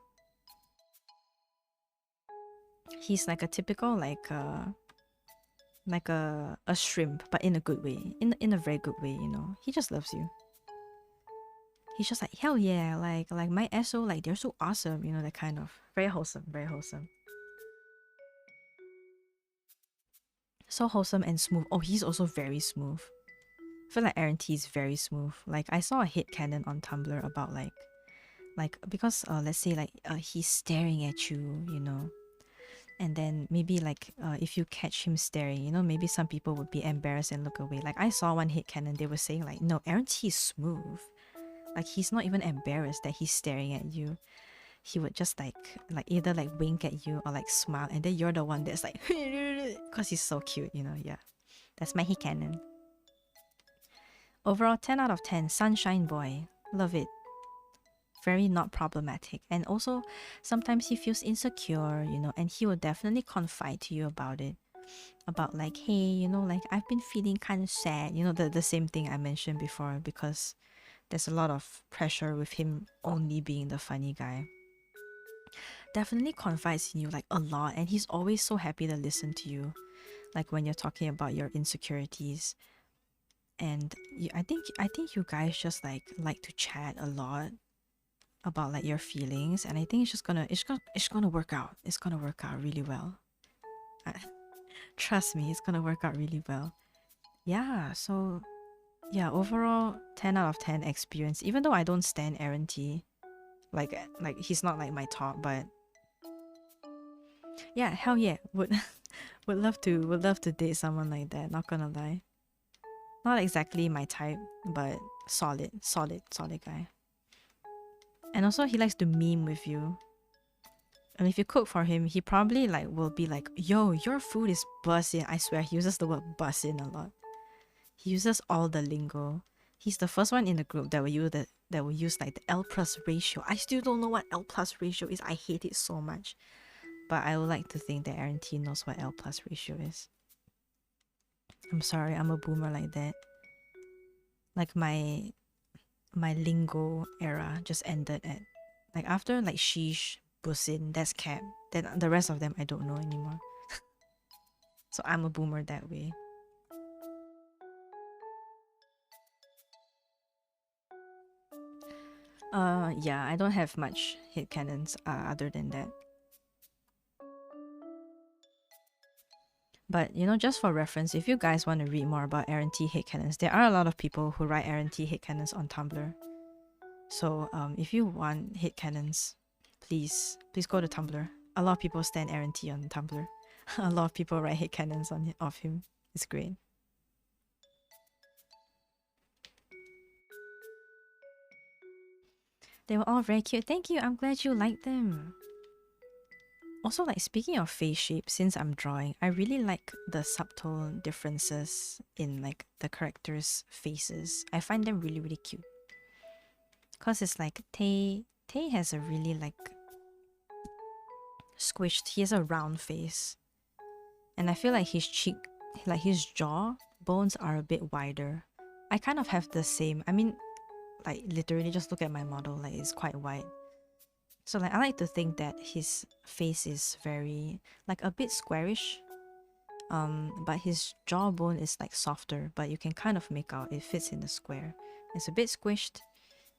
he's like a typical like a shrimp, but in a good way, in a very good way, you know. He just loves you. He's just like hell yeah, like my SO, like they're so awesome, you know, that kind of very wholesome, very wholesome. So wholesome and smooth. Oh, he's also very smooth. I feel like Aaron T is very smooth. Like I saw a hit canon on Tumblr about like because let's say like he's staring at you, you know, and then maybe like if you catch him staring, you know, maybe some people would be embarrassed and look away. Like I saw one hit canon, they were saying like, no, Aaron T is smooth. Like he's not even embarrassed that he's staring at you. He would just like either like wink at you or like smile, and then you're the one that's like because he's so cute, you know. Yeah, that's my hit canon. Overall 10 out of 10. Sunshine boy, love it. very not problematic. And also sometimes he feels insecure, you know, and he will definitely confide to you about it. About like, hey, you know, like I've been feeling kind of sad, you know, the same thing I mentioned before, because there's a lot of pressure with him only being the funny guy. Definitely confides in you like a lot, and he's always so happy to listen to you, like when you're talking about your insecurities. And I think you guys just like to chat a lot about like your feelings, and I think it's gonna work out. It's gonna work out really well. Uh, Trust me, it's gonna work out really well. Yeah, so yeah, overall 10 out of 10 experience. Even though I don't stand Aaron T, like he's not like my top, but yeah, hell yeah, would would love to date someone like that. Not gonna lie, not exactly my type, but solid guy. And also he likes to meme with you. And if you cook for him, he probably like will be like, "Yo, your food is bussin'." I swear, he uses the word bussin' a lot. He uses all the lingo. He's the first one in the group that will use like the L plus ratio. I still don't know what L plus ratio is. I hate it so much. But I would like to think that Aaron T knows what L plus ratio is. I'm sorry, I'm a boomer like that. Like my lingo era just ended at like after like sheesh, busin, that's cap. Then the rest of them I don't know anymore. So I'm a boomer that way. Yeah, I don't have much hit cannons other than that. But you know, just for reference, if you guys want to read more about Aaron T hit cannons, there are a lot of people who write Aaron T hit cannons on Tumblr. So if you want hit cannons, please go to Tumblr. A lot of people stand Aaron T on Tumblr. A lot of people write hit cannons of him. It's great. They were all very cute. Thank you. I'm glad you liked them. Also, like speaking of face shape, since I'm drawing, I really like the subtle differences in like the characters' faces. I find them really, really cute. Cause it's like Tay has a really like squished. He has a round face, and I feel like his jaw bones are a bit wider. I kind of have the same. I mean, like literally, just look at my model. Like it's quite wide. So like I like to think that his face is very like a bit squarish. But his jawbone is like softer, but you can kind of make out it fits in the square. It's a bit squished,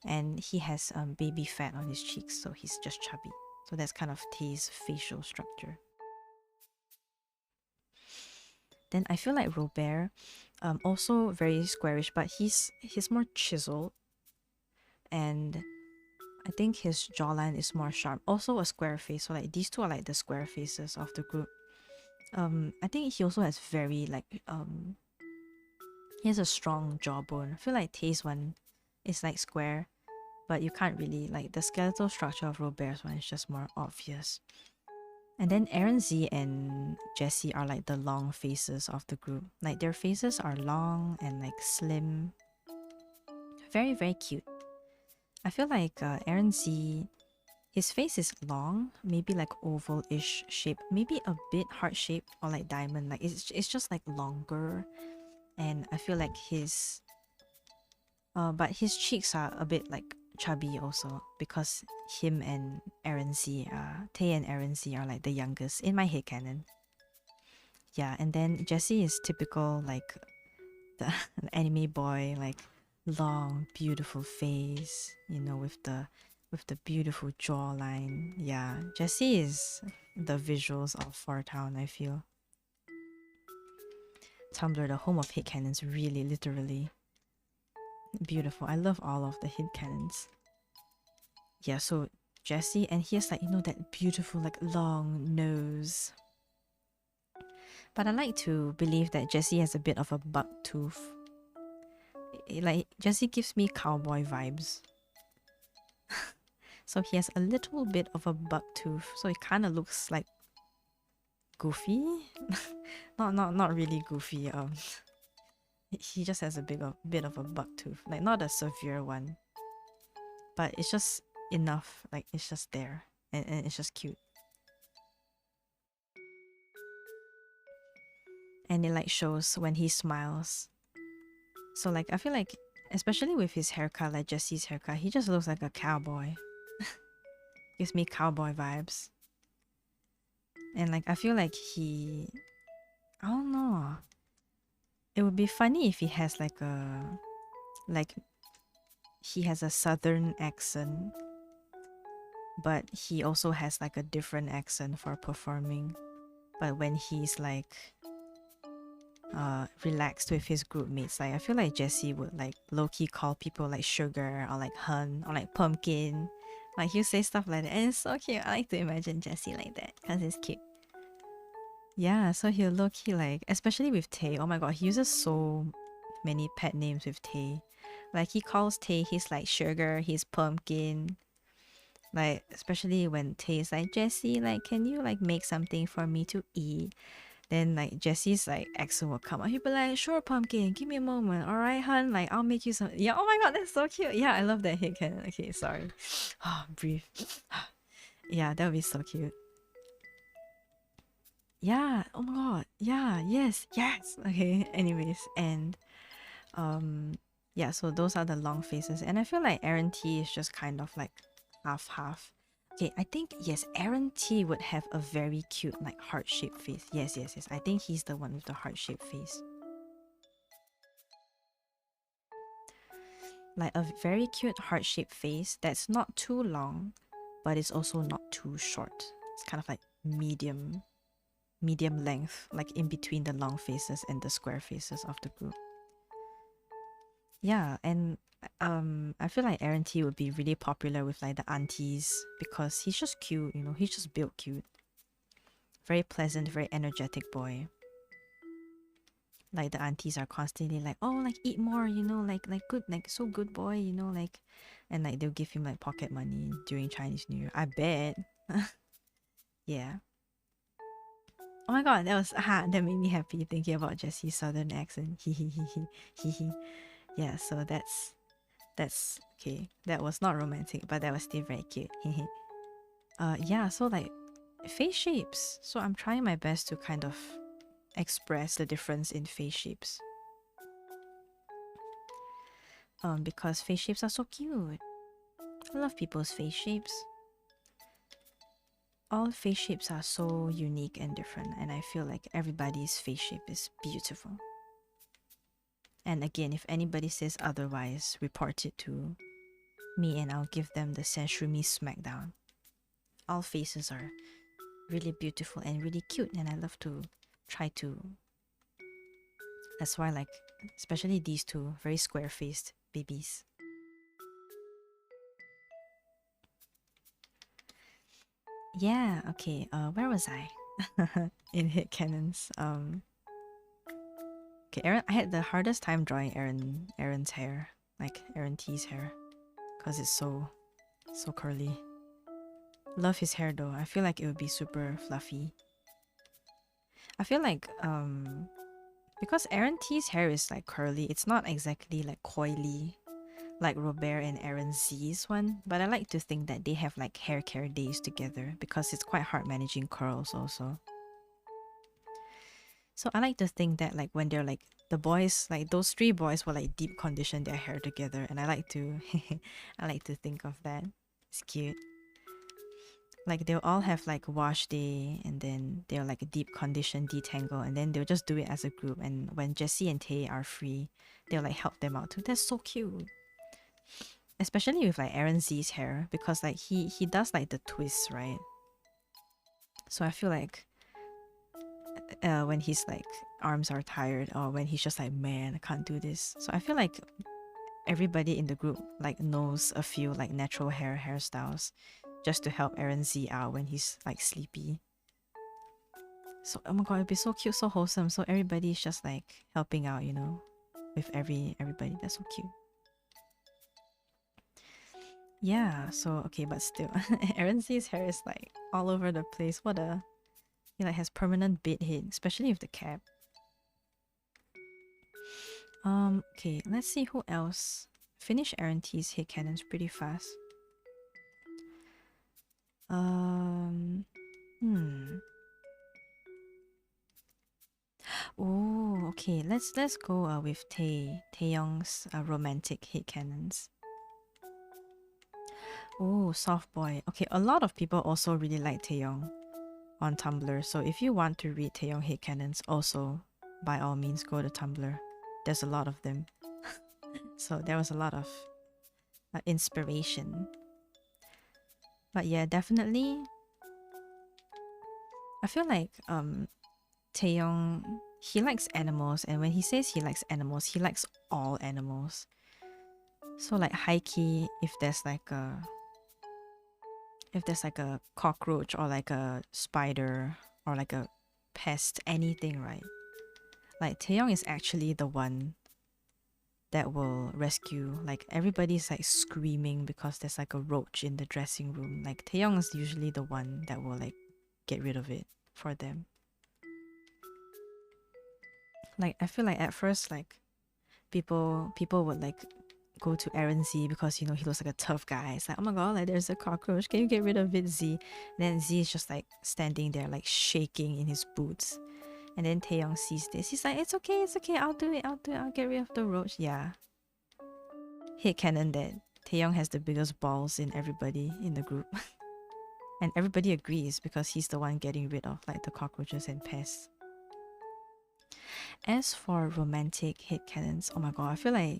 and he has baby fat on his cheeks, so he's just chubby. So that's kind of Tay's facial structure. Then I feel like Robert, also very squarish, but he's more chiseled, and I think his jawline is more sharp. Also a square face. So like these two are like the square faces of the group. I think he also has very like he has a strong jawbone. I feel like Tay's one is like square, but you can't really like the skeletal structure of Robert's one is just more obvious. And then Aaron Z and Jessie are like the long faces of the group. Like their faces are long and like slim. Very, very cute. I feel like Aaron Z, his face is long, maybe like oval-ish shape, maybe a bit heart-shaped or like diamond. Like it's just like longer, and I feel like but his cheeks are a bit like chubby also because him and Aaron Z, Tay and Aaron Z are like the youngest in my headcanon. Yeah, and then Jessie is typical like the anime boy, like long, beautiful face, you know, with the beautiful jawline. Yeah, Jessie is the visuals of Four Town, I feel. Tumblr, the home of hit cannons, really, literally. Beautiful. I love all of the hit cannons. Yeah, so Jessie, and he has like, you know, that beautiful, like long nose. But I like to believe that Jessie has a bit of a buck tooth. Like, Jessie gives me cowboy vibes. So he has a little bit of a buck tooth, so it kind of looks like goofy. not really goofy. He just has a bit of a buck tooth, like not a severe one, but it's just enough. Like it's just there, and it's just cute. And it like shows when he smiles. So like I feel like, especially with his haircut, like Jesse's haircut, he just looks like a cowboy. Gives me cowboy vibes. And like I feel like I don't know. It would be funny if he has like he has a southern accent, but he also has like a different accent for performing. But when he's like relaxed with his group mates, like I feel like Jesse would like low-key call people like sugar or like hun or like pumpkin. Like he'll say stuff like that, and it's so cute. I like to imagine Jesse like that because it's cute. Yeah, so he'll low-key like, especially with Tay. Oh my god, he uses so many pet names with Tay. Like he calls Tay his like sugar, his pumpkin. Like especially when Tay is like, Jessie, like can you like make something for me to eat? Then like Jesse's like accent will come out. He'll be like, sure, pumpkin, give me a moment. Alright, hun, like I'll make you some. Yeah, oh my god, that's so cute. Yeah, I love that hit cannon. Okay, sorry. Breathe. Yeah, that would be so cute. Yeah, oh my god. Yeah, yes, yes. Okay, anyways, and yeah, so those are the long faces. And I feel like Aaron T is just kind of like half. Okay, I think yes, Aaron T would have a very cute like heart-shaped face. Yes, yes, yes. I think he's the one with the heart-shaped face. Like a very cute heart-shaped face that's not too long, but it's also not too short. It's kind of like medium length, like in between the long faces and the square faces of the group. Yeah, and I feel like Aaron T would be really popular with like the aunties because he's just cute, you know, he's just built cute. Very pleasant, very energetic boy. Like the aunties are constantly like, oh, like eat more, you know, like good, like so good boy, you know, like, and like they'll give him like pocket money during Chinese New Year. I bet. Yeah. Oh my god, that made me happy thinking about Jesse's southern accent. Hee. Yeah, so that's okay. That was not romantic, but that was still very cute. Yeah, so like face shapes. So I'm trying my best to kind of express the difference in face shapes. Because face shapes are so cute. I love people's face shapes. All face shapes are so unique and different, and I feel like everybody's face shape is beautiful. And again, if anybody says otherwise, report it to me and I'll give them the Sanshroomy smackdown. All faces are really beautiful and really cute, and I love to try to. That's why, like, especially these two very square faced babies. Yeah, okay, where was I? In hit cannons. Okay, Aaron, I had the hardest time drawing Aaron's hair, like Aaron T's hair, because it's so curly. Love his hair though. I feel like it would be super fluffy. I feel like because Aaron T's hair is like curly, it's not exactly like coily like Robert and Aaron Z's one, but I like to think that they have like hair care days together because it's quite hard managing curls also. So I like to think that like when they're like the boys, like those three boys will like deep condition their hair together, and I like to I like to think of that. It's cute. Like they'll all have like wash day, and then they'll like deep condition detangle, and then they'll just do it as a group, and when Jessie and Tay are free, they'll like help them out too. That's so cute. Especially with like Aaron Z's hair, because like he does like the twists, right? So I feel like when his like arms are tired, or when he's just like, man, I can't do this. So I feel like everybody in the group like knows a few like natural hairstyles just to help Aaron Z out when he's like sleepy. So oh my god, it'd be so cute, so wholesome. So everybody's just like helping out, you know, with everybody. That's so cute. Yeah, so okay, but still, Aaron Z's hair is like all over the place. He like has permanent bit head, especially with the cap. Okay, let's see who else. Finish Aaron T's head cannons pretty fast. Um. Hmm. Oh, okay. Let's go with Taeyong's romantic hate canons. Oh, soft boy. Okay, a lot of people also really like Taeyong on Tumblr. So if you want to read Taeyong hate canons, also by all means go to Tumblr. There's a lot of them. So there was a lot of inspiration. But yeah, definitely. I feel like Taeyong, he likes animals, and when he says he likes animals, he likes all animals. So like high key, if there's like a cockroach or like a spider or like a pest, anything, right? Like Taeyong is actually the one that will rescue. Like everybody's like screaming because there's like a roach in the dressing room. Like Taeyong is usually the one that will like get rid of it for them. Like I feel like at first like people would like go to Aaron Z because you know he looks like a tough guy. It's like, oh my god, like there's a cockroach, can you get rid of it, Z? And then Z is just like standing there like shaking in his boots. And then Taeyong sees this. He's like, it's okay, I'll do it, I'll get rid of the roach. Yeah. Hit canon that Taeyong has the biggest balls in everybody in the group. And everybody agrees because he's the one getting rid of like the cockroaches and pests. As for romantic hit canons, oh my god, I feel like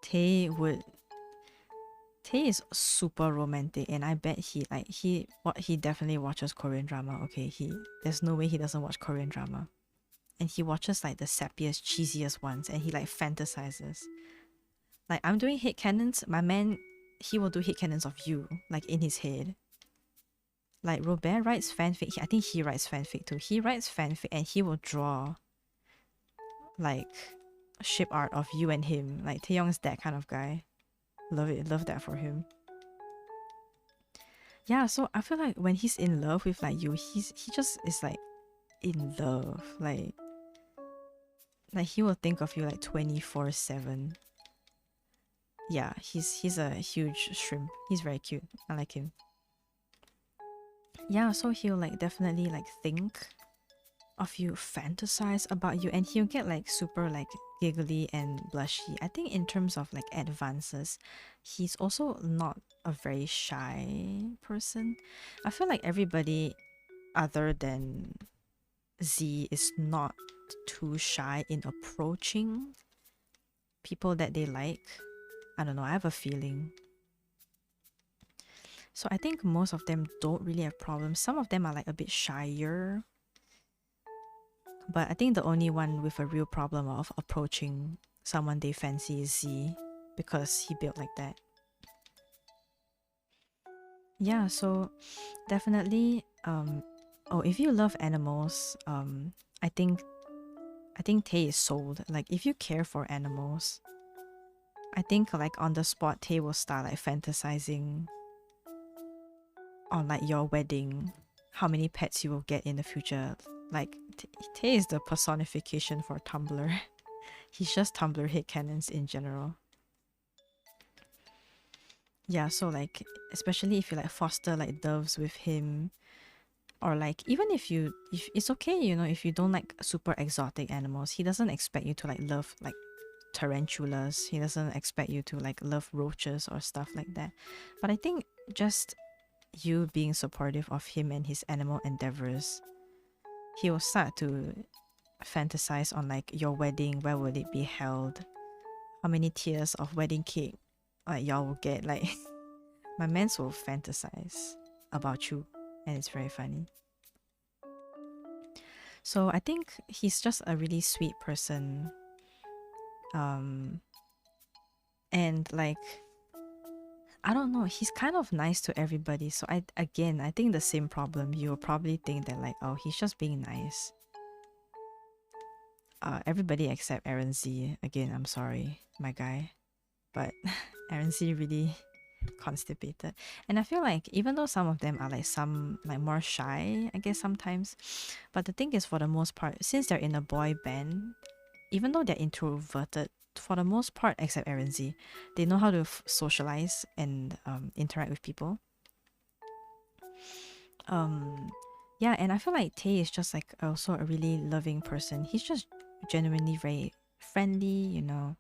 Tae would Tae is super romantic, and I bet he definitely watches Korean drama. Okay, there's no way he doesn't watch Korean drama, and he watches like the sappiest, cheesiest ones, and he like fantasizes. Like I'm doing hit canons, my man, he will do hit canons of you, like in his head. Like Robert writes fanfic. I think he writes fanfic too. He writes fanfic, and he will draw like ship art of you and him. Like Taeyong is that kind of guy. Love it, love that for him. Yeah, so I feel like when he's in love with like you, he just is like in love. Like he will think of you like 24/7. Yeah, he's a huge shrimp. He's very cute. I like him. Yeah, so he'll like definitely like think of you, fantasize about you, and he'll get like super like giggly and blushy. I think in terms of like advances, he's also not a very shy person. I feel like everybody other than Z is not too shy in approaching people that they like. I don't know, I have a feeling. So I think most of them don't really have problems. Some of them are like a bit shyer. But I think the only one with a real problem of approaching someone they fancy is Z, because he built like that. Yeah, so definitely oh, if you love animals, I think Tae is sold. Like if you care for animals, I think like on the spot Tae will start like fantasizing on like your wedding, how many pets you will get in the future. Like Tae is the personification for Tumblr. He's just Tumblr hit canons in general. Yeah, so like especially if you like foster like doves with him, or like even if it's okay, you know, if you don't like super exotic animals, he doesn't expect you to like love like tarantulas. He doesn't expect you to like love roaches or stuff like that. But I think just you being supportive of him and his animal endeavors, he will start to fantasize on like your wedding, where will it be held, how many tiers of wedding cake like y'all will get. Like my mans will fantasize about you, and it's very funny. So I think he's just a really sweet person. And like I don't know, he's kind of nice to everybody. So I think the same problem. You'll probably think that like, oh, he's just being nice. Everybody except Aaron Z. Again, I'm sorry, my guy. But Aaron Z really constipated. And I feel like even though some of them are like some like more shy, I guess sometimes. But the thing is, for the most part, since they're in a boy band, even though they're introverted, for the most part, except Aaron Z, they know how to socialize and interact with people. Yeah, and I feel like Tay is just like also a really loving person. He's just genuinely very friendly, you know.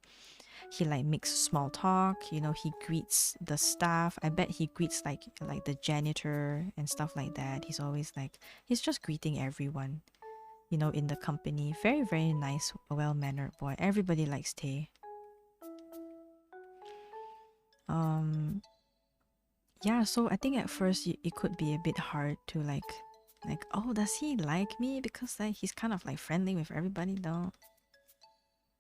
He like makes small talk, you know, he greets the staff. I bet he greets like the janitor and stuff like that. He's always like he's just greeting everyone, you know, in the company. Very, very nice, well-mannered boy. Everybody likes Tay. Um yeah, so I think at first it could be a bit hard to like oh, does he like me, because like he's kind of like friendly with everybody though.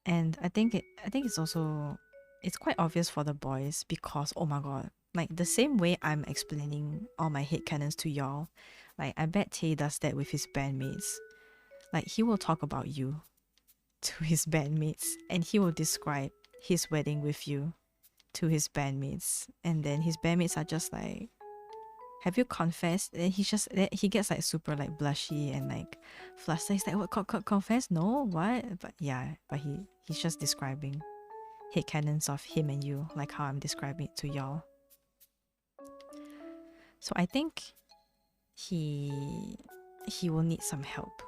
And I think it's also it's quite obvious for the boys because oh my god, like the same way I'm explaining all my headcanons to y'all, like I bet Tay does that with his bandmates. Like he will talk about you to his bandmates and he will describe his wedding with you to his bandmates, and then his bandmates are just like, have you confessed? And he gets like super like blushy and like flustered. He's like, what, confess? No, what? But yeah, but he's just describing headcanons of him and you, like how I'm describing it to y'all. So I think he he will need some help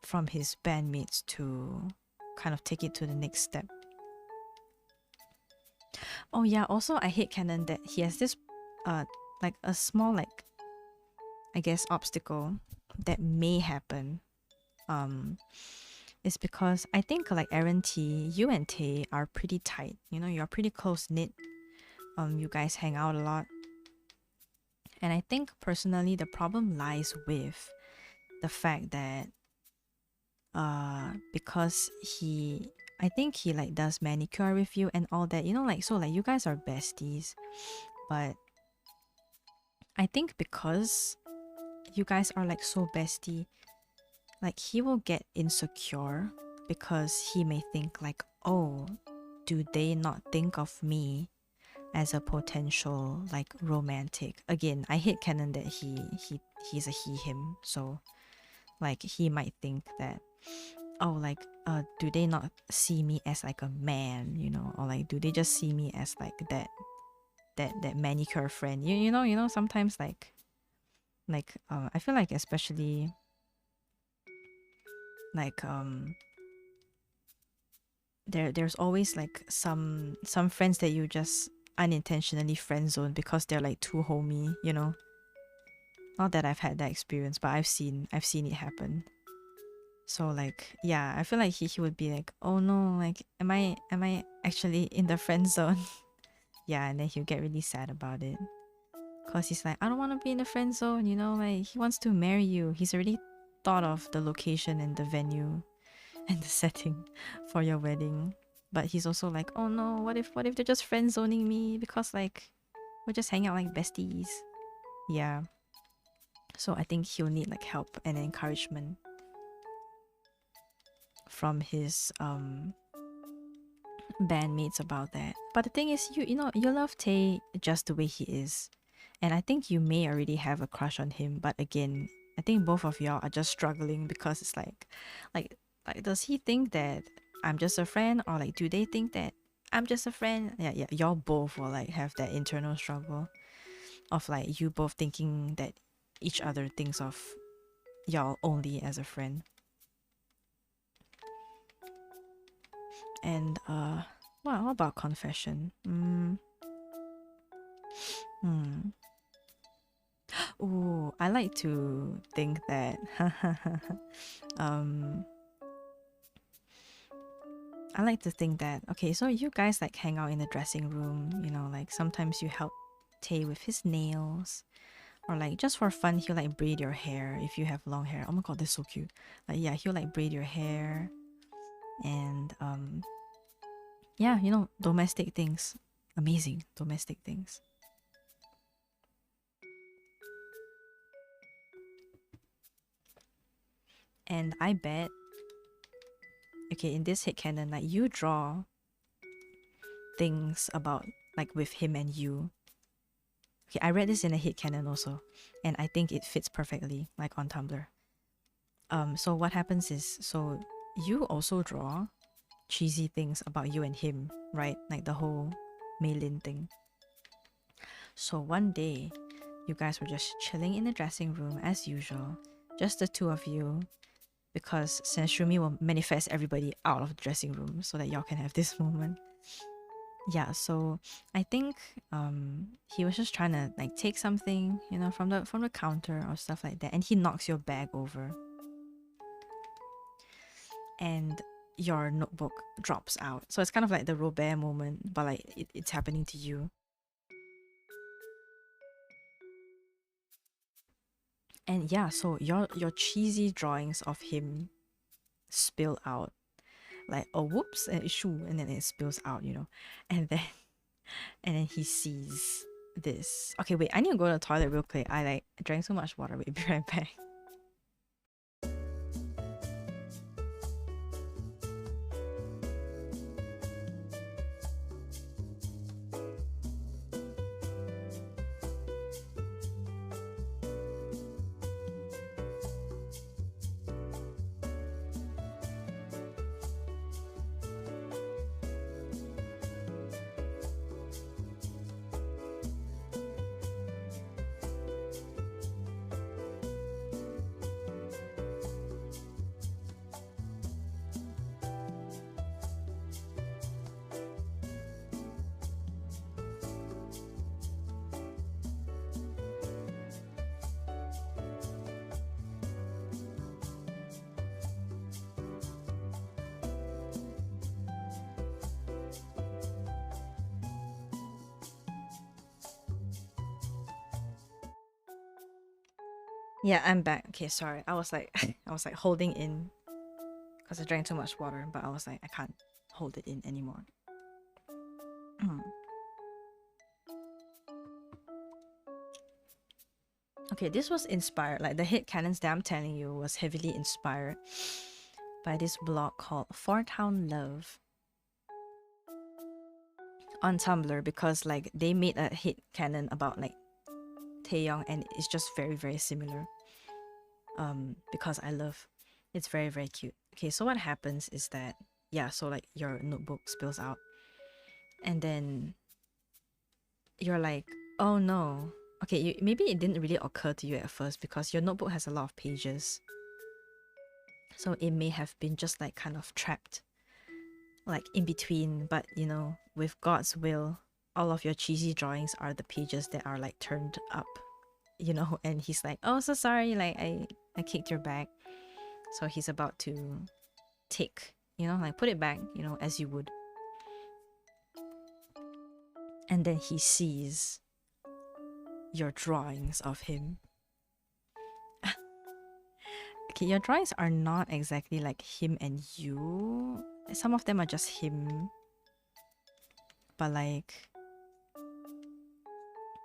from his bandmates to kind of take it to the next step. Oh yeah, also I hate canon that he has this like a small like I guess obstacle that may happen. Is because I think like Aaron T, you and Tay are pretty tight. You know, you're pretty close knit. You guys hang out a lot. And I think personally the problem lies with the fact that because I think he like does manicure with you and all that, you know, like so like you guys are besties, but I think because you guys are like so bestie, like he will get insecure because he may think like, oh, do they not think of me as a potential like romantic? Again, I hate canon that he's a he him, so like he might think that, oh, like do they not see me as like a man, you know, or like do they just see me as like that manicure friend, you know sometimes I feel like especially like there's always like some friends that you just unintentionally friend zone because they're like too homey, you know. Not that I've had that experience, but I've seen it happen. So like yeah, I feel like he would be like, oh no, like am I actually in the friend zone? Yeah, and then he'll get really sad about it. Cause he's like, I don't wanna be in the friend zone, you know, like he wants to marry you. He's already thought of the location and the venue and the setting for your wedding. But he's also like, oh no, what if they're just friend zoning me because like we're just hanging out like besties. Yeah. So I think he'll need like help and encouragement from his bandmates about that. But the thing is, you know, you love Tay just the way he is. And I think you may already have a crush on him, but again, I think both of y'all are just struggling because it's like does he think that I'm just a friend, or like do they think that I'm just a friend? Yeah, y'all both will like have that internal struggle of like you both thinking that each other thinks of y'all only as a friend. And well, what about confession? Ooh, I like to think that um I like to think that okay, so you guys like hang out in the dressing room, you know, like sometimes you help Tay with his nails, or like just for fun he'll like braid your hair if you have long hair. Oh my god, that's so cute. Like yeah, he'll like braid your hair, and yeah, you know, domestic things. Amazing domestic things. And I bet okay, in this headcanon, like you draw things about like with him and you. Okay, I read this in a headcanon also, and I think it fits perfectly, like on Tumblr. So what happens is, so you also draw cheesy things about you and him, right? Like the whole Maylin thing. So one day, you guys were just chilling in the dressing room as usual, just the two of you, because Sanshroomy will manifest everybody out of the dressing room so that y'all can have this moment. Yeah, so I think he was just trying to like take something, you know, from the counter or stuff like that, and he knocks your bag over. And your notebook drops out. So it's kind of like the Robert moment, but like it's happening to you. And yeah, so your cheesy drawings of him spill out. Like, oh whoops, and shoo, and then it spills out, you know. And then he sees this. Okay, wait, I need to go to the toilet real quick. I drank so much water. Wait, be right back. Yeah, I'm back. Okay, sorry. I was like I was like holding in because I drank too much water, but I was like I can't hold it in anymore. Okay, this was inspired, like the hit cannons that I'm telling you was heavily inspired by this blog called Four Town Love on Tumblr, because like they made a hit canon about like Taeyong and it's just very very similar. Because I love it's very very cute. Okay, so what happens is that yeah, so like your notebook spills out and then you're like, oh no. Okay, maybe it didn't really occur to you at first because your notebook has a lot of pages. So it may have been just like kind of trapped like in between, but you know, with God's will, all of your cheesy drawings are the pages that are like turned up, you know, and he's like, oh so sorry, like I kicked your bag. So he's about to take, you know, like put it back, you know, as you would. And then he sees your drawings of him. Okay, your drawings are not exactly like him and you. Some of them are just him. But like,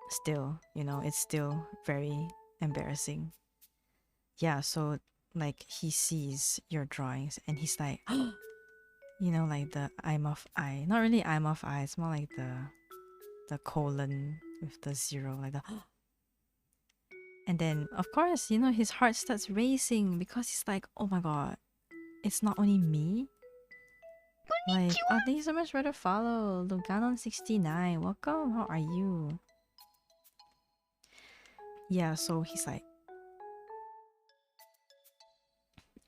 still, you know, it's still very embarrassing. Yeah, so like he sees your drawings and he's like, you know, like the I'm of I. Not really I'm of I, it's more like the colon with the zero, like the and then of course, you know, his heart starts racing because he's like, oh my god, it's not only me. Like, oh, thank you so much for the follow. Luganon69, welcome, how are you? Yeah, so he's like,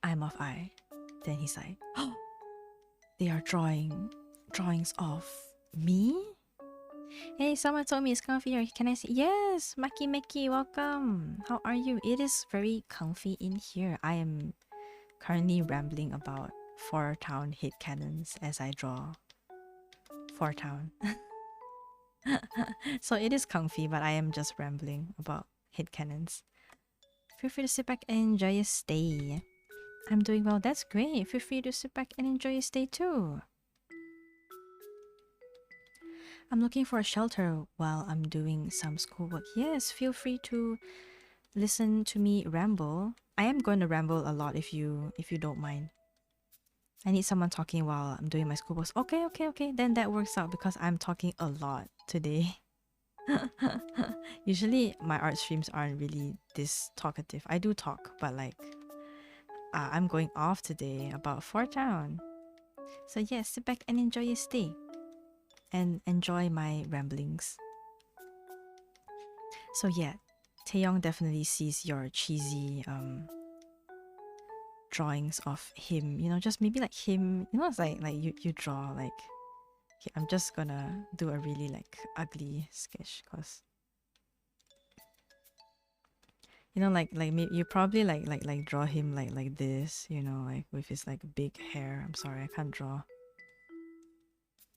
I'm of I. Then he's like, oh, they are drawings of me? Hey, someone told me it's comfy here. Can I see? Yes, Maki Meki, welcome. How are you? It is very comfy in here. I am currently rambling about Four Town hit cannons as I draw Four Town. So it is comfy, but I am just rambling about hit cannons. Feel free to sit back and enjoy your stay. I'm doing well, that's great. Feel free to sit back and enjoy your stay too. I'm looking for a shelter while I'm doing some schoolwork. Yes, feel free to listen to me ramble. I am going to ramble a lot if you don't mind. I need someone talking while I'm doing my schoolwork. Okay. Then that works out because I'm talking a lot today. Usually my art streams aren't really this talkative. I do talk, but like I'm going off today about Four Town. So yes, sit back and enjoy your stay. And enjoy my ramblings. So yeah, Taeyong definitely sees your cheesy drawings of him, you know, just maybe like him, you know, it's like you draw like, okay, I'm just gonna do a really like ugly sketch, cause you know, like maybe you probably like draw him like this, you know, like with his like big hair. I'm sorry, I can't draw.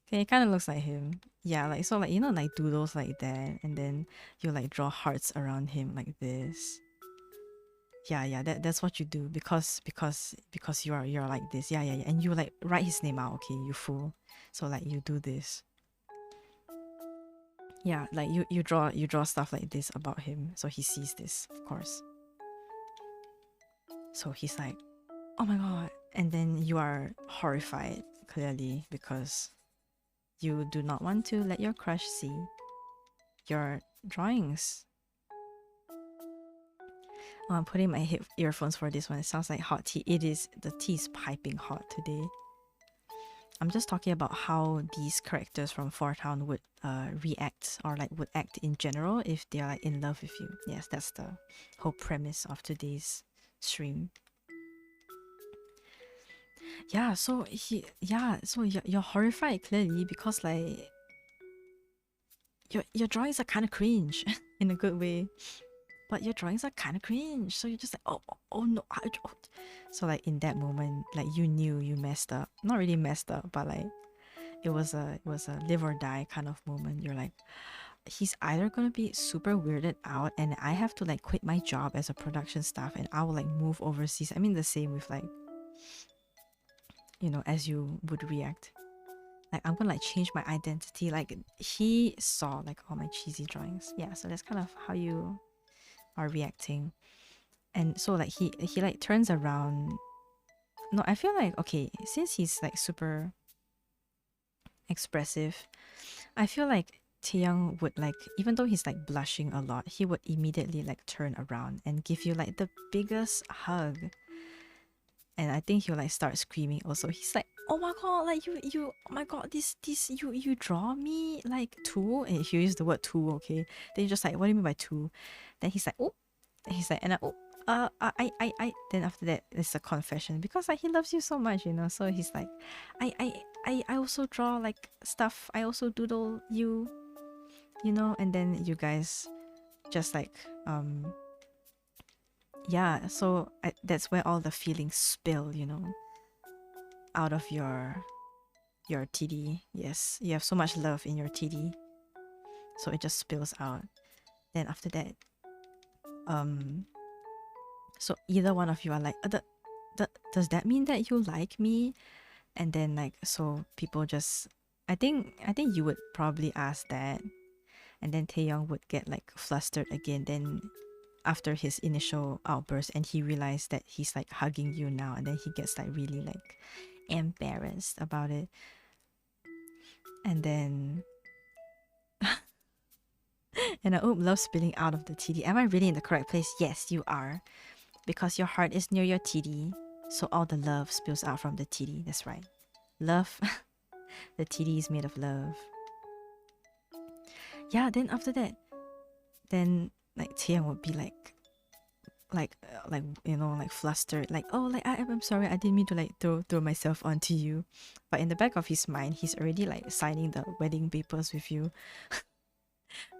Okay, it kind of looks like him. Yeah, like so like, you know, like doodles like that, and then you like draw hearts around him like this. Yeah, that's what you do because you're like this. Yeah, and you like write his name out. Okay, you fool. So like you do this. Yeah, like you draw stuff like this about him, so he sees this, of course. So he's like, oh my god, and then you are horrified clearly because you do not want to let your crush see your drawings. Oh, I'm putting my earphones for this one. It sounds like hot tea. It is. The tea is piping hot today. I'm just talking about how these characters from Four Town would react or like would act in general if they are like in love with you. Yes, that's the whole premise of today's stream. Yeah, so you're horrified clearly because like your drawings are kind of cringe in a good way. But your drawings are kind of cringe. So you're just like, oh no. Oh. So like in that moment, like you knew you messed up. Not really messed up, but like it was a live or die kind of moment. You're like, he's either gonna be super weirded out and I have to like quit my job as a production staff and I will like move overseas. I mean the same with like, you know, as you would react. Like I'm gonna like change my identity. Like he saw like all my cheesy drawings. Yeah, so that's kind of how you are reacting. And so like he like turns around. No, I feel like okay, since he's like super expressive, I feel like Taeyang would like, even though he's like blushing a lot, he would immediately like turn around and give you like the biggest hug. And I think he'll like start screaming also. He's like, oh my god, like you oh my god, this you draw me like two, and he used the word two, okay. Then you're just like, what do you mean by two? Then he's like, oh, and he's like, and then after that it's a confession because like he loves you so much, you know. So he's like, I also draw like stuff, I also doodle you, you know. And then you guys just like yeah, so that's where all the feelings spill, you know, out of your TD. Yes, you have so much love in your TD, so it just spills out. Then after that, so either one of you are like, does that mean that you like me? And then like, so people just, I think you would probably ask that, and then Taeyong would get like flustered again. Then after his initial outburst, and he realized that he's like hugging you now, and then he gets like really like embarrassed about it. And then and I love spilling out of the TD. Am I really in the correct place? Yes, you are. Because your heart is near your TD, so all the love spills out from the TD. That's right. Love. The TD is made of love. Yeah, then after that, then like Taeyang would be like you know, like flustered, like, oh, like I'm sorry, I didn't mean to like throw myself onto you. But in the back of his mind, he's already like signing the wedding papers with you.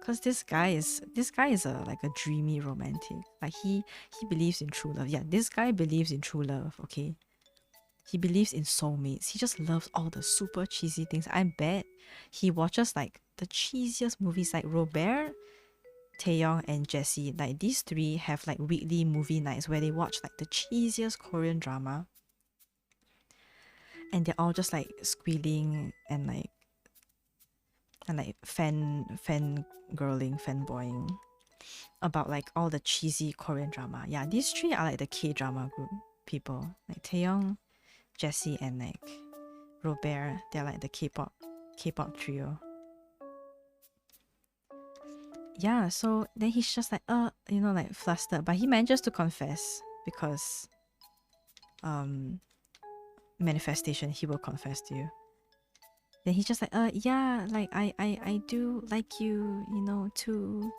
Cause this guy is a like a dreamy romantic. Like he believes in true love. Yeah, this guy believes in true love, okay? He believes in soulmates. He just loves all the super cheesy things. I bet he watches like the cheesiest movies like Robert, Taeyong and Jessie. Like these three have like weekly movie nights where they watch like the cheesiest Korean drama. And they're all just like squealing and like fan girling, fanboying about like all the cheesy Korean drama. Yeah, these three are like the K-drama group people. Like Taeyong, Jessie and like Robert, they're like the K-pop trio. Yeah, so then he's just like you know, like flustered, but he manages to confess because manifestation, he will confess to you. Then he's just like yeah, like I do like you, you know, too.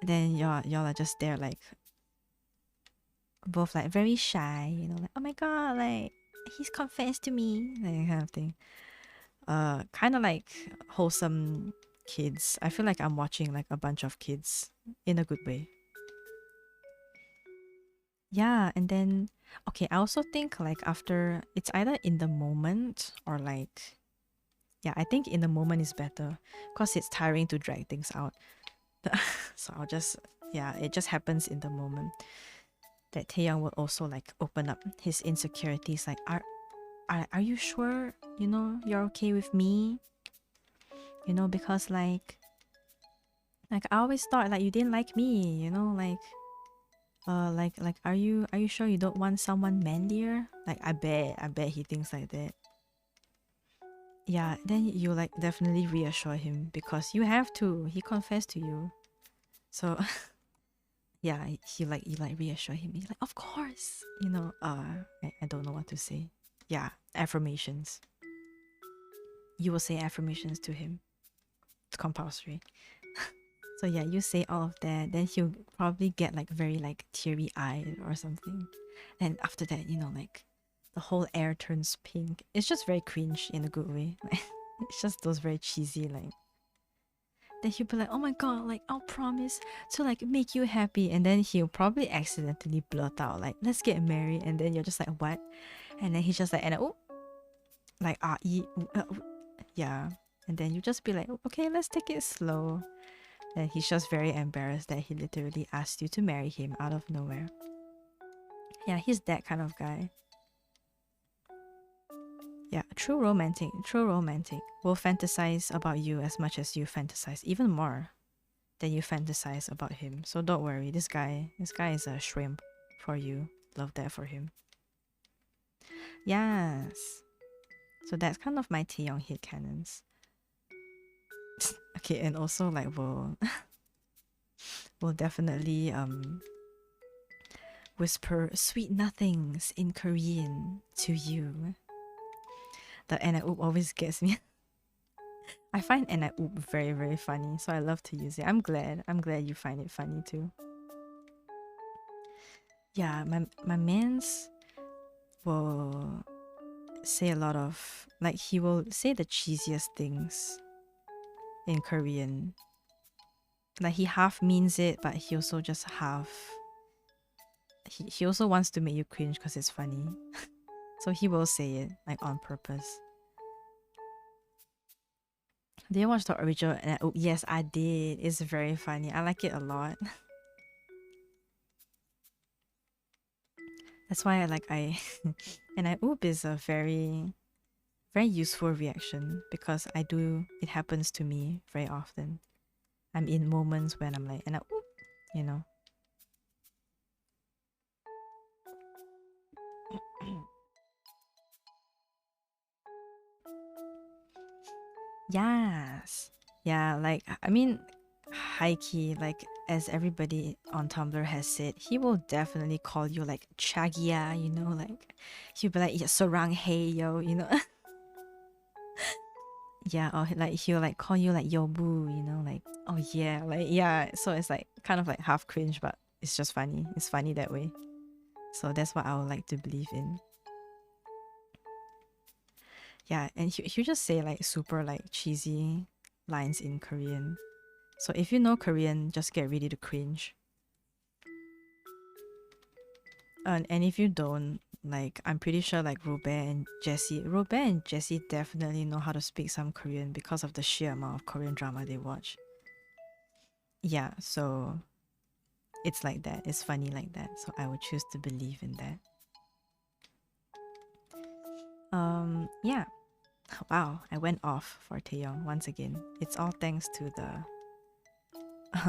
then y'all are just there like both like very shy, you know, like oh my god, like he's confessed to me, like kind of thing. Kind of like wholesome kids. I feel like I'm watching like a bunch of kids in a good way. Yeah, and then okay, I also think like after it's either in the moment or like yeah, I think in the moment is better because it's tiring to drag things out. So I'll just yeah, it just happens in the moment that Taeyong will also like open up his insecurities like are you sure, you know, you're okay with me? You know, because like I always thought like you didn't like me, you know, like are you sure you don't want someone manlier? Like I bet he thinks like that. Yeah, then you like definitely reassure him because you have to. He confessed to you. So yeah, you like reassure him. He's like, of course. You know, I don't know what to say. Yeah, affirmations. You will say affirmations to him. It's compulsory. So yeah, you say all of that, then he'll probably get like very like teary eyed or something. And after that, you know, like the whole air turns pink. It's just very cringe in a good way. It's just those very cheesy like. Then he'll be like, "Oh my god, like I'll promise to like make you happy," and then he'll probably accidentally blurt out like, "Let's get married," and then you're just like, "What?" And then he's just like, "And oh, like yeah," and then you just be like, "Okay, let's take it slow." And he's just very embarrassed that he literally asked you to marry him out of nowhere. Yeah, he's that kind of guy. Yeah, true romantic, true romantic will fantasize about you as much as you fantasize, even more than you fantasize about him. So don't worry, this guy is a shrimp for you. Love that for him. Yes. So that's kind of my Taeyong hit canons. Okay, and also like we'll definitely whisper sweet nothings in Korean to you. The and oop always gets me. I find and oop very very funny, so I love to use it. I'm glad. I'm glad you find it funny too. Yeah, my man's will say a lot of like he will say the cheesiest things in Korean. Like he half means it, but he also just half. He also wants to make you cringe because it's funny. So he will say it like on purpose. Did you watch the original? And oh, yes, I did. It's very funny. I like it a lot. That's why I and I oop is a very very useful reaction because I do it happens to me very often. I'm in moments when I'm like and I oop, you know. Yes. Yeah, like I mean high key, like as everybody on Tumblr has said, he will definitely call you like Chagia, you know, like he'll be like yeah, Sarang hey yo, you know. Yeah, or like he'll like call you like yo boo, you know, like oh yeah, like yeah. So it's like kind of like half cringe, but it's just funny. It's funny that way. So that's what I would like to believe in. Yeah, and he'll just say like super like cheesy lines in Korean. So if you know Korean, just get ready to cringe. And if you don't, like I'm pretty sure like Robert and Jessie definitely know how to speak some Korean because of the sheer amount of Korean drama they watch. Yeah, so it's like that. It's funny like that. So I would choose to believe in that. Yeah. Wow, I went off for Taeyong once again. It's all thanks to the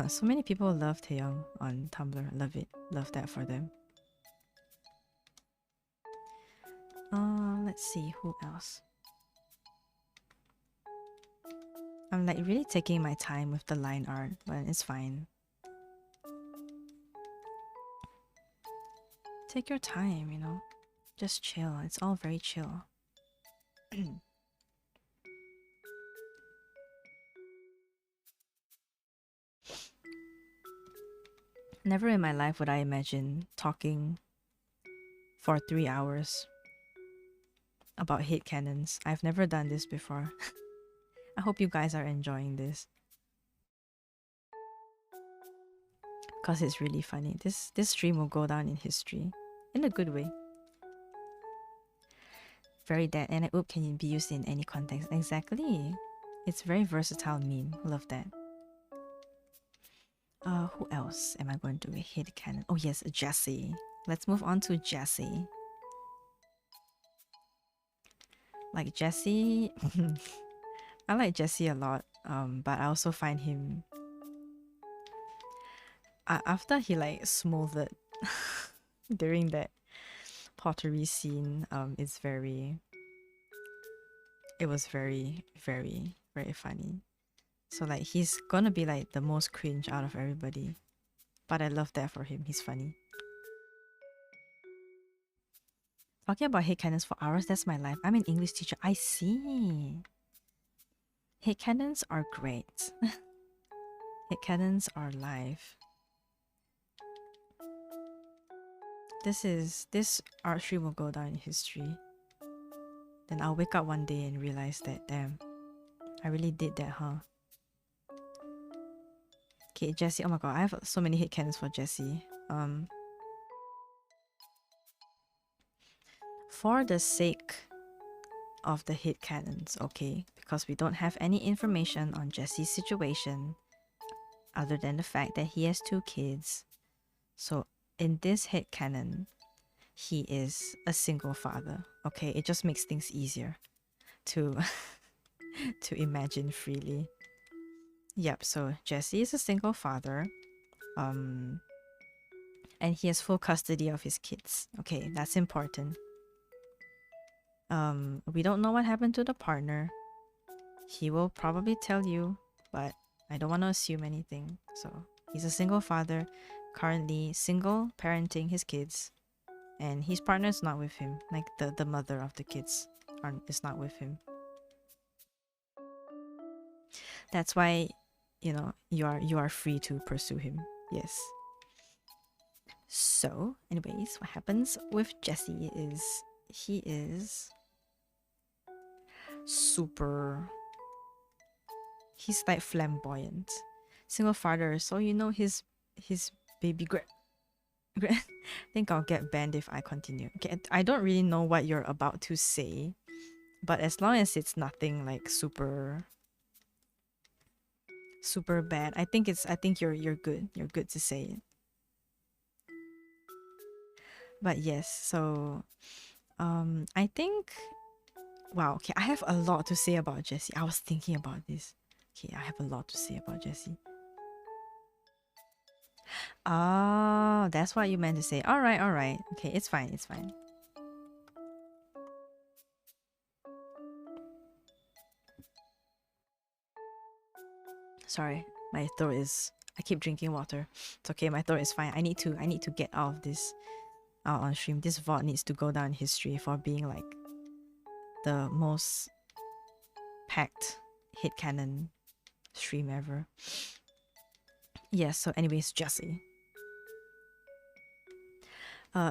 so many people love Taeyong on Tumblr. Love it. Love that for them. Let's see who else. I'm like really taking my time with the line art, but it's fine. Take your time, you know. Just chill. It's all very chill. Never in my life would I imagine talking for 3 hours about hate cannons. I've never done this before. I hope you guys are enjoying this because it's really funny. This stream will go down in history in a good way. Very dead and oop can be used in any context. Exactly. It's very versatile meme. Love that. Who else am I going to hit cannon? Oh yes, Jessie. Let's move on to Jessie. Like Jessie, I like Jessie a lot. But I also find him after he like smothered during that pottery scene. It was very, very, very funny. So like he's gonna be like the most cringe out of everybody. But I love that for him. He's funny. Talking about hate cannons for hours, that's my life. I'm an English teacher. I see. Hate cannons are great. Hate cannons are life. This art stream will go down in history. Then I'll wake up one day and realize that, damn, I really did that, huh? Okay, Jessie. Oh my god, I have so many hate cannons for Jessie. For the sake of the hate cannons, okay, because we don't have any information on Jesse's situation other than the fact that he has 2 kids. So in this hate canon, he is a single father. Okay, it just makes things easier to to imagine freely. Yep, so Jesse is a single father. And he has full custody of his kids. Okay, that's important. We don't know what happened to the partner. He will probably tell you, but I don't want to assume anything. So he's a single father, currently single, parenting his kids, and his partner is not with him. Like the mother of the kids is not with him. That's why, you know, you are free to pursue him. Yes. So, anyways, what happens with Jesse is he is super. He's like flamboyant, single father. So you know his baby I think I'll get banned if I continue. Okay, I don't really know what you're about to say, but as long as it's nothing like super bad, I think you're good. You're good to say it. But yes, so I think wow, okay, I have a lot to say about Jessie. I was thinking about this. Okay, I have a lot to say about Jessie. Oh, that's what you meant to say. All right. Okay, it's fine. Sorry, my throat is. I keep drinking water. It's okay. My throat is fine. I need to get out of this out on stream. This VOD needs to go down in history for being like the most packed hit cannon stream ever. Yes. So, anyways, Jessie.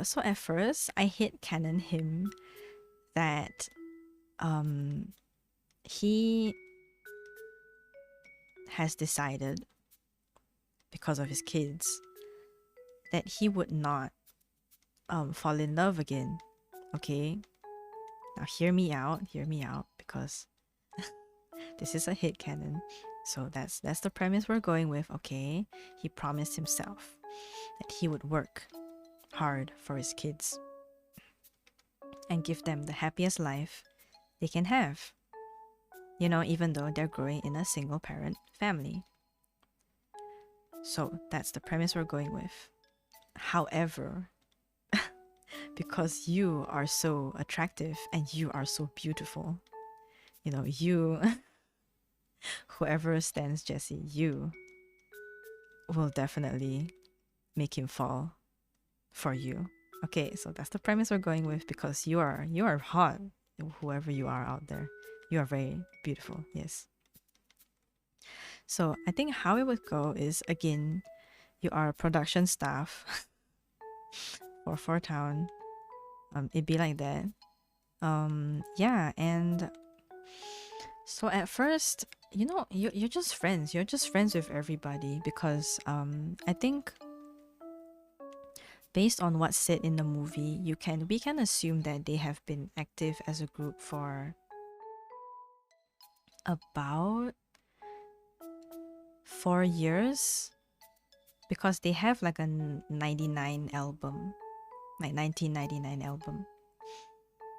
So at first I hit canon him that he has decided because of his kids that he would not fall in love again. Okay, now hear me out because this is a hit canon, so that's the premise we're going with. Okay, he promised himself that he would work hard for his kids and give them the happiest life they can have, you know, even though they're growing in a single parent family. So that's the premise we're going with. However, because you are so attractive and you are so beautiful, you know, you whoever stands Jesse, you will definitely make him fall for you. Okay, so that's the premise we're going with because you are hot, whoever you are out there. You are very beautiful, yes. So I think how it would go is, again, you are production staff for Four Town. It'd be like that. Yeah, and so at first, you're just friends. You're just friends with everybody because I think based on what's said in the movie, we can assume that they have been active as a group for about 4 years because they have like a 99 album, like 1999 album.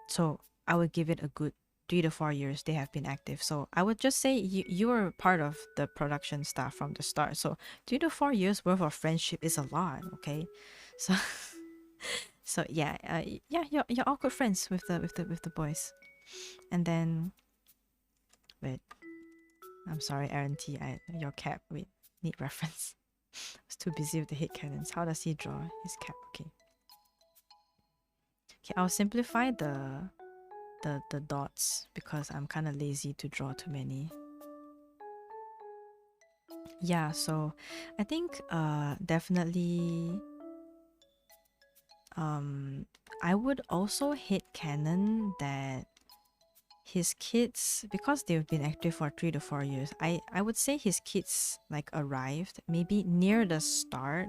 So I would give it a good 3 to 4 years they have been active. So I would just say you were part of the production staff from the start. So 3 to 4 years worth of friendship is a lot, okay? So so yeah, yeah, you're all good friends with the boys. And then wait, I'm sorry, Aaron T. Your cap. Wait, need reference. I was too busy with the head cannons. How does he draw his cap? Okay. Okay, I'll simplify the dots because I'm kind of lazy to draw too many. Yeah, so I think definitely I would also hit canon that his kids, because they've been active for 3 to 4 years, I would say his kids like arrived maybe near the start,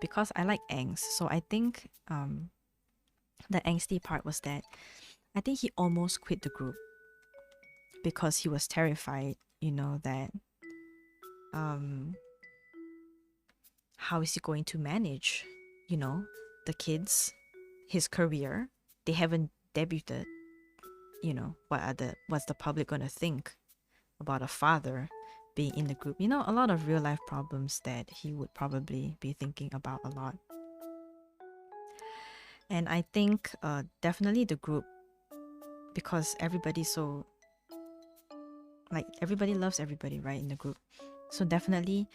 because I like angst. So I think the angsty part was that I think he almost quit the group because he was terrified, that how is he going to manage, the kids, his career. They haven't debuted, what's the public gonna think about a father being in the group. A lot of real life problems that he would probably be thinking about a lot. And I think definitely the group, because everybody's so, like, everybody loves everybody, right, in the group. So definitely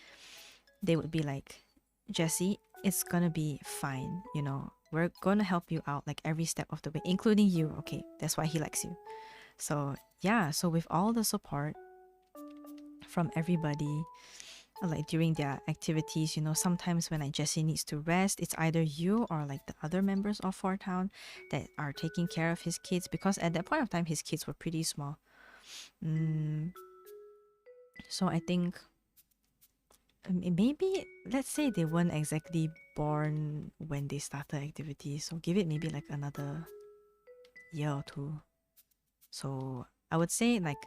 they would be like, Jesse, it's gonna be fine, we're gonna help you out like every step of the way, including you. Okay, that's why he likes you. So yeah, so with all the support from everybody, like during their activities, sometimes when like Jesse needs to rest, it's either you or like the other members of Four Town that are taking care of his kids, because at that point of time his kids were pretty small. So I think maybe, let's say they weren't exactly born when they started activities, so give it maybe like another year or two. So I would say like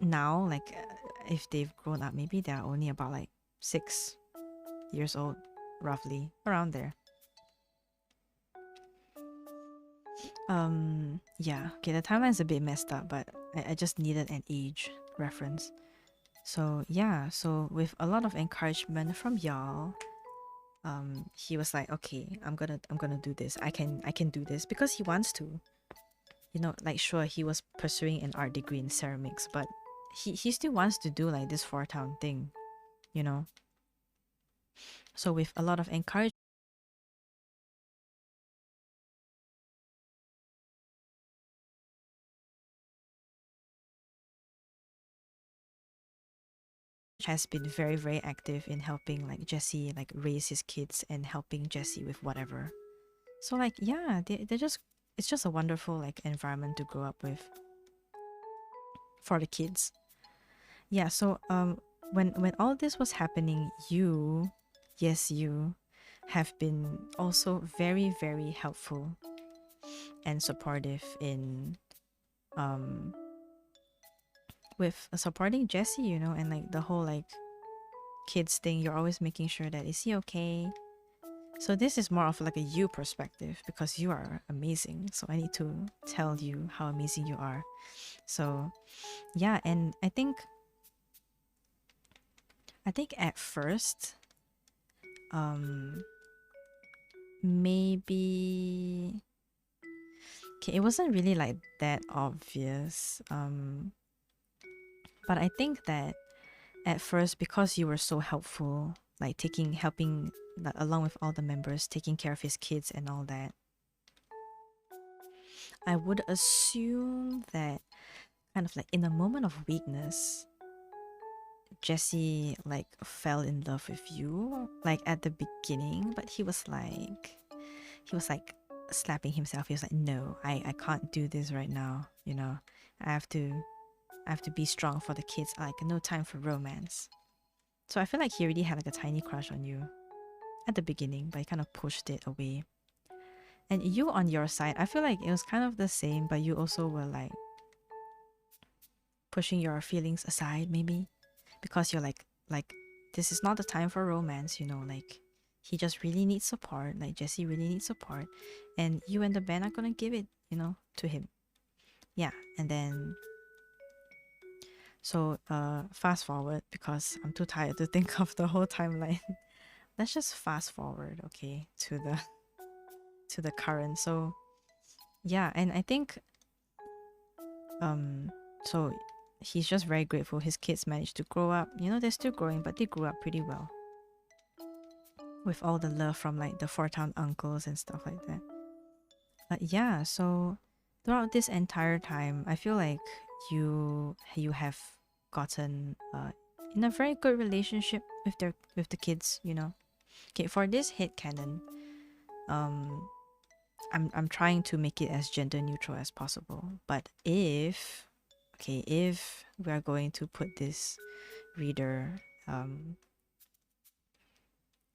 now, like if they've grown up, maybe they're only about like 6 years old, roughly around there. Yeah, okay, the timeline's a bit messed up, but I just needed an age reference. So yeah, so with a lot of encouragement from y'all, he was like, okay, I'm gonna do this. I can do this, because he wants to. Like, sure, he was pursuing an art degree in ceramics, but he still wants to do like this Four Town thing, you know. So with a lot of encouragement, has been very, very active in helping like Jesse like raise his kids and helping Jesse with whatever. So like, yeah, they're just, it's just a wonderful like environment to grow up with for the kids. Yeah, so when all this was happening, you, yes, you have been also very, very helpful and supportive in um with supporting Jesse, and like the whole like kids thing. You're always making sure that, is he okay? So this is more of like a you perspective, because you are amazing. So I need to tell you how amazing you are. So yeah, and I think at first, maybe, okay, it wasn't really like that obvious. But I think that at first, because you were so helpful, like helping like, along with all the members, taking care of his kids and all that, I would assume that kind of like in a moment of weakness, Jesse like fell in love with you like at the beginning, but he was like slapping himself. He was like, no, I can't do this right now, you know. I have to be strong for the kids, like no time for romance. So I feel like he already had like a tiny crush on you at the beginning, but he kind of pushed it away. And you on your side, I feel like it was kind of the same, but you also were like pushing your feelings aside maybe, because you're like this is not the time for romance, you know, like he just really needs support, like Jesse really needs support, and you and the band are gonna give it, you know, to him. Yeah. And then so fast forward, because I'm too tired to think of the whole timeline. Let's just fast forward, okay, to the current. So yeah, and I think so he's just very grateful his kids managed to grow up. You know, they're still growing, but they grew up pretty well with all the love from like the four town uncles and stuff like that. But yeah, so throughout this entire time, I feel like you have gotten in a very good relationship with the kids, you know. Okay, for this hit canon, um I'm trying to make it as gender neutral as possible. But if we are going to put this reader,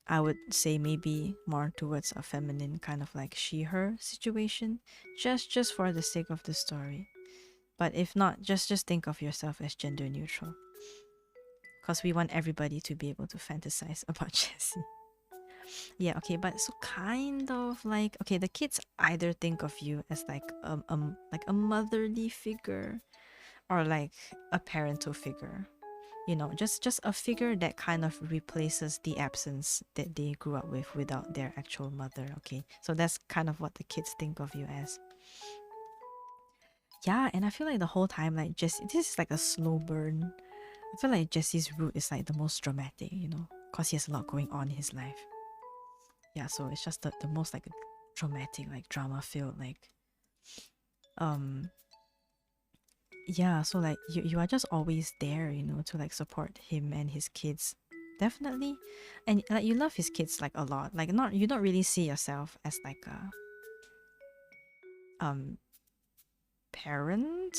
I would say maybe more towards a feminine kind of like she-her situation, just for the sake of the story. But if not, just think of yourself as gender neutral, because we want everybody to be able to fantasize about Jessie. Yeah, okay, but so kind of like, okay, the kids either think of you as like a motherly figure or like a parental figure. You know, just a figure that kind of replaces the absence that they grew up with without their actual mother, okay? So that's kind of what the kids think of you as. Yeah, and I feel like the whole time, like Jesse, this is like a slow burn. I feel like Jesse's route is like the most dramatic, you know, because he has a lot going on in his life. Yeah, so it's just the most like dramatic, like drama filled, like um yeah, so like you are just always there, you know, to like support him and his kids. Definitely. And like you love his kids like a lot. Like not, you don't really see yourself as like a um parent,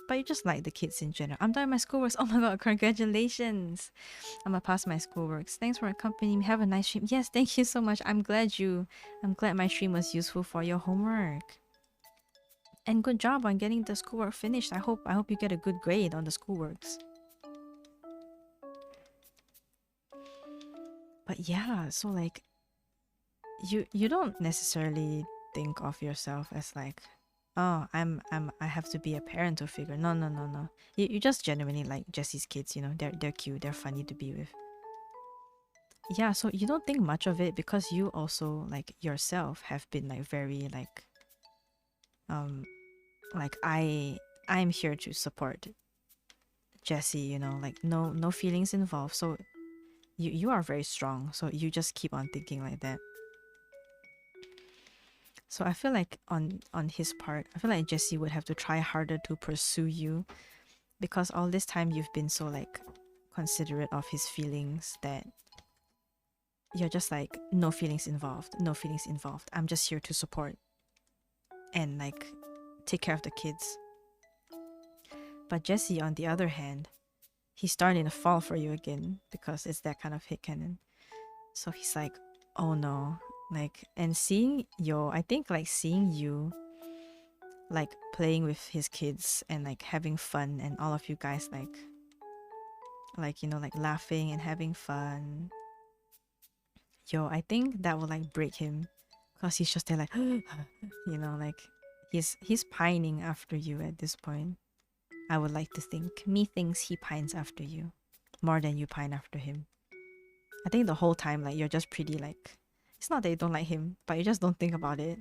but you just like the kids in general. I'm done my schoolworks. Oh my god, congratulations. I'm gonna pass my schoolworks. Thanks for accompanying me. Have a nice stream. Yes, thank you so much. I'm glad my stream was useful for your homework. And good job on getting the schoolwork finished. I hope you get a good grade on the schoolworks. But yeah, so like you don't necessarily think of yourself as like, oh, I have to be a parental figure. No, no, no, no. You just genuinely like Jesse's kids, you know. They're cute, they're funny to be with. Yeah, so you don't think much of it because you also like yourself have been like very um like I'm here to support Jesse, you know, like no feelings involved. So you are very strong. So you just keep on thinking like that. So I feel like on his part, I feel like Jesse would have to try harder to pursue you, because all this time you've been so like considerate of his feelings that you're just like, no feelings involved, no feelings involved. I'm just here to support and like take care of the kids. But Jesse, on the other hand, he's starting to fall for you again because it's that kind of hit canon. So he's like, oh no, like, and seeing I think like seeing you like playing with his kids and like having fun, and all of you guys like you know, like laughing and having fun, I think that will like break him, because he's just there like you know, like he's pining after you at this point. I would like to think, methinks he pines after you more than you pine after him. I think the whole time like you're just pretty like, it's not that you don't like him, but you just don't think about it.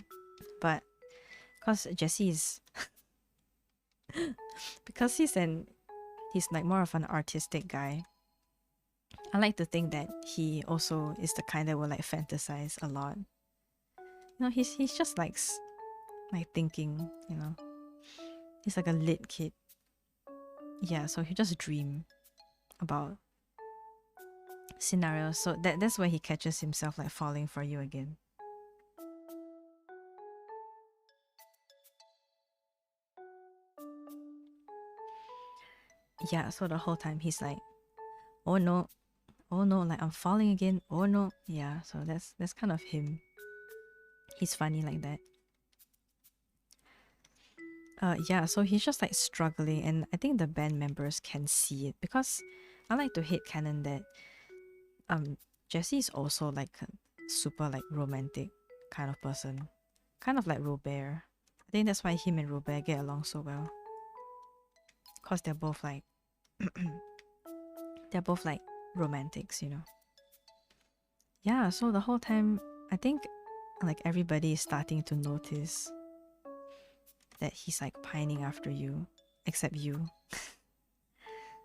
But because Jesse is because he's like more of an artistic guy, I like to think that he also is the kind that will like fantasize a lot. You know, he's just like thinking, you know. He's like a lit kid. Yeah, so he just dream about scenario. So that's where he catches himself like falling for you again. Yeah, so the whole time he's like, oh no, like I'm falling again. Oh no. Yeah, so that's kind of him. He's funny like that. Yeah, so he's just like struggling, and I think the band members can see it because I like to hate canon that Jesse is also like a super like romantic kind of person, kind of like Robert. I think that's why him and Robert get along so well, cause they're both like romantics, you know. Yeah, so the whole time I think like everybody is starting to notice that he's like pining after you, except you.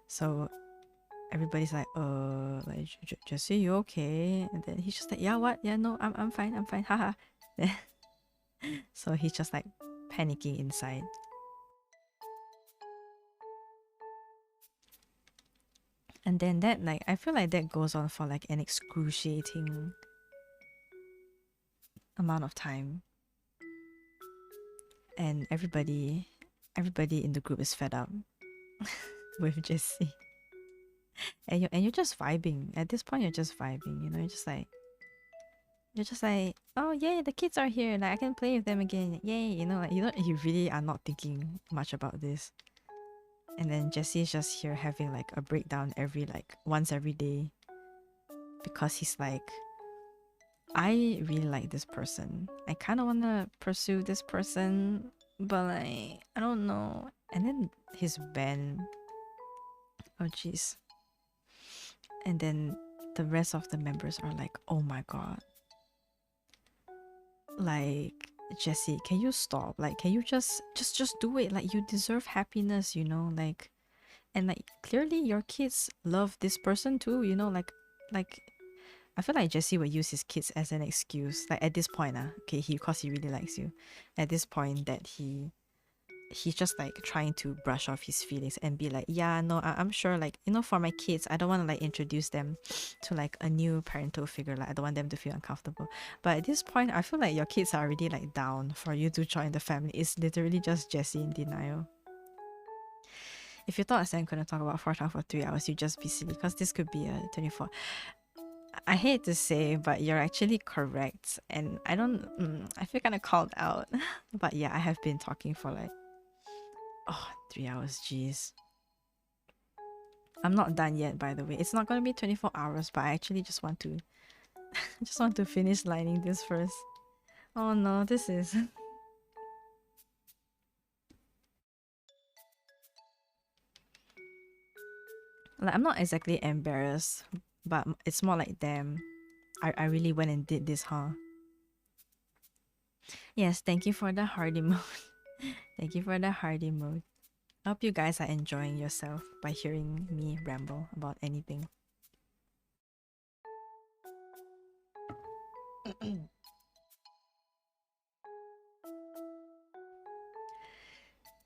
So everybody's like, like Jesse, you okay? And then he's just like, yeah, what? Yeah, no, I'm fine, haha. So he's just like panicking inside. And then that like I feel like that goes on for like an excruciating amount of time. And everybody in the group is fed up with Jesse. And you're just vibing. At this point you're just vibing, you know, you're just like, oh yay, the kids are here, like I can play with them again. Yay, you know, like you really are not thinking much about this. And then Jesse is just here having like a breakdown once every day. Because he's like, I really like this person. I kinda wanna pursue this person, but like I don't know. And then his band, oh jeez. And then the rest of the members are like, oh my god, like Jesse, can you stop? Like, can you just do it? Like, you deserve happiness, you know, like, and like clearly your kids love this person too, you know, like I feel like Jesse would use his kids as an excuse, like at this point, okay, because he really likes you, at this point that he's just like trying to brush off his feelings and be like, yeah, no, I'm sure, like, you know, for my kids, I don't want to like introduce them to like a new parental figure, like I don't want them to feel uncomfortable. But at this point I feel like your kids are already like down for you to join the family. It's literally just Jesse in denial. If you thought Sam couldn't talk about Fortran for 3 hours, you'd just be silly, because this could be a 24. I hate to say, but you're actually correct, and I feel kind of called out. But yeah, I have been talking for like 3 hours, jeez. I'm not done yet, by the way. It's not gonna be 24 hours, but I actually just want to finish lining this first. Oh no, this is like, I'm not exactly embarrassed, but it's more like, damn, I really went and did this, huh? Yes, thank you for the hardy mode. Thank you for the hardy mode. I hope you guys are enjoying yourself by hearing me ramble about anything.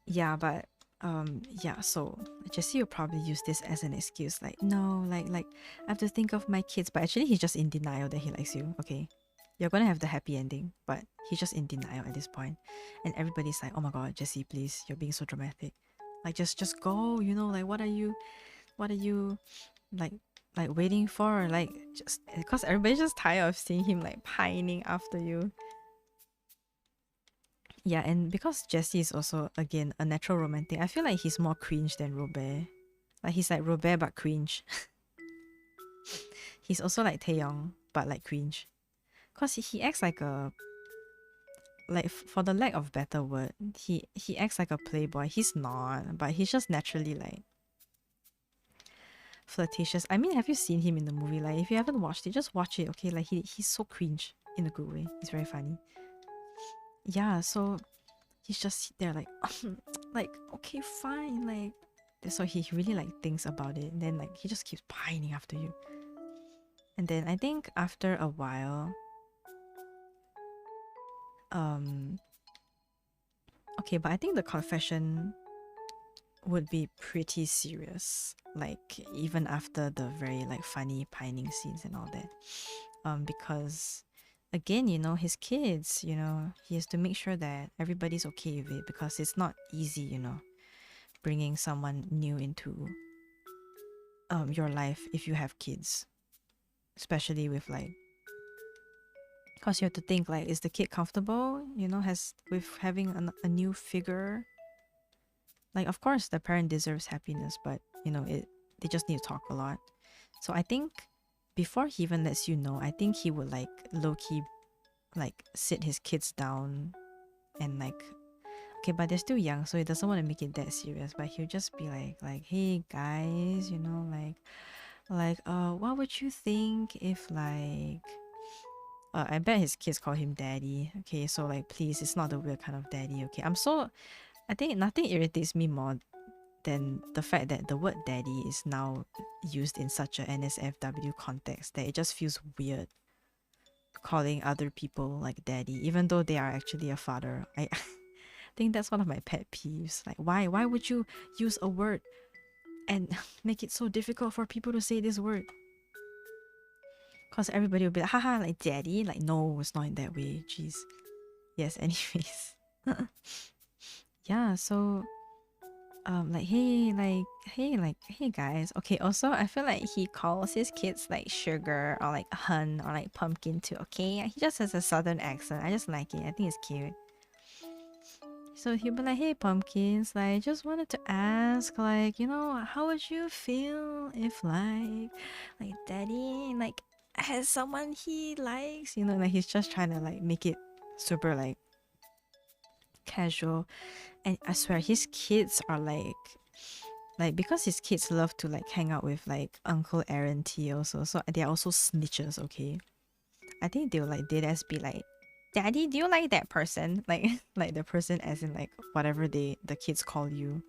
Yeah, but yeah, so Jesse will probably use this as an excuse, like, no, like I have to think of my kids, but actually he's just in denial that he likes you. Okay, you're gonna have the happy ending, but he's just in denial at this point. And everybody's like, oh my god, Jesse, please, you're being so dramatic, like just go, you know, like what are you like waiting for, like, just because everybody's just tired of seeing him like pining after you. Yeah, and because Jesse is also, again, a natural romantic, I feel like he's more cringe than Robert. Like, he's like Robert but cringe. He's also like Taeyong but like cringe. Because he acts like a... Like, for the lack of better word, he acts like a playboy. He's not, but he's just naturally like flirtatious. I mean, have you seen him in the movie? Like, if you haven't watched it, just watch it, okay? Like, he's so cringe in a good way. He's very funny. Yeah, so he's just there like like, okay, fine, like, so he really like thinks about it, and then like he just keeps pining after you. And then I think after a while, okay, but I think the confession would be pretty serious, like even after the very like funny pining scenes and all that. Because again, his kids, he has to make sure that everybody's okay with it, because it's not easy, bringing someone new into your life if you have kids, especially with like, because you have to think like, is the kid comfortable, has with having a new figure. Like, of course the parent deserves happiness, but they just need to talk a lot. So I think before he even lets you know, I think he would like low-key like sit his kids down and like, okay, but they're still young, so he doesn't want to make it that serious, but he'll just be like, hey guys, what would you think if like, I bet his kids call him daddy. Okay, so like, please, it's not the weird kind of daddy. Okay, I think nothing irritates me more than the fact that the word daddy is now used in such a NSFW context that it just feels weird calling other people like daddy, even though they are actually a father. I think that's one of my pet peeves. Like, why would you use a word and make it so difficult for people to say this word? Because everybody will be like, haha, like daddy. Like, no, it's not in that way. Jeez. Yes, anyways. Yeah, so hey guys. Okay, also I feel like he calls his kids like sugar or like hun or like pumpkin too. Okay, he just has a southern accent. I just like it. I think it's cute. So he'll be like, hey pumpkins, like just wanted to ask, like, how would you feel if like daddy like has someone he likes, like he's just trying to like make it super like casual. And I swear his kids are like because his kids love to like hang out with like Uncle Aaron T also, so they're also snitches. Okay, I think they'll like dead ass be like, daddy, do you like that person? Like like the person as in like whatever the kids call you,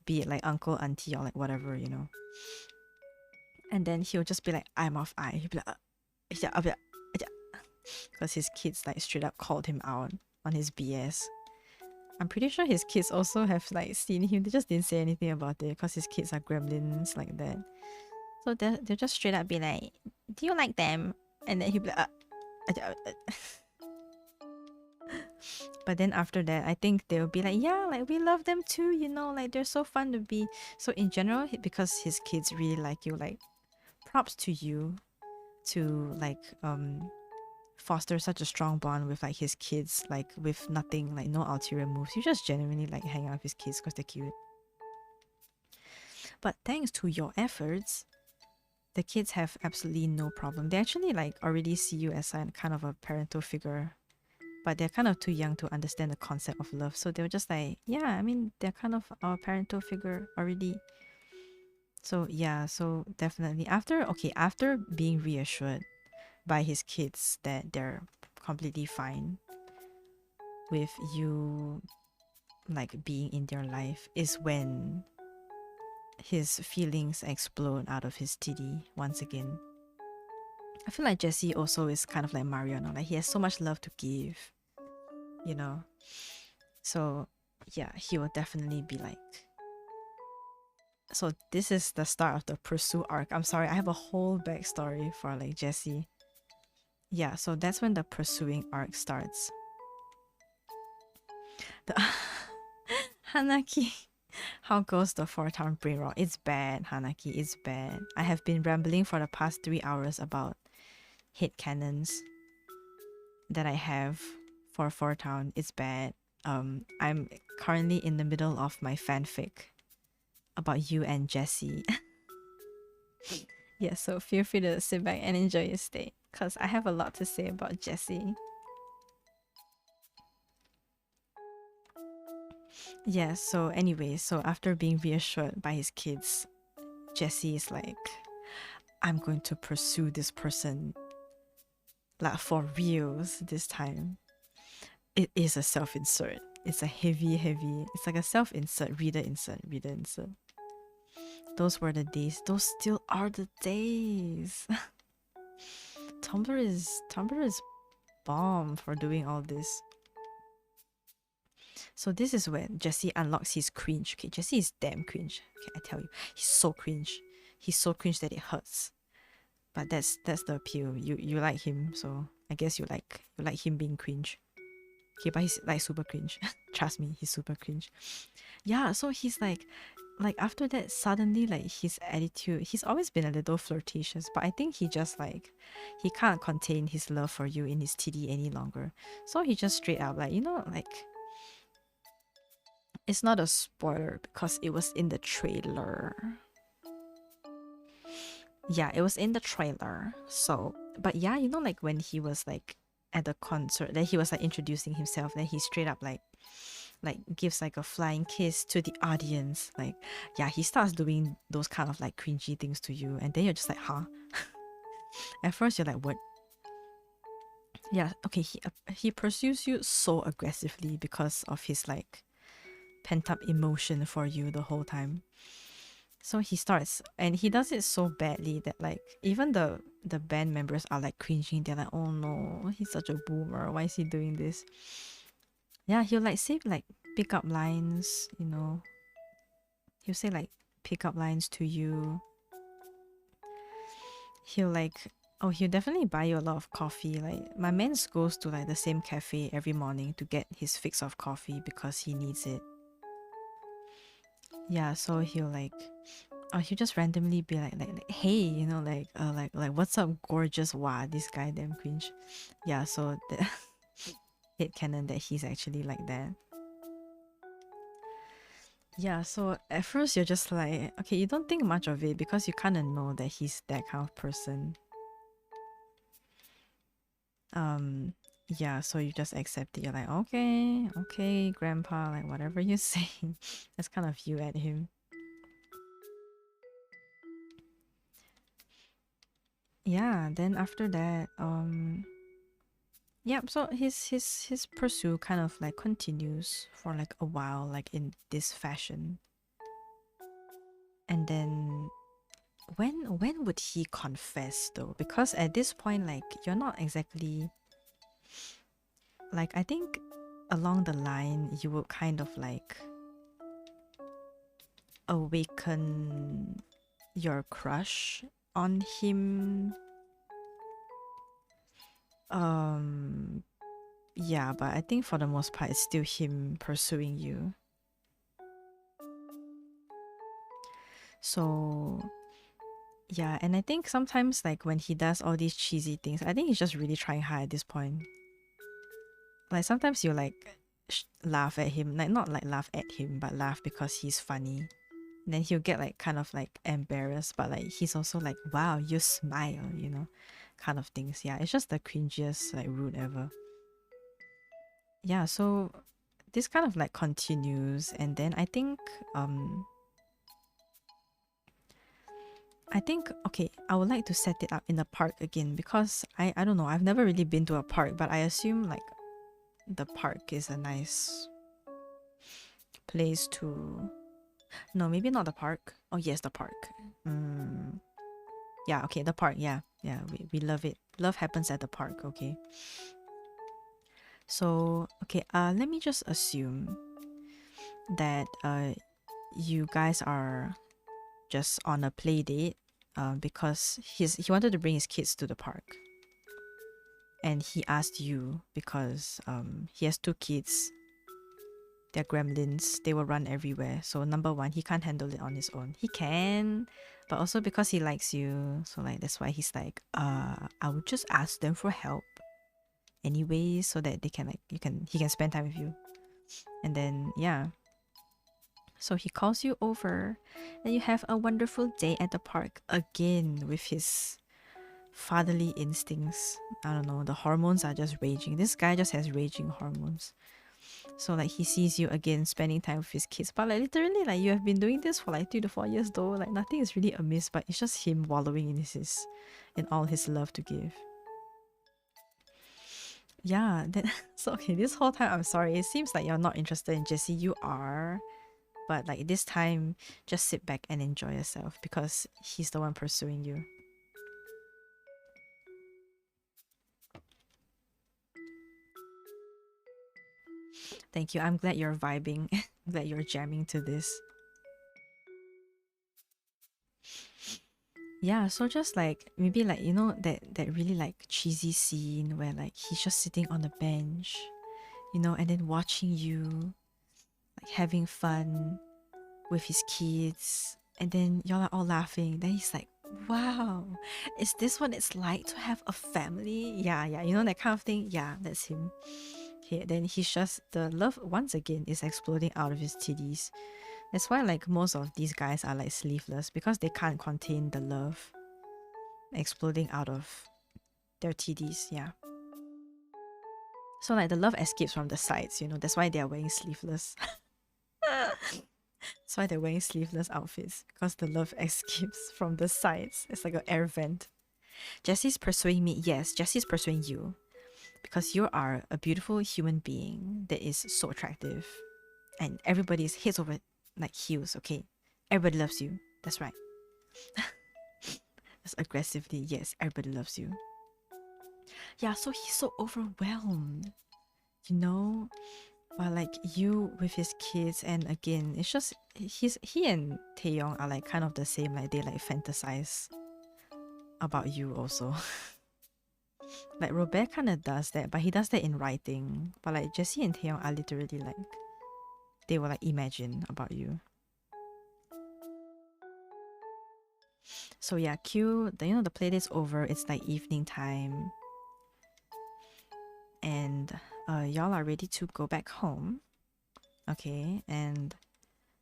be it like uncle, auntie, or like whatever, and then he'll just be like, I'm off eye. He'll be like, yeah, because his kids like straight up called him out on his BS. I'm pretty sure his kids also have like seen him. They just didn't say anything about it because his kids are gremlins like that. So they'll just straight up be like, do you like them? And then he'll be like, but then after that, I think they'll be like, yeah, like we love them too, like they're so fun to be. So in general, because his kids really like you, like props to you to like foster such a strong bond with like his kids, like with nothing, like no ulterior moves. You just genuinely like hang out with his kids because they're cute. But thanks to your efforts, the kids have absolutely no problem. They actually like already see you as a kind of a parental figure, but they're kind of too young to understand the concept of love. So they were just like, yeah, I mean, they're kind of our parental figure already. So yeah, so definitely after being reassured by his kids that they're completely fine with you like being in their life, is when his feelings explode out of his titty once again. I feel like Jesse also is kind of like Mariano, like he has so much love to give, you know. So yeah, he will definitely be like. So this is the start of the pursue arc. I'm sorry, I have a whole backstory for like Jesse. Yeah, so that's when the pursuing arc starts. The Hanaki. How goes the 4-town brain rot? It's bad, Hanaki, it's bad. I have been rambling for the past 3 hours about hit cannons that I have for 4-town. It's bad. I'm currently in the middle of my fanfic about you and Jesse. Yeah, so feel free to sit back and enjoy your stay, because I have a lot to say about Jesse. Yeah, so anyway, so after being reassured by his kids, Jesse is like, I'm going to pursue this person like for reals this time. It is a self-insert. It's a heavy, it's like a self-insert, reader insert, reader insert. Those were the days. Those still are the days. Tumblr is bomb for doing all this. So this is when Jesse unlocks his cringe. Okay, Jesse is damn cringe. Okay, I tell you, he's so cringe. He's so cringe that it hurts. But that's the appeal. You like him, so I guess you like him being cringe. Okay, but he's like super cringe. Trust me, he's super cringe. Yeah, so he's like after that suddenly like his attitude, he's always been a little flirtatious, but I think he just like he can't contain his love for you in his TD any longer. So he just straight up like, like it's not a spoiler because it was in the trailer. Yeah, it was in the trailer. So, but yeah, like when he was like at the concert, then he was like introducing himself, then he straight up like gives like a flying kiss to the audience. Like, yeah, he starts doing those kind of like cringy things to you, and then you're just like, huh? At first you're like, what? Yeah, okay, he pursues you so aggressively because of his like pent up emotion for you the whole time. So he starts, and he does it so badly that like even the band members are like cringing. They're like, oh no, he's such a boomer. Why is he doing this? Yeah, he'll like say like pick up lines, He'll say like pick up lines to you. He'll like, oh, he'll definitely buy you a lot of coffee. Like my man goes to like the same cafe every morning to get his fix of coffee because he needs it. Yeah, so he'll like, oh, he'll just randomly be like hey, like what's up, gorgeous? Wow, this guy damn cringe. Yeah, so the hit canon that he's actually like that. Yeah, so at first you're just like, okay, you don't think much of it because you kind of know that he's that kind of person. Yeah, so you just accept it. You're like, okay, grandpa, like whatever you say. That's kind of you at him. Yeah, then after that, yeah, so his pursuit kind of like continues for like a while, like in this fashion. And then when would he confess though? Because at this point, like you're not exactly like, I think along the line you would kind of like awaken your crush on him. Um yeah, but I think for the most part it's still him pursuing you. So yeah, and I think sometimes like when he does all these cheesy things, I think he's just really trying hard at this point. Like sometimes you like laugh at him, like not like laugh at him, but laugh because he's funny. And then he'll get like kind of like embarrassed, but like he's also like, wow, you smile, kind of things. Yeah, it's just the cringiest like rude ever. Yeah, so this kind of like continues, and then um I think okay, I would like to set it up in the park again because I don't know, I've never really been to a park, but I assume like the park is a nice place to. No, maybe not the park. Oh yes, the park. Yeah, okay, the park. Yeah, yeah, we love it. Love happens at the park. Okay. So okay, let me just assume that you guys are just on a play date, because he wanted to bring his kids to the park, and he asked you because he has two kids. They're gremlins. They will run everywhere. So number one, he can't handle it on his own. He can, but also because he likes you. So like that's why he's like, I would just ask them for help anyway, so that they can like he can spend time with you. And then yeah. So he calls you over, and you have a wonderful day at the park again with his fatherly instincts. I don't know, the hormones are just raging. This guy just has raging hormones. So like he sees you again spending time with his kids, but like literally like you have been doing this for like 3 to 4 years though. Like nothing is really amiss, but it's just him wallowing in all his love to give. Yeah, then so okay, this whole time I'm sorry, it seems like you're not interested in Jesse. You are, but like this time just sit back and enjoy yourself because he's the one pursuing you. Thank you. I'm glad you're vibing. I'm glad you're jamming to this. Yeah, so just like maybe like you know that really like cheesy scene where like he's just sitting on the bench, and then watching you like having fun with his kids, and then y'all are all laughing. Then he's like, "Wow, is this what it's like to have a family?" Yeah, yeah, that kind of thing. Yeah, that's him. Okay, then he's just the love once again is exploding out of his titties. That's why like most of these guys are like sleeveless because they can't contain the love exploding out of their titties. Yeah. So like the love escapes from the sides. That's why they are wearing sleeveless. That's why they're wearing sleeveless outfits because the love escapes from the sides. It's like an air vent. Jesse's pursuing me. Yes, Jesse's pursuing you because you are a beautiful human being that is so attractive, and everybody's heads over like heels. Okay, everybody loves you. That's right. That's aggressively. Yes, everybody loves you. Yeah, so he's so overwhelmed, you know. But like you with his kids, and again, it's just he and Taeyong are like kind of the same. Like they like fantasize about you also. Like Robert kind of does that, but he does that in writing. But like Jessie and Taeyong are literally like they will like imagine about you. So yeah, the play date's over. It's like evening time, and y'all are ready to go back home. Okay, and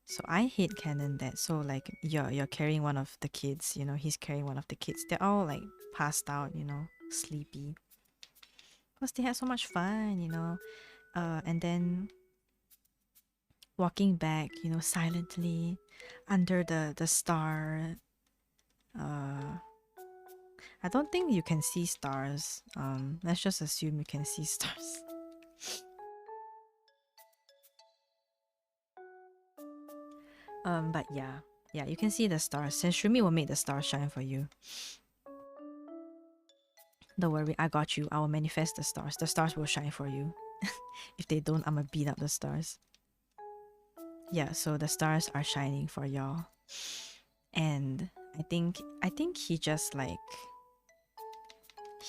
so I hate canon that. So like you're carrying one of the kids, he's carrying one of the kids. They're all like passed out, sleepy. Because they had so much fun. And then walking back, silently under the star. I don't think you can see stars. Let's just assume you can see stars. But yeah, you can see the stars. Sanshroomy will make the stars shine for you. Don't worry, I got you. I will manifest the stars. The stars will shine for you. If they don't, I'ma beat up the stars. Yeah, so the stars are shining for y'all. And I think he just like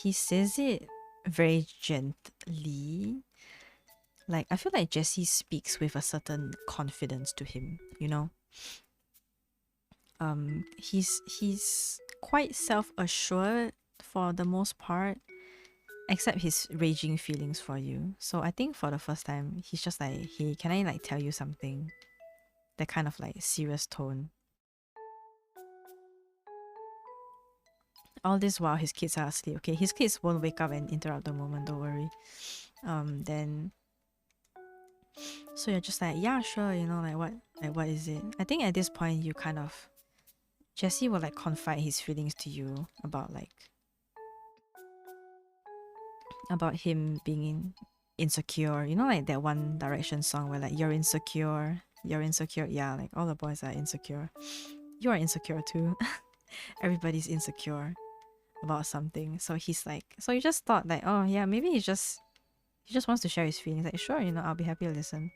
he says it very gently. Like I feel like Jesse speaks with a certain confidence to him. He's quite self-assured for the most part, except his raging feelings for you. So I think for the first time, he's just like, hey, can I like tell you something? That kind of like serious tone. All this while his kids are asleep. Okay, his kids won't wake up and interrupt the moment, don't worry. Then so you're just like, yeah, sure, what is it? I think at this point you kind of Jesse will like confide his feelings to you about him being insecure. Like that One Direction song where like you're insecure. Yeah, like all the boys are insecure. You are insecure too. Everybody's insecure about something. So he's like, so you just thought like, oh yeah, maybe he just wants to share his feelings. Like, sure, I'll be happy to listen.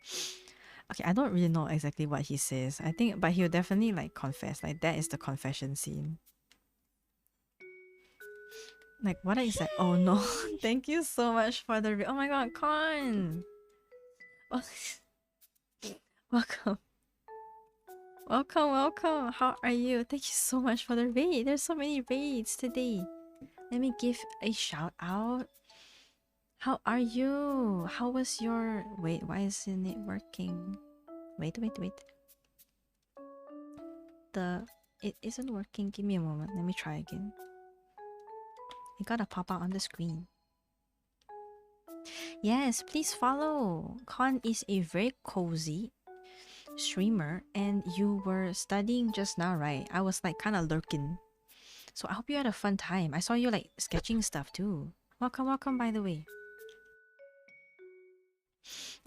Okay, I don't really know exactly what he says. I think, but he'll definitely like confess. Like that is the confession scene. Like what is that? Oh no! Thank you so much for the. Oh my god, Con! Oh, welcome. Welcome. How are you? Thank you so much for the raid. There's so many raids today. Let me give a shout out. How are you? How was your... Wait, why isn't it working? Wait. It isn't working. Give me a moment. Let me try again. It gotta pop out on the screen. Yes, please follow. Con is a very cozy streamer, and you were studying just now, right? I was like kind of lurking. So I hope you had a fun time. I saw you like sketching stuff too. Welcome, by the way.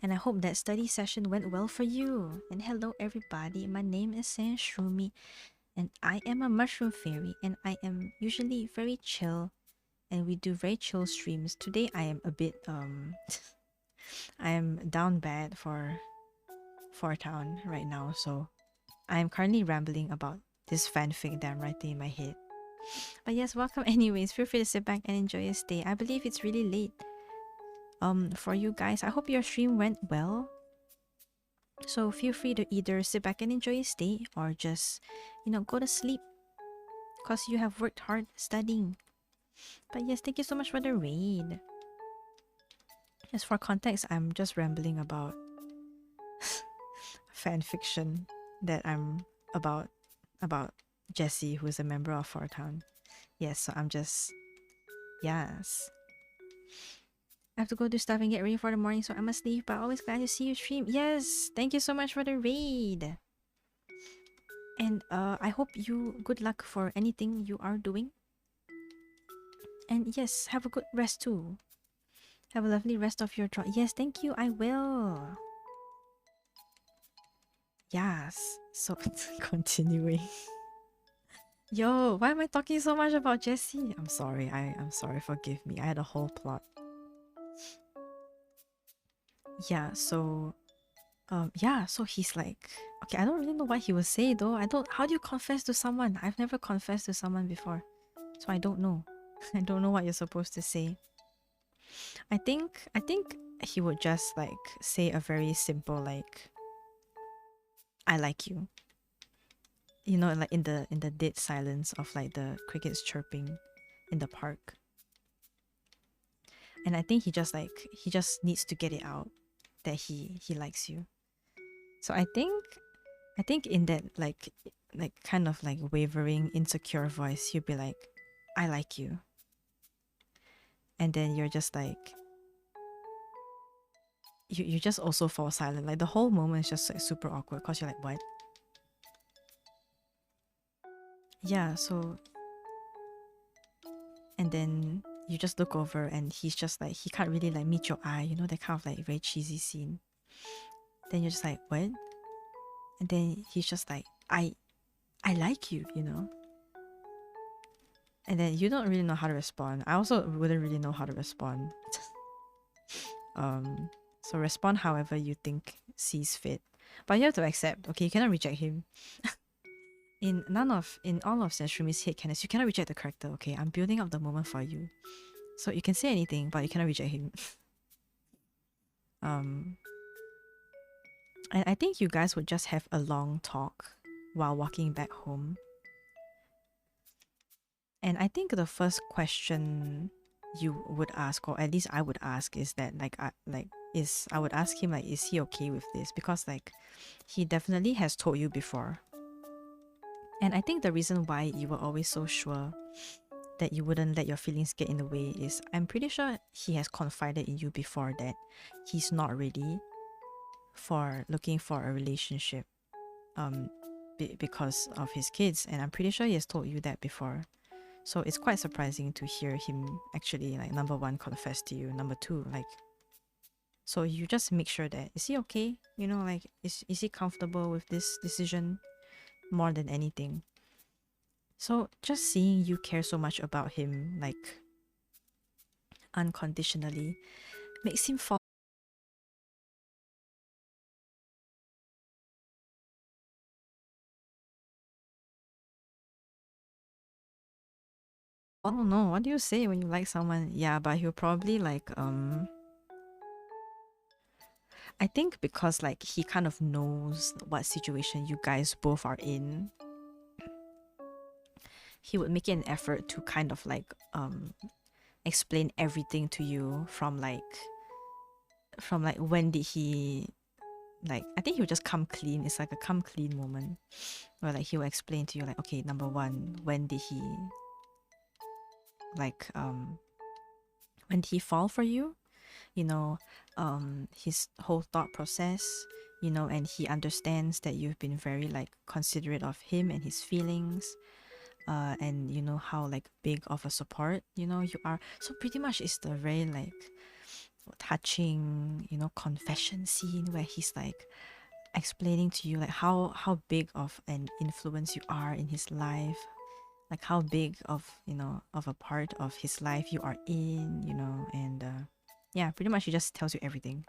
And I hope that study session went well for you. And hello everybody, my name is Sanshroomy, and I am a mushroom fairy, and I am usually very chill, and we do very chill streams. Today I am a bit I'm down bad for Four Town right now, so I'm currently rambling about this fanfic that I'm writing in my head. But yes, welcome anyways. Feel free to sit back and enjoy your stay. I believe it's really late for you guys. I hope your stream went well. So feel free to either sit back and enjoy your stay or just, go to sleep because you have worked hard studying. But yes, thank you so much for the raid. As for context, I'm just rambling about fan fiction that I'm about Jessie, who is a member of Four Town. Yes, so I'm just yes. I have to go do stuff and get ready for the morning, so I must leave. But always glad to see you stream. Yes, thank you so much for the raid. And I hope you good luck for anything you are doing. And yes, have a good rest too. Have a lovely rest of your drive. Yes, thank you. I will. Yes. So continuing. Yo, why am I talking so much about Jessie? I'm sorry. I'm sorry. Forgive me. I had a whole plot. Yeah. So, So he's like, okay. I don't really know what he would say though. I don't. How do you confess to someone? I've never confessed to someone before, so I don't know. I don't know what you're supposed to say. I think he would just like say a very simple like, I like you. You know, like in the dead silence of like the crickets chirping in the park. And I think he just needs to get it out that he likes you. So I think in that like kind of like wavering insecure voice, he'll be like, I like you. And then you're just like you just also fall silent. Like the whole moment is just like super awkward because you're like, what? Yeah, so and then you just look over and he's just like, he can't really like meet your eye, that kind of like very cheesy scene. Then you're just like, what? And then he's just like, I like you, And then you don't really know how to respond. I also wouldn't really know how to respond. So respond however you think sees fit. But you have to accept, okay, you cannot reject him. In all of Sanshroommy's headcanons, you cannot reject the character, okay? I'm building up the moment for you. So you can say anything, but you cannot reject him. And I think you guys would just have a long talk while walking back home. And I think the first question you would ask, or at least I would ask, is that I would ask him like, is he okay with this? Because like he definitely has told you before. And I think the reason why you were always so sure that you wouldn't let your feelings get in the way is I'm pretty sure he has confided in you before that he's not ready for looking for a relationship because of his kids, and I'm pretty sure he has told you that before. So it's quite surprising to hear him actually like, number one, confess to you, number two, like, so you just make sure that is he okay, like is he comfortable with this decision more than anything. So just seeing you care so much about him like unconditionally makes him fall. I don't know, what do you say when you like someone? Yeah, but he'll probably like I think because like he kind of knows what situation you guys both are in, he would make an effort to kind of like explain everything to you from like when did he, like, I think he'll just come clean. It's like a come clean moment where like he will explain to you like, okay, number one, when did he like when did he fall for you, his whole thought process, and he understands that you've been very like considerate of him and his feelings, and you know how like big of a support you are. So pretty much it's the very like touching confession scene where he's like explaining to you like how big of an influence you are in his life, like how big of of a part of his life you are in, and yeah, pretty much he just tells you everything.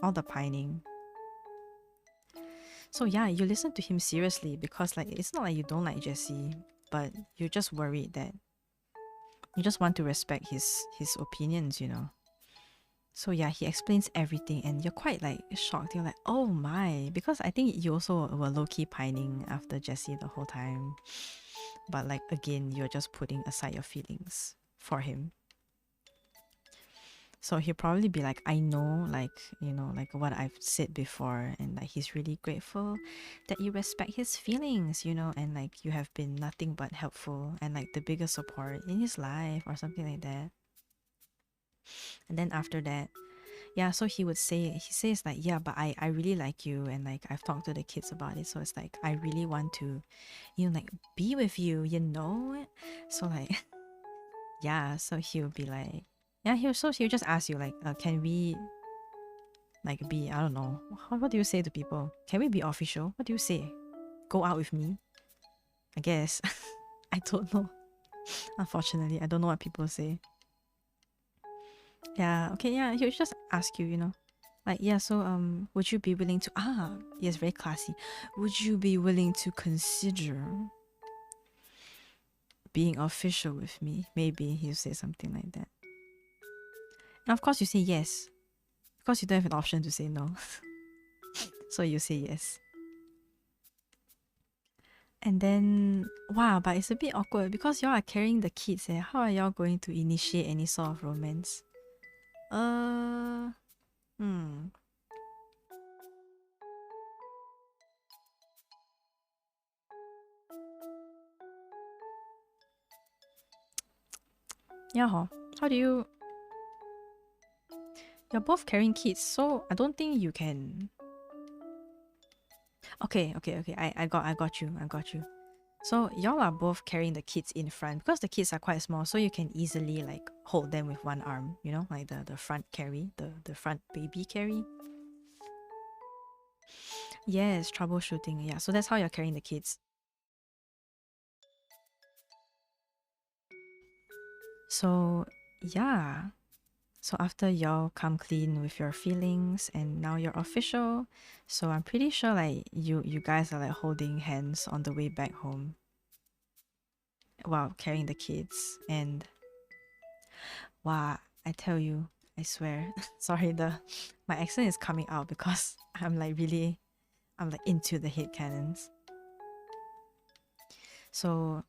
all the pining. So yeah, you listen to him seriously because like it's not like you don't like Jesse, but you're just worried that you just want to respect his opinions, you know. So yeah, he explains everything and you're quite like shocked. You're like, oh my, because I think you also were low-key pining after Jesse the whole time. But like again, you're just putting aside your feelings for him. So he'll probably be like, I know, like, you know, like what I've said before, and like he's really grateful that you respect his feelings, you know, and like you have been nothing but helpful and like the biggest support in his life or something like that. And then after that, yeah, so he says like, yeah, but I really like you and like I've talked to the kids about it. So it's like I really want to, you know, like be with you, you know? So like yeah, so he'll be like, yeah, he'll just ask you like, can we like be, I don't know, what do you say to people? Can we be official? What do you say? Go out with me? I guess. I don't know. Unfortunately, I don't know what people say. Yeah, okay, yeah, he'll just ask you, you know. Like, yeah, so would you be willing to yes, very classy. Would you be willing to consider being official with me? Maybe he'll say something like that. And of course you say yes. Because you don't have an option to say no. So you say yes. And then wow, but it's a bit awkward because y'all are carrying the kids, eh? How are y'all going to initiate any sort of romance? Hmm. Yeah, huh? How do you... You're both carrying kids, so I don't think you can... Okay. I got you. So y'all are both carrying the kids in front because the kids are quite small, so you can easily like hold them with one arm, you know, like the front carry, the front baby carry. Yes, troubleshooting. Yeah, so that's how you're carrying the kids. So yeah. So after y'all come clean with your feelings and now you're official, so I'm pretty sure like you guys are like holding hands on the way back home while carrying the kids. And wow, I tell you, I swear, sorry, my accent is coming out because I'm like into the head cannons. So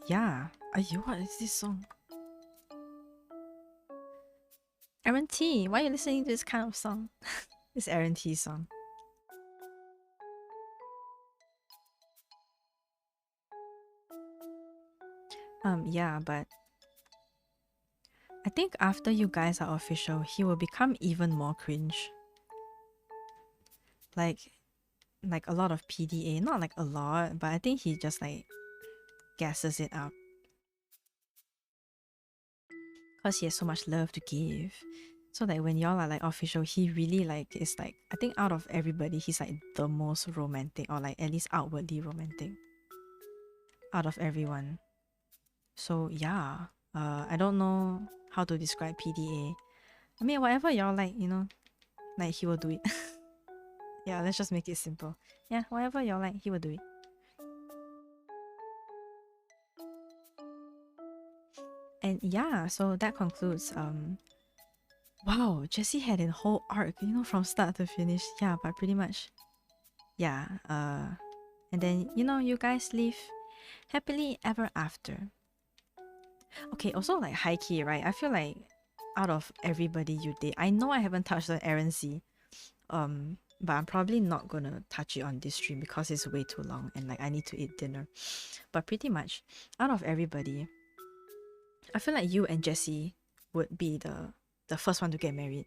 yeah. What is this song? Aaron T, why are you listening to this kind of song? This Aaron T song. Yeah, but I think after you guys are official, he will become even more cringe. Like a lot of PDA, not like a lot, but I think he just like gasses it up. Cause he has so much love to give. So like when y'all are like official, he really like is like, I think out of everybody, he's like the most romantic, or like at least outwardly romantic out of everyone. So yeah, I don't know how to describe PDA. I mean, whatever y'all like, you know, like he will do it. Yeah, let's just make it simple. Yeah, whatever y'all like, he will do it. And yeah, so that concludes wow, Jessie had a whole arc, you know, from start to finish. Yeah, but pretty much. Yeah, and then you know, you guys live happily ever after. Okay, also like high key, right? I feel like out of everybody you date, I know I haven't touched on Aaron C. But I'm probably not gonna touch it on this stream because it's way too long and like I need to eat dinner. But pretty much, out of everybody, I feel like you and Jessie would be the first one to get married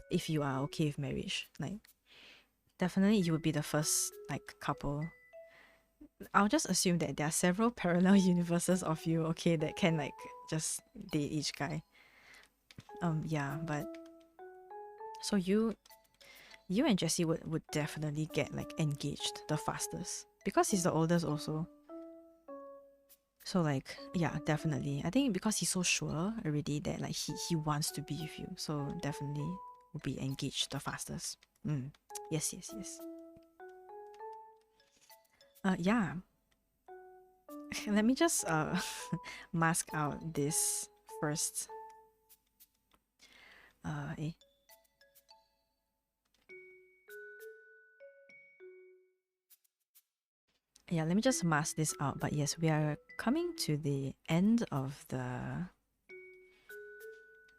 if you are okay with marriage. Like definitely you would be the first like couple. I'll just assume that there are several parallel universes of you, okay, that can like just date each guy. Yeah, but so you and Jessie would definitely get like engaged the fastest because he's the oldest also. So like yeah, definitely. I think because he's so sure already that like he wants to be with you. So definitely will be engaged the fastest. Yes, yes, yes. Yeah. Let me just mask out this first. Eh. Yeah, let me just mask this out. But yes, we are coming to the end of the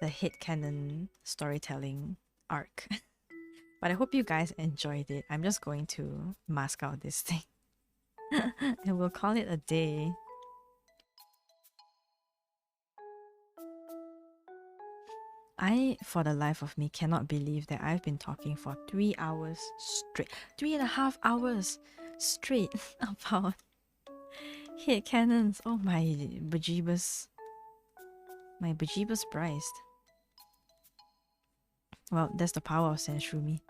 headcanon storytelling arc. But I hope you guys enjoyed it. I'm just going to mask out this thing. And we'll call it a day. I, for the life of me, cannot believe that I've been talking for 3 hours straight, 3.5 hours straight about headcanons. Oh my bejeebus. My bejeebus Christ. Well, that's the power of Sanshroomy.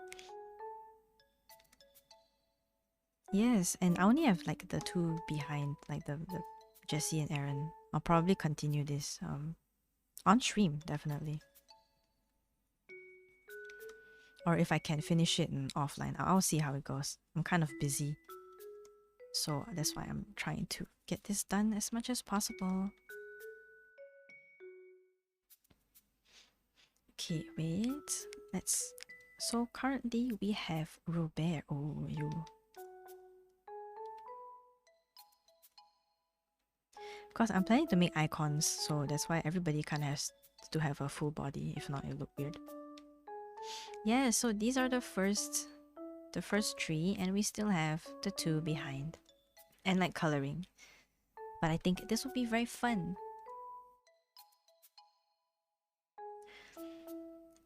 Yes, and I only have like the two behind, like the Jesse and Aaron. I'll probably continue this on stream, definitely. Or if I can finish it offline, I'll see how it goes. I'm kind of busy, so that's why I'm trying to get this done as much as possible. Okay, wait. Let's. So currently we have Robert. Oh, you. Because I'm planning to make icons, so that's why everybody kind of has to have a full body. If not, it look weird. Yeah, so these are the first 3, and we still have the 2 behind, and like coloring. But I think this will be very fun.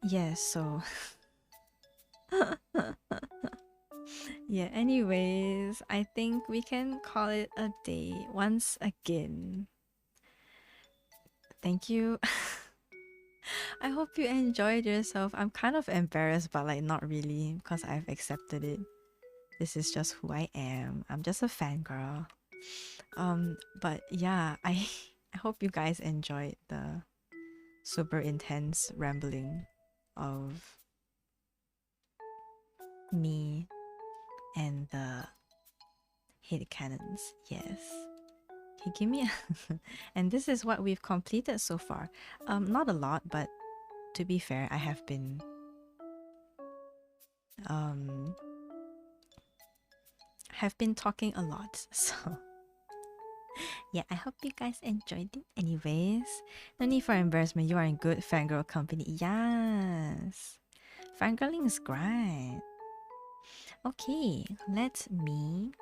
Yes, so yeah, anyways, I think we can call it a day once again. Thank you. I hope you enjoyed yourself. I'm kind of embarrassed, but like not really, because I've accepted it. This is just who I am. I'm just a fangirl. But yeah, I hope you guys enjoyed the super intense rambling of me and the headcanons. Yes. Okay, give me a and this is what we've completed so far. Not a lot, but to be fair, I have been talking a lot, so yeah, I hope you guys enjoyed it. Anyways, no need for embarrassment. You are in good fangirl company. Yes, fangirling is great. Okay, let me.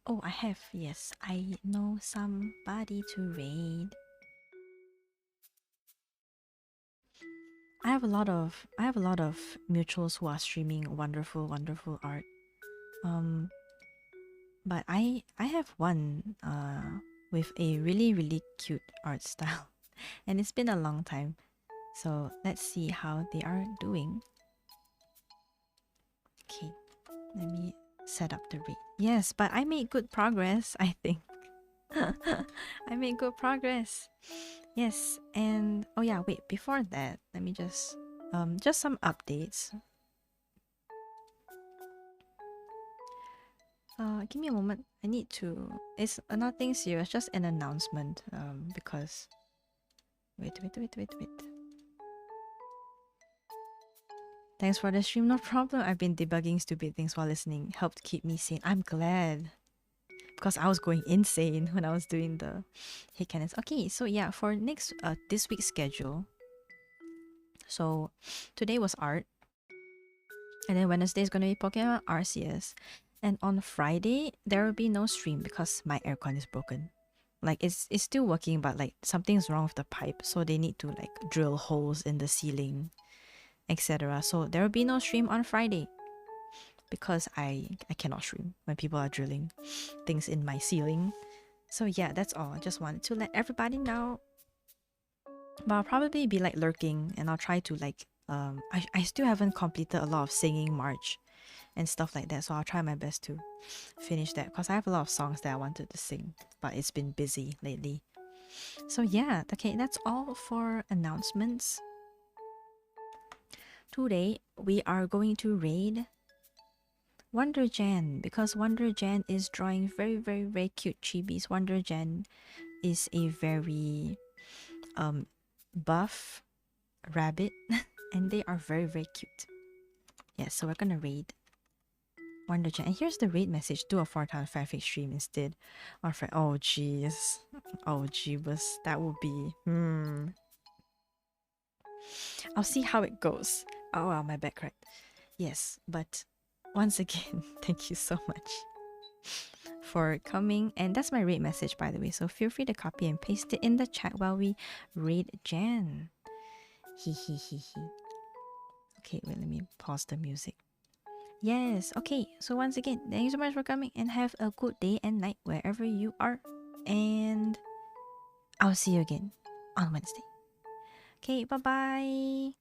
Oh, I have. Yes, I know somebody to raid. I have a lot of mutuals who are streaming wonderful art. But I have one with a really cute art style, and it's been a long time. So let's see how they are doing. Okay, let me set up the rate. Yes, but I made good progress, I think. I made good progress. Yes, and oh yeah, wait, before that, let me just some updates. Give me a moment. I need to. It's nothing serious, just an announcement. Because wait. Thanks for the stream, no problem. I've been debugging stupid things while listening. Helped keep me sane. I'm glad. Because I was going insane when I was doing the hit cannons. Okay, so yeah, for next this week's schedule. So today was art. And then Wednesday is gonna be Pokemon RCS. And on Friday, there will be no stream because my aircon is broken. Like it's still working, but like something's wrong with the pipe, so they need to like drill holes in the ceiling, etc. So there will be no stream on Friday because I cannot stream when people are drilling things in my ceiling. So yeah, that's all. I just wanted to let everybody know. But I'll probably be like lurking, and I'll try to like I still haven't completed a lot of singing march and stuff like that, so I'll try my best to finish that because I have a lot of songs that I wanted to sing, but it's been busy lately. So yeah, okay, that's all for announcements. Today we are going to raid Wonder Jan because Wonder Jan is drawing very, very, very cute chibis. Wonder Jan is a very buff rabbit and they are very, very cute. Yeah, so we're gonna raid Wonder Jan. And here's the raid message: do a 4-town fanfic stream instead. Or for oh jeez. Oh jeebus. That would be I'll see how it goes. Oh wow, my back cracked. Yes, but once again, thank you so much for coming. And that's my raid message, by the way. So feel free to copy and paste it in the chat while we raid Jan. Hee hee hee hee. Okay, wait, let me pause the music. Yes, okay. So once again, thank you so much for coming and have a good day and night wherever you are. And I'll see you again on Wednesday. Okay, bye-bye.